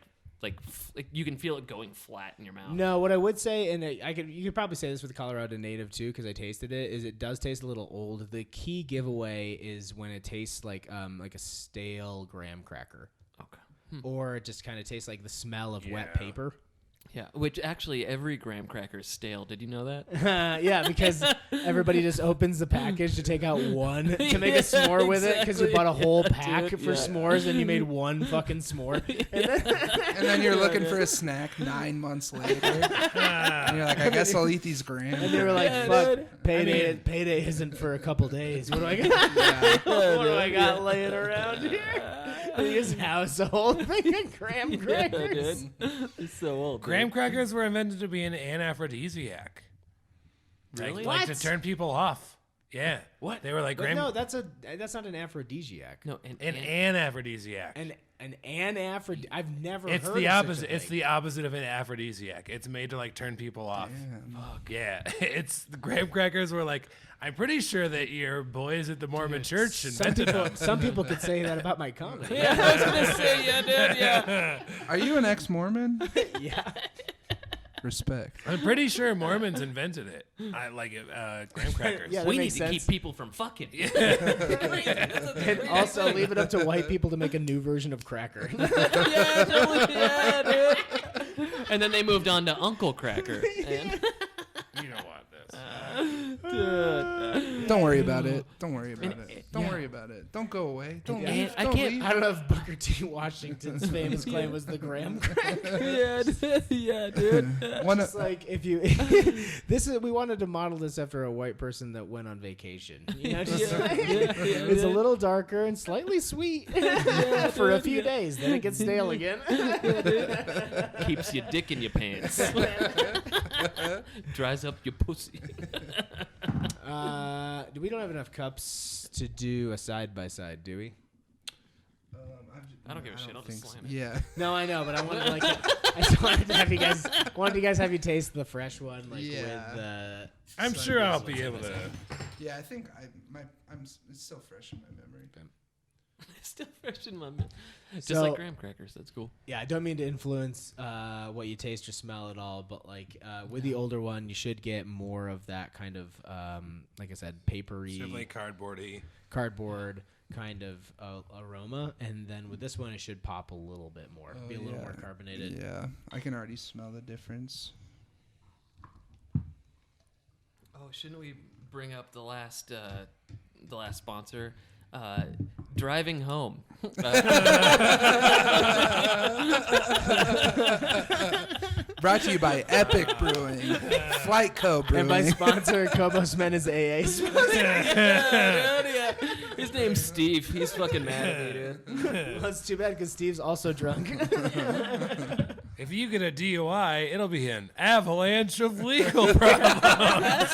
S4: you can feel it going flat in your mouth.
S2: No, what I would say, and you could probably say this with the Colorado Native too, because I tasted it, is it does taste a little old. The key giveaway is when it tastes like a stale graham cracker,
S4: Okay.
S2: or it just kind of tastes like the smell of wet
S1: Yeah.
S2: paper.
S4: Yeah. Which actually every graham cracker is stale. Did you know that?
S2: Yeah, because everybody just opens the package to take out one to make a s'more with it, because you bought a whole pack
S4: dude,
S2: for
S4: yeah.
S2: s'mores and you made one fucking s'more.
S3: And then you're looking for a snack 9 months later. And you're like, I guess I'll eat these grams.
S2: And they were like,
S4: Yeah,
S2: "Fuck,
S4: dude.
S2: payday isn't for a couple days. What do I got? What do I got laying around here?" His household making graham crackers.
S4: Yeah, dude. It's so old. dude.
S1: Graham crackers were invented to be an aphrodisiac.
S4: Really?
S1: Like to
S2: What?
S1: turn people off. Yeah.
S4: What?
S1: They were like
S2: But
S1: graham.
S2: no, that's not an aphrodisiac.
S4: No,
S1: an aphrodisiac.
S2: An aphrodisiac. I've never
S1: It's
S2: heard
S1: the
S2: of such a
S1: opposite. It's
S2: thing.
S1: the opposite of an aphrodisiac. It's made to like turn people off. Yeah. It's the graham crackers were like, I'm pretty sure that your boys at the Mormon church invented them.
S2: Some people could say that about my comedy.
S4: Yeah, I was gonna say, yeah, dude, yeah.
S3: Are you an ex-Mormon?
S2: Yeah.
S3: Respect.
S1: I'm pretty sure Mormons invented it. I like it. Graham crackers.
S2: Yeah, that
S4: We need
S2: makes
S4: to
S2: sense.
S4: keep people from fucking.
S2: And also leave it up to white people to make a new version of cracker.
S4: Yeah, totally, yeah, dude. And then they moved on to Uncle Cracker. And,
S1: You don't want this.
S4: dude.
S3: Don't worry about it. Don't worry about
S4: And-
S3: it. Don't
S4: yeah.
S3: worry about it. Don't go away. Don't
S4: And
S3: leave.
S4: I
S3: Don't
S4: can't-
S3: leave.
S2: I don't know if Booker T. Washington's famous claim was the graham cracker.
S4: Yeah, dude. Yeah, dude.
S3: One
S2: It's like if you we wanted to model this after a white person that went on vacation. You know, just it's a little darker and slightly sweet for a few days. Then it gets stale again.
S4: Keeps your dick in your pants. Dries up your pussy.
S2: We don't have enough cups to do a side by side, do we?
S4: I don't give a shit. I'll just slam it.
S3: Yeah.
S2: No, I know, but I wanted I just wanted to have you guys have you taste the fresh one,
S3: Yeah.
S2: with the.
S1: I'm
S3: Side
S1: sure
S3: by
S1: I'll
S3: side.
S1: be able to.
S3: Yeah, I think it's still fresh in my memory.
S4: It's still fresh in my mouth. Just
S2: So-
S4: like graham crackers. That's cool.
S2: Yeah, I don't mean to influence what you taste or smell at all, but with the older one, you should get more of that kind of, like I said, papery,
S1: Certainly cardboardy.
S2: cardboard kind of aroma, and then with this one, it should pop a little bit more, be a little more carbonated.
S3: Yeah, I can already smell the difference.
S4: Oh, shouldn't we bring up the last sponsor? Driving home.
S3: Brought to you by Epic Brewing, Flight Co. Brewing.
S2: And by sponsor, Cobos Men is AA.
S4: Yeah. His name's Steve. He's fucking mad at me, dude.
S2: Well, it's too bad because Steve's also drunk.
S1: If you get a DUI, it'll be an avalanche of legal problems.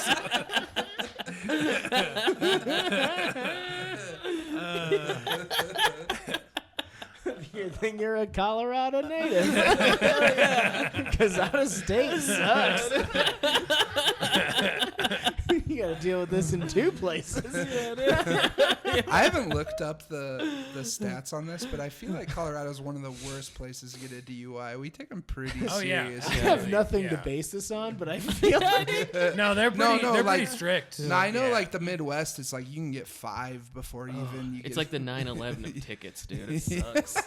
S2: You think you're a Colorado native. Because out of state sucks. You gotta deal with this in two places.
S3: I haven't looked up the stats on this, but I feel like Colorado's one of the worst places to get a DUI. We take them pretty
S1: Oh, yeah.
S3: seriously.
S2: I have nothing to
S1: Yeah.
S2: base this on, but I feel like
S1: No, they're pretty,
S3: No,
S1: they're
S3: like-
S1: pretty strict.
S3: Now, I know,
S1: Yeah.
S3: like, the Midwest, it's like you can get 5 before even you
S4: It's
S3: get...
S4: like the 9/11 of tickets, dude. It sucks.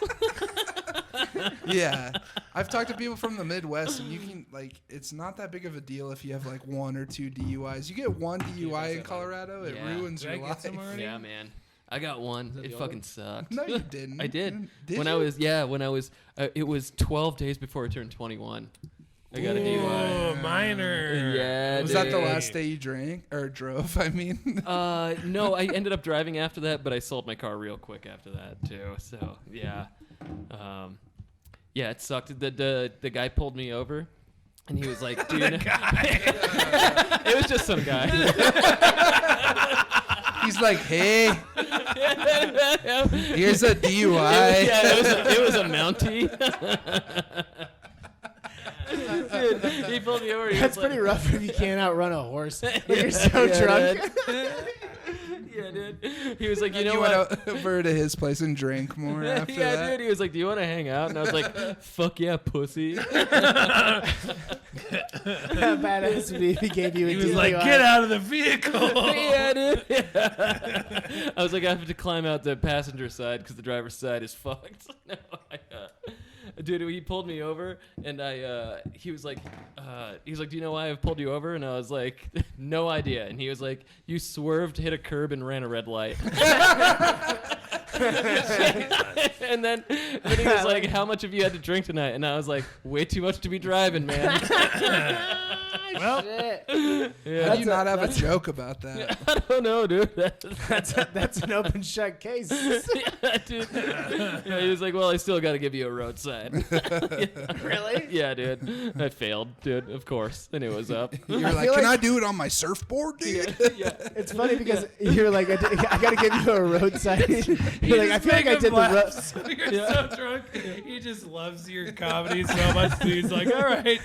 S3: Yeah. I've talked to people from the Midwest, and you can, like, it's not that big of a deal if you have, like, 1 or 2 DUIs. You get 1 DUI in Colorado, it
S4: Yeah.
S3: ruins
S1: Did I
S3: your
S1: get
S3: life.
S1: some already?
S4: Yeah, man. I got one.
S2: that
S4: It
S2: the
S4: fucking sucked.
S3: No, you didn't.
S4: I did.
S3: Did
S4: when
S3: you?
S4: I was, it was 12 days before I turned 21. I got a DUI.
S1: Ooh, minor.
S4: Yeah,
S3: Was that the last day you drank or drove? I mean,
S4: No, I ended up driving after that, but I sold my car real quick after that too. So yeah, yeah, it sucked. The guy pulled me over, and he was like, "Do you know?" It was just some guy.
S3: he's like, "Hey, here's a DUI."
S4: It was a Mountie. Dude, he pulled me over.
S2: That's pretty rough if you can't outrun a horse. You're so drunk.
S4: Yeah, dude. He was like, you know
S3: You
S4: what?
S3: went over to his place and drank more after
S4: Yeah,
S3: that.
S4: dude. He was like, do you want to hang out? And I was like, fuck yeah, pussy.
S2: How badass would be if he gave you a
S1: He was
S2: DUI.
S1: like, get out of the vehicle.
S4: Yeah, dude. Yeah. I was like, I have to climb out the passenger side because the driver's side is fucked. No, dude, he pulled me over, and he was like, do you know why I've pulled you over? And I was like, no idea. And he was like, you swerved, hit a curb, and ran a red light. and then he was like, how much have you had to drink tonight? And I was like, way too much to be driving, man.
S1: Well,
S3: How do you not have a joke about that?
S4: I don't know, dude.
S2: That's an open shut case.
S4: Yeah, dude. Yeah, he was like, well, I still got to give you a roadside.
S2: Really?
S4: Yeah, dude. I failed, dude, of course. And it was up.
S3: You're
S2: I
S3: like,
S2: feel
S3: can
S2: like-
S3: I do it on my surfboard, dude?
S4: Yeah.
S2: It's funny because you're like, I got to give you a roadside. You're like, I feel like I did the road.
S1: You're so drunk. He just loves your comedy so much. That he's like, all right.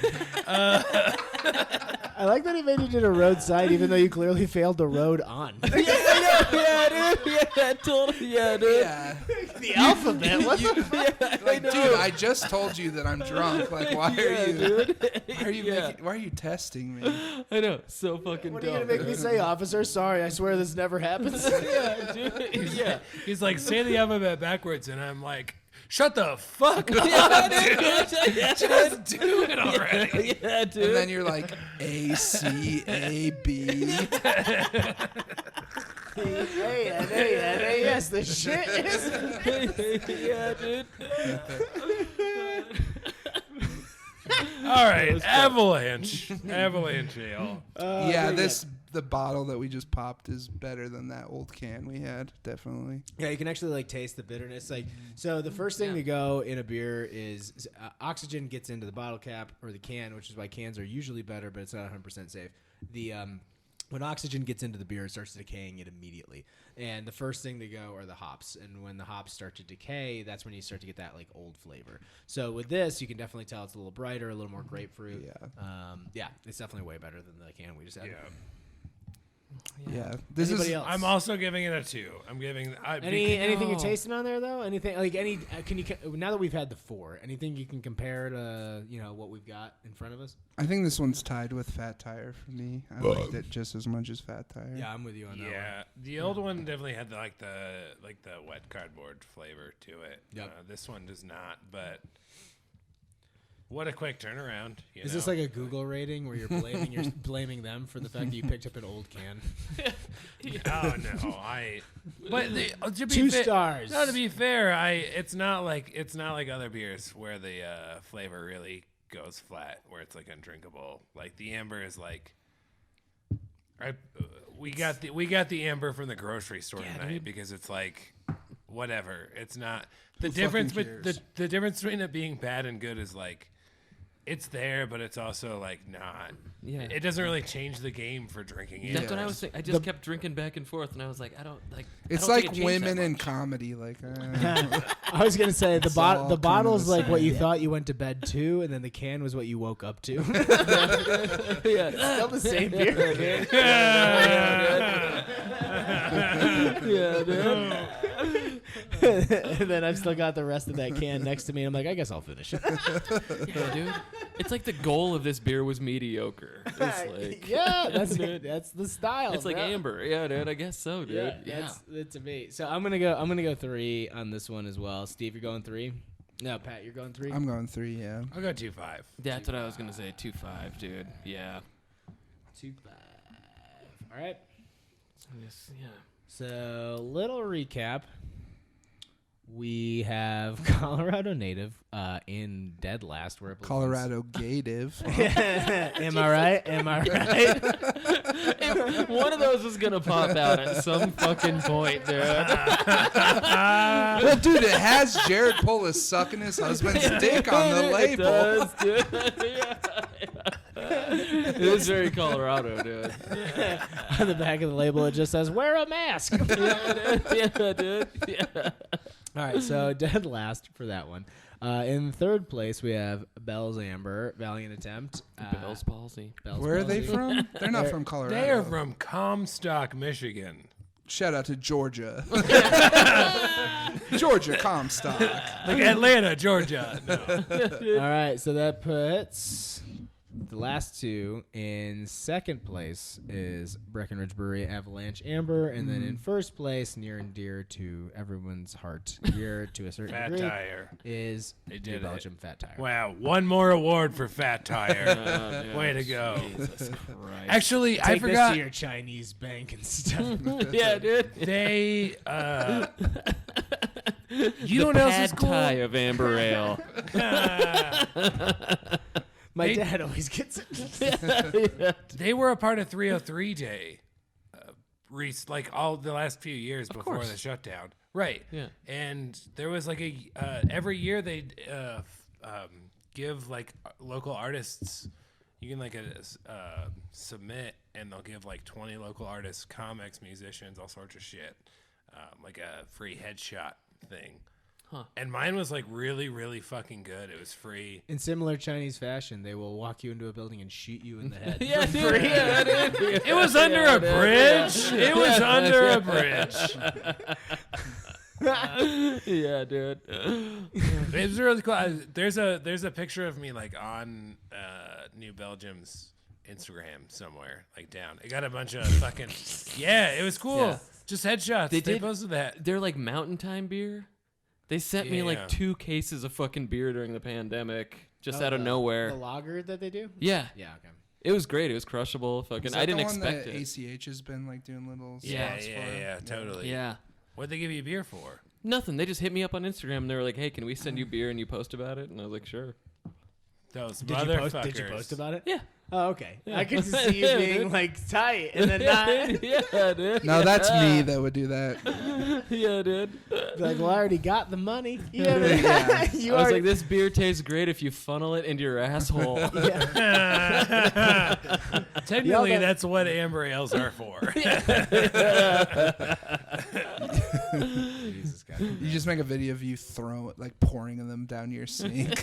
S2: I like that he made you do a roadside even though you clearly failed the road on.
S4: Yeah, dude. Yeah, totally. Yeah, dude.
S3: Yeah.
S2: The alphabet. What the fuck?
S3: Like, dude, I just told you that I'm drunk. Like, why are you
S4: Yeah.
S3: why are you testing me?
S4: I know. So fucking
S2: What are you
S4: dumb.
S2: gonna make me say, officer? Sorry, I swear this never happens.
S4: Yeah, dude. Yeah.
S1: He's like, say the alphabet backwards. And I'm like, shut the fuck up.
S4: Yeah,
S1: Just do it already.
S4: Yeah, dude.
S3: And then you're like A C A B.
S2: Yes, the shit is.
S4: Yeah, dude.
S1: All right, avalanche ale.
S3: Yeah, the bottle that we just popped is better than that old can we had, definitely.
S2: Yeah, you can actually like taste the bitterness. Like, so the first thing to go in a beer is oxygen gets into the bottle cap or the can, which is why cans are usually better, but it's not 100% safe. The when oxygen gets into the beer, it starts decaying it immediately. And the first thing to go are the hops. And when the hops start to decay, that's when you start to get that like old flavor. So with this, you can definitely tell it's a little brighter, a little more grapefruit.
S3: Yeah.
S2: It's definitely way better than the can we just had.
S3: Yeah. This
S2: Anybody
S3: is
S2: else?
S1: I'm also giving it a 2. I'm giving
S2: Anything you're tasting on there though? Anything like any? Can you now that we've had the 4? Anything you can compare to what we've got in front of us?
S3: I think this one's tied with Fat Tire for me. I liked it just as much as Fat Tire.
S2: Yeah, I'm with you on that.
S1: Yeah, the old one definitely had the wet cardboard flavor to it.
S2: Yep.
S1: This one does not, but what a quick turnaround.
S2: Is this like a Google rating where you're blaming them for the fact that you picked up an old can?
S1: Oh no, But to be
S2: 2
S1: fa-
S2: stars.
S1: No, to be fair, it's not like other beers where the flavor really goes flat, where it's like undrinkable. Like the amber is like. We got the amber from the grocery store tonight because it's like whatever. It's not the difference, but the difference between it being bad and good is like it's there, but it's also like not.
S4: Yeah.
S1: It doesn't really change the game for drinking it.
S4: That's what I was saying. I just kept drinking back and forth, and I was like, I don't like.
S3: It's
S4: I don't
S3: like
S4: think it changed
S3: women
S4: that
S3: in
S4: much.
S3: comedy. Like,
S2: I was gonna say
S3: It's all
S2: the
S3: kind
S2: bottle's
S3: of the
S2: like what
S3: same.
S2: you thought you went to bed to, and then the can was what you woke up to.
S4: Yeah.
S2: Still the same beer.
S4: Yeah, dude.
S2: And then I've still got the rest of that can next to me, and I'm like, I guess I'll finish it.
S4: Yeah, dude. It's like the goal of this beer was mediocre. It's like,
S2: Yeah, that's the style.
S4: it's like
S2: bro.
S4: amber. Yeah, dude. I guess so, dude. Yeah.
S2: That's a me. So I'm gonna go 3 on this one as well. Steve, you're going 3. No, Pat, you're going 3.
S3: I'm going 3, yeah.
S1: I'll go 2.5.
S4: That's what I was gonna say. 2.5, dude. Yeah.
S2: 2.5. All right.
S4: Yes, yeah.
S2: So little recap. We have Colorado native in dead last. Where it belongs.
S3: Colorado gative.
S2: Am I right? Am I right?
S4: One of those is gonna pop out at some fucking point, dude.
S3: Well, dude, it has Jared Polis sucking his husband's dick on the label.
S4: It does, dude. Yeah. It is very Colorado, dude.
S2: On the back of the label, it just says, wear a mask.
S4: Yeah, dude. Yeah.
S2: All right, so dead last for that one. In third place, we have Bell's Amber, Valiant Attempt.
S4: Bell's palsy.
S2: Bell's
S3: Where are they
S2: Palsy.
S3: from? They're not from Colorado.
S1: They are from Comstock, Michigan.
S3: Shout out to Georgia. Georgia Comstock.
S1: Like Atlanta, Georgia. No.
S2: All right, so that puts the last two in second place is Breckenridge Brewery Avalanche Amber, and then in first place, near and dear to everyone's heart, dear to a certain
S1: Fat
S2: degree,
S1: Tire.
S2: is
S1: They
S2: New
S1: did it.
S2: Belgium Fat Tire.
S1: Wow, one more award for Fat Tire. Way to go.
S4: Jesus Christ.
S1: Actually,
S2: Take
S1: I
S2: this
S1: forgot.
S2: to your Chinese bank and stuff.
S4: Yeah, dude.
S1: They, you
S4: The
S1: know what else is
S4: pad
S1: cool?
S4: thai of amber ale.
S2: My
S1: They-
S2: dad always gets it.
S4: Yeah.
S1: They were a part of 303 Day, like all the last few years before
S4: course.
S1: the shutdown. Right.
S4: Yeah.
S1: And there was like every year they give like local artists. You can like submit, and they'll give like 20 local artists, comics, musicians, all sorts of shit, like a free headshot thing.
S4: Huh.
S1: And mine was like really, really fucking good. It was free.
S2: In similar Chinese fashion, they will walk you into a building and shoot you in the head.
S4: Yeah, dude. Yeah, dude.
S1: It was under a bridge. It was under a bridge.
S4: Yeah, dude.
S1: It was really cool. There's a picture of me like on New Belgium's Instagram somewhere, like down. It got a bunch of fucking it was cool.
S4: Yeah.
S1: Just headshots. They
S4: did-
S1: posted that.
S4: They're like Mountain Time beer. They sent me
S1: Yeah.
S4: like 2 cases of fucking beer during the pandemic, just out of nowhere.
S2: The lager that they do?
S4: Yeah,
S2: Yeah, okay.
S4: it was great. It was crushable. Fucking,
S3: Is that
S4: I didn't
S3: the one
S4: expect
S3: that
S4: it.
S3: ACH has been like doing little
S1: Yeah,
S3: spots for?
S1: yeah, totally.
S4: Yeah,
S1: What'd they give you beer for?
S4: nothing. They just hit me up on Instagram. And they were like, "Hey, can we send you beer and you post about it?" And I was like, "Sure."
S1: Those
S2: Did
S1: motherfuckers.
S2: you post about it?
S4: Yeah.
S2: Oh, okay.
S4: Yeah.
S2: I could just see you
S4: Yeah,
S2: being
S4: dude.
S2: like tight and then not.
S4: Yeah, dude.
S3: No, that's me that would do that.
S4: Yeah, dude.
S2: Be like, well, I already got the money. You know what I mean?
S3: Yeah.
S2: You
S4: I was
S2: already.
S4: like, "This beer tastes great if you funnel it into your asshole."
S2: Yeah.
S1: Technically,
S2: Yeah,
S1: that's what amber ales are for.
S2: Jesus God.
S3: You just make a video of you pouring them down your sink.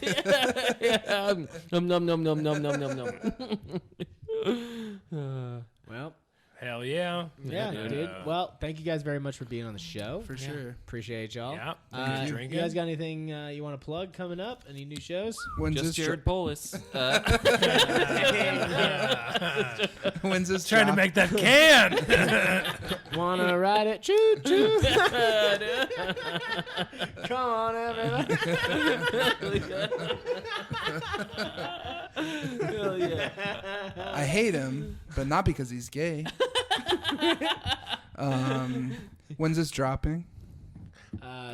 S4: Yeah. Nom nom nom nom nom nom nom nom.
S2: Well,
S1: Hell yeah.
S2: yeah,
S1: Yeah.
S2: dude. Well, thank you guys very much for being on the show.
S3: For sure.
S2: Appreciate y'all.
S1: Yeah.
S2: You
S1: Drinking.
S2: guys got anything you want to plug coming up? Any new shows?
S3: When's
S4: Just
S3: this
S4: Jared
S3: dro-
S4: Polis.
S3: When's this
S1: Trying to
S3: drop?
S1: make that can.
S2: Wanna ride it? Choo choo. Come on, everybody.
S4: Hell yeah.
S3: I hate him, but not because he's gay. When's this dropping?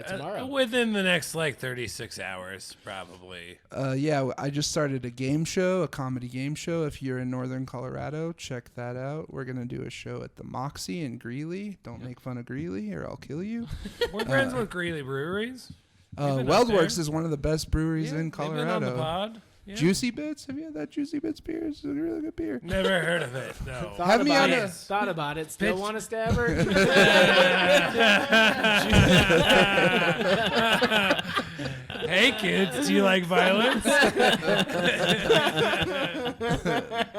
S2: Tomorrow.
S1: Within the next like 36 hours, probably.
S3: Yeah, I just started a game show, a comedy game show. If you're in Northern Colorado, check that out. We're gonna do a show at the Moxie in Greeley. Don't make fun of Greeley, or I'll kill you.
S1: We're friends with Greeley Breweries. been up
S3: Weldworks
S1: there.
S3: is one of the best breweries in
S1: They've been on the
S3: Colorado.
S1: pod. Yeah.
S3: Juicy Bits? Have you had that Juicy Bits beer? It's a really good beer.
S1: Never heard of it. No.
S2: Thought
S3: Have me
S2: about
S3: on
S2: it.
S3: a-
S2: Thought about it. Still
S1: Pitch-
S2: want to stab her?
S1: Hey kids, do you like violence?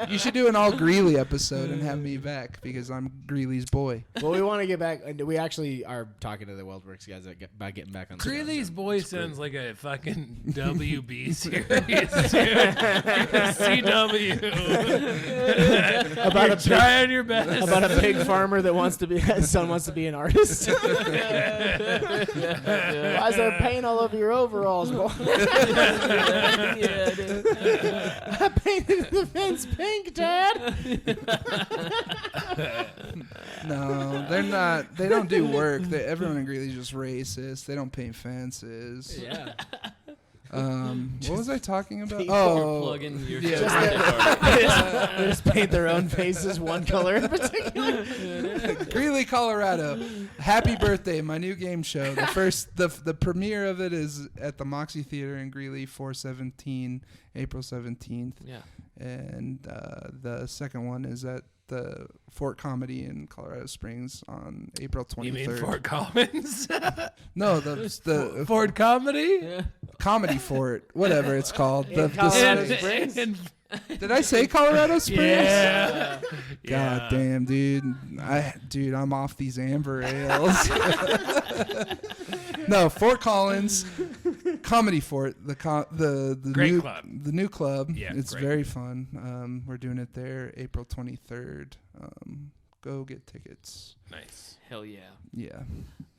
S3: You should do an all Greeley episode and have me back because I'm Greeley's boy.
S2: Well, we want to get back. And we actually are talking to the Weldworks guys about getting back on the show.
S1: Greeley's boy sounds like a fucking WB series, dude. CW.
S2: About
S1: You're
S2: a pig,
S1: trying your best.
S2: about a pig farmer that wants to be his son wants to be an artist. Why is there paint all over your overalls? balls, boy.
S4: Yeah, dude.
S2: I painted the fence pink, Dad.
S3: No, they're not. They don't do work. Everyone in Greeley's just racist. They don't paint fences.
S2: Yeah.
S3: What was I talking about?
S4: Or
S3: Oh,
S4: plug in your
S3: yeah.
S2: They just paint their own faces one color in particular.
S3: Greeley, Colorado. Happy birthday, my new game show. The premiere of it is at the Moxie Theater in Greeley, April 17th.
S4: Yeah.
S3: And the second one is at the Fort Comedy in Colorado Springs on April 23rd.
S1: You mean Fort Collins?
S3: No, the
S1: Fort Comedy?
S4: Yeah.
S3: Comedy Fort, whatever it's called.
S2: Colorado Springs?
S3: Did I say Colorado Springs?
S1: Yeah.
S3: God damn, dude. I'm off these amber ales. No, Fort Collins Comedy Fort, the
S1: Great
S3: new
S1: club.
S3: The new club.
S1: Yeah,
S3: it's
S1: great.
S3: very fun. We're doing it there April 23rd. Go get tickets.
S1: Nice.
S4: Hell yeah.
S3: Yeah.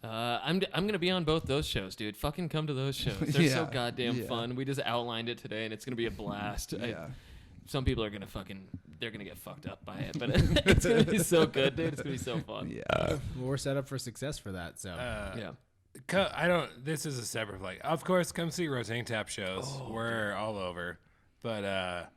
S4: I'm gonna be on both those shows, dude. Fucking come to those shows. They're so
S3: Yeah,
S4: goddamn
S3: yeah.
S4: fun. We just outlined it today, and it's gonna be a blast.
S3: Yeah.
S4: Some people are gonna they're gonna get fucked up by it, but it's gonna be so good, dude. It's gonna be so fun.
S3: Yeah.
S2: Well, we're set up for success for that. So
S4: Yeah.
S1: This is a separate flight. Of course, come see Rotating Tap shows.
S4: Oh,
S1: We're all over. But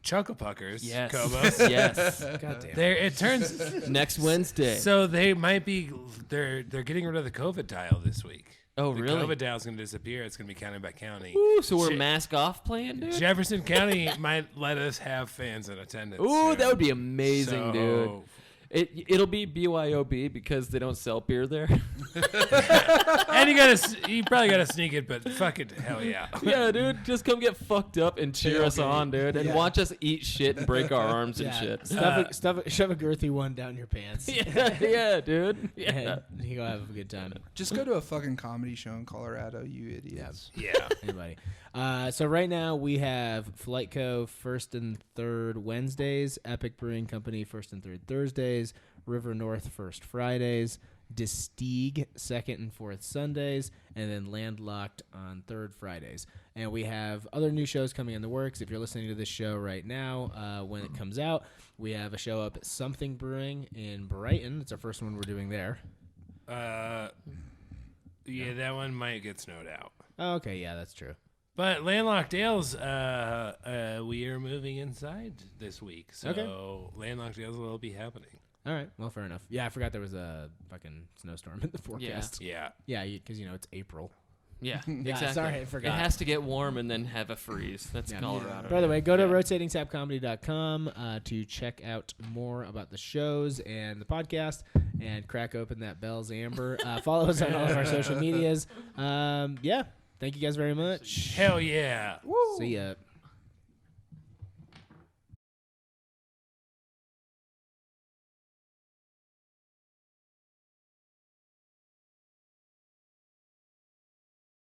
S1: Chuckle Puckers,
S4: Yes.
S1: Cobos.
S4: Yes.
S2: goddamn.
S1: There it turns
S4: Next Wednesday.
S1: so they might be they're getting rid of the COVID tile this week.
S4: Oh,
S1: The
S4: really?
S1: COVID tile's gonna disappear. It's gonna be county by county.
S4: Ooh, so we're
S1: Shit.
S4: mask off playing, dude.
S1: Jefferson County might let us have fans in attendance.
S4: Ooh,
S1: soon.
S4: that would be amazing,
S1: So-
S4: dude. It'll be BYOB because they don't sell beer there.
S1: And you probably gotta sneak it, but fuck it, hell yeah.
S4: Yeah, dude, just come get fucked up and cheer us on, dude, and
S2: Yeah.
S4: watch us eat shit and break our arms and
S2: Yeah,
S4: shit.
S2: shove a girthy one down your pants.
S4: Yeah, dude. Yeah.
S2: And you go have a good time.
S3: Just go to a fucking comedy show in Colorado, you idiots.
S1: Yeah.
S2: Anybody. So right now we have Flight Co. first and third Wednesdays, Epic Brewing Company first and third Thursdays, River North first Fridays, Distigue second and fourth Sundays, and then Landlocked on third Fridays. And we have other new shows coming in the works. If you're listening to this show right now, when it comes out, we have a show up at Something Brewing in Brighton. It's our first one we're doing there.
S1: Yeah, that one might get snowed out.
S2: Oh, okay, yeah, that's true.
S1: But Landlocked Ales, we are moving inside this week. So
S2: Okay.
S1: Landlocked Ales will be happening.
S2: All right, well, fair enough. Yeah, I forgot there was a fucking snowstorm in the forecast.
S1: Yeah.
S2: Yeah, because it's April.
S4: Yeah,
S2: Yeah,
S4: exactly.
S2: sorry, I forgot.
S4: It has to get warm and then have a freeze. That's Colorado.
S2: By the way, go to
S4: Yeah.
S2: rotatingtapcomedy.com to check out more about the shows and the podcast and crack open that Bell's Amber. Follow us on all of our social medias. Yeah, thank you guys very much.
S1: Hell yeah.
S2: See ya.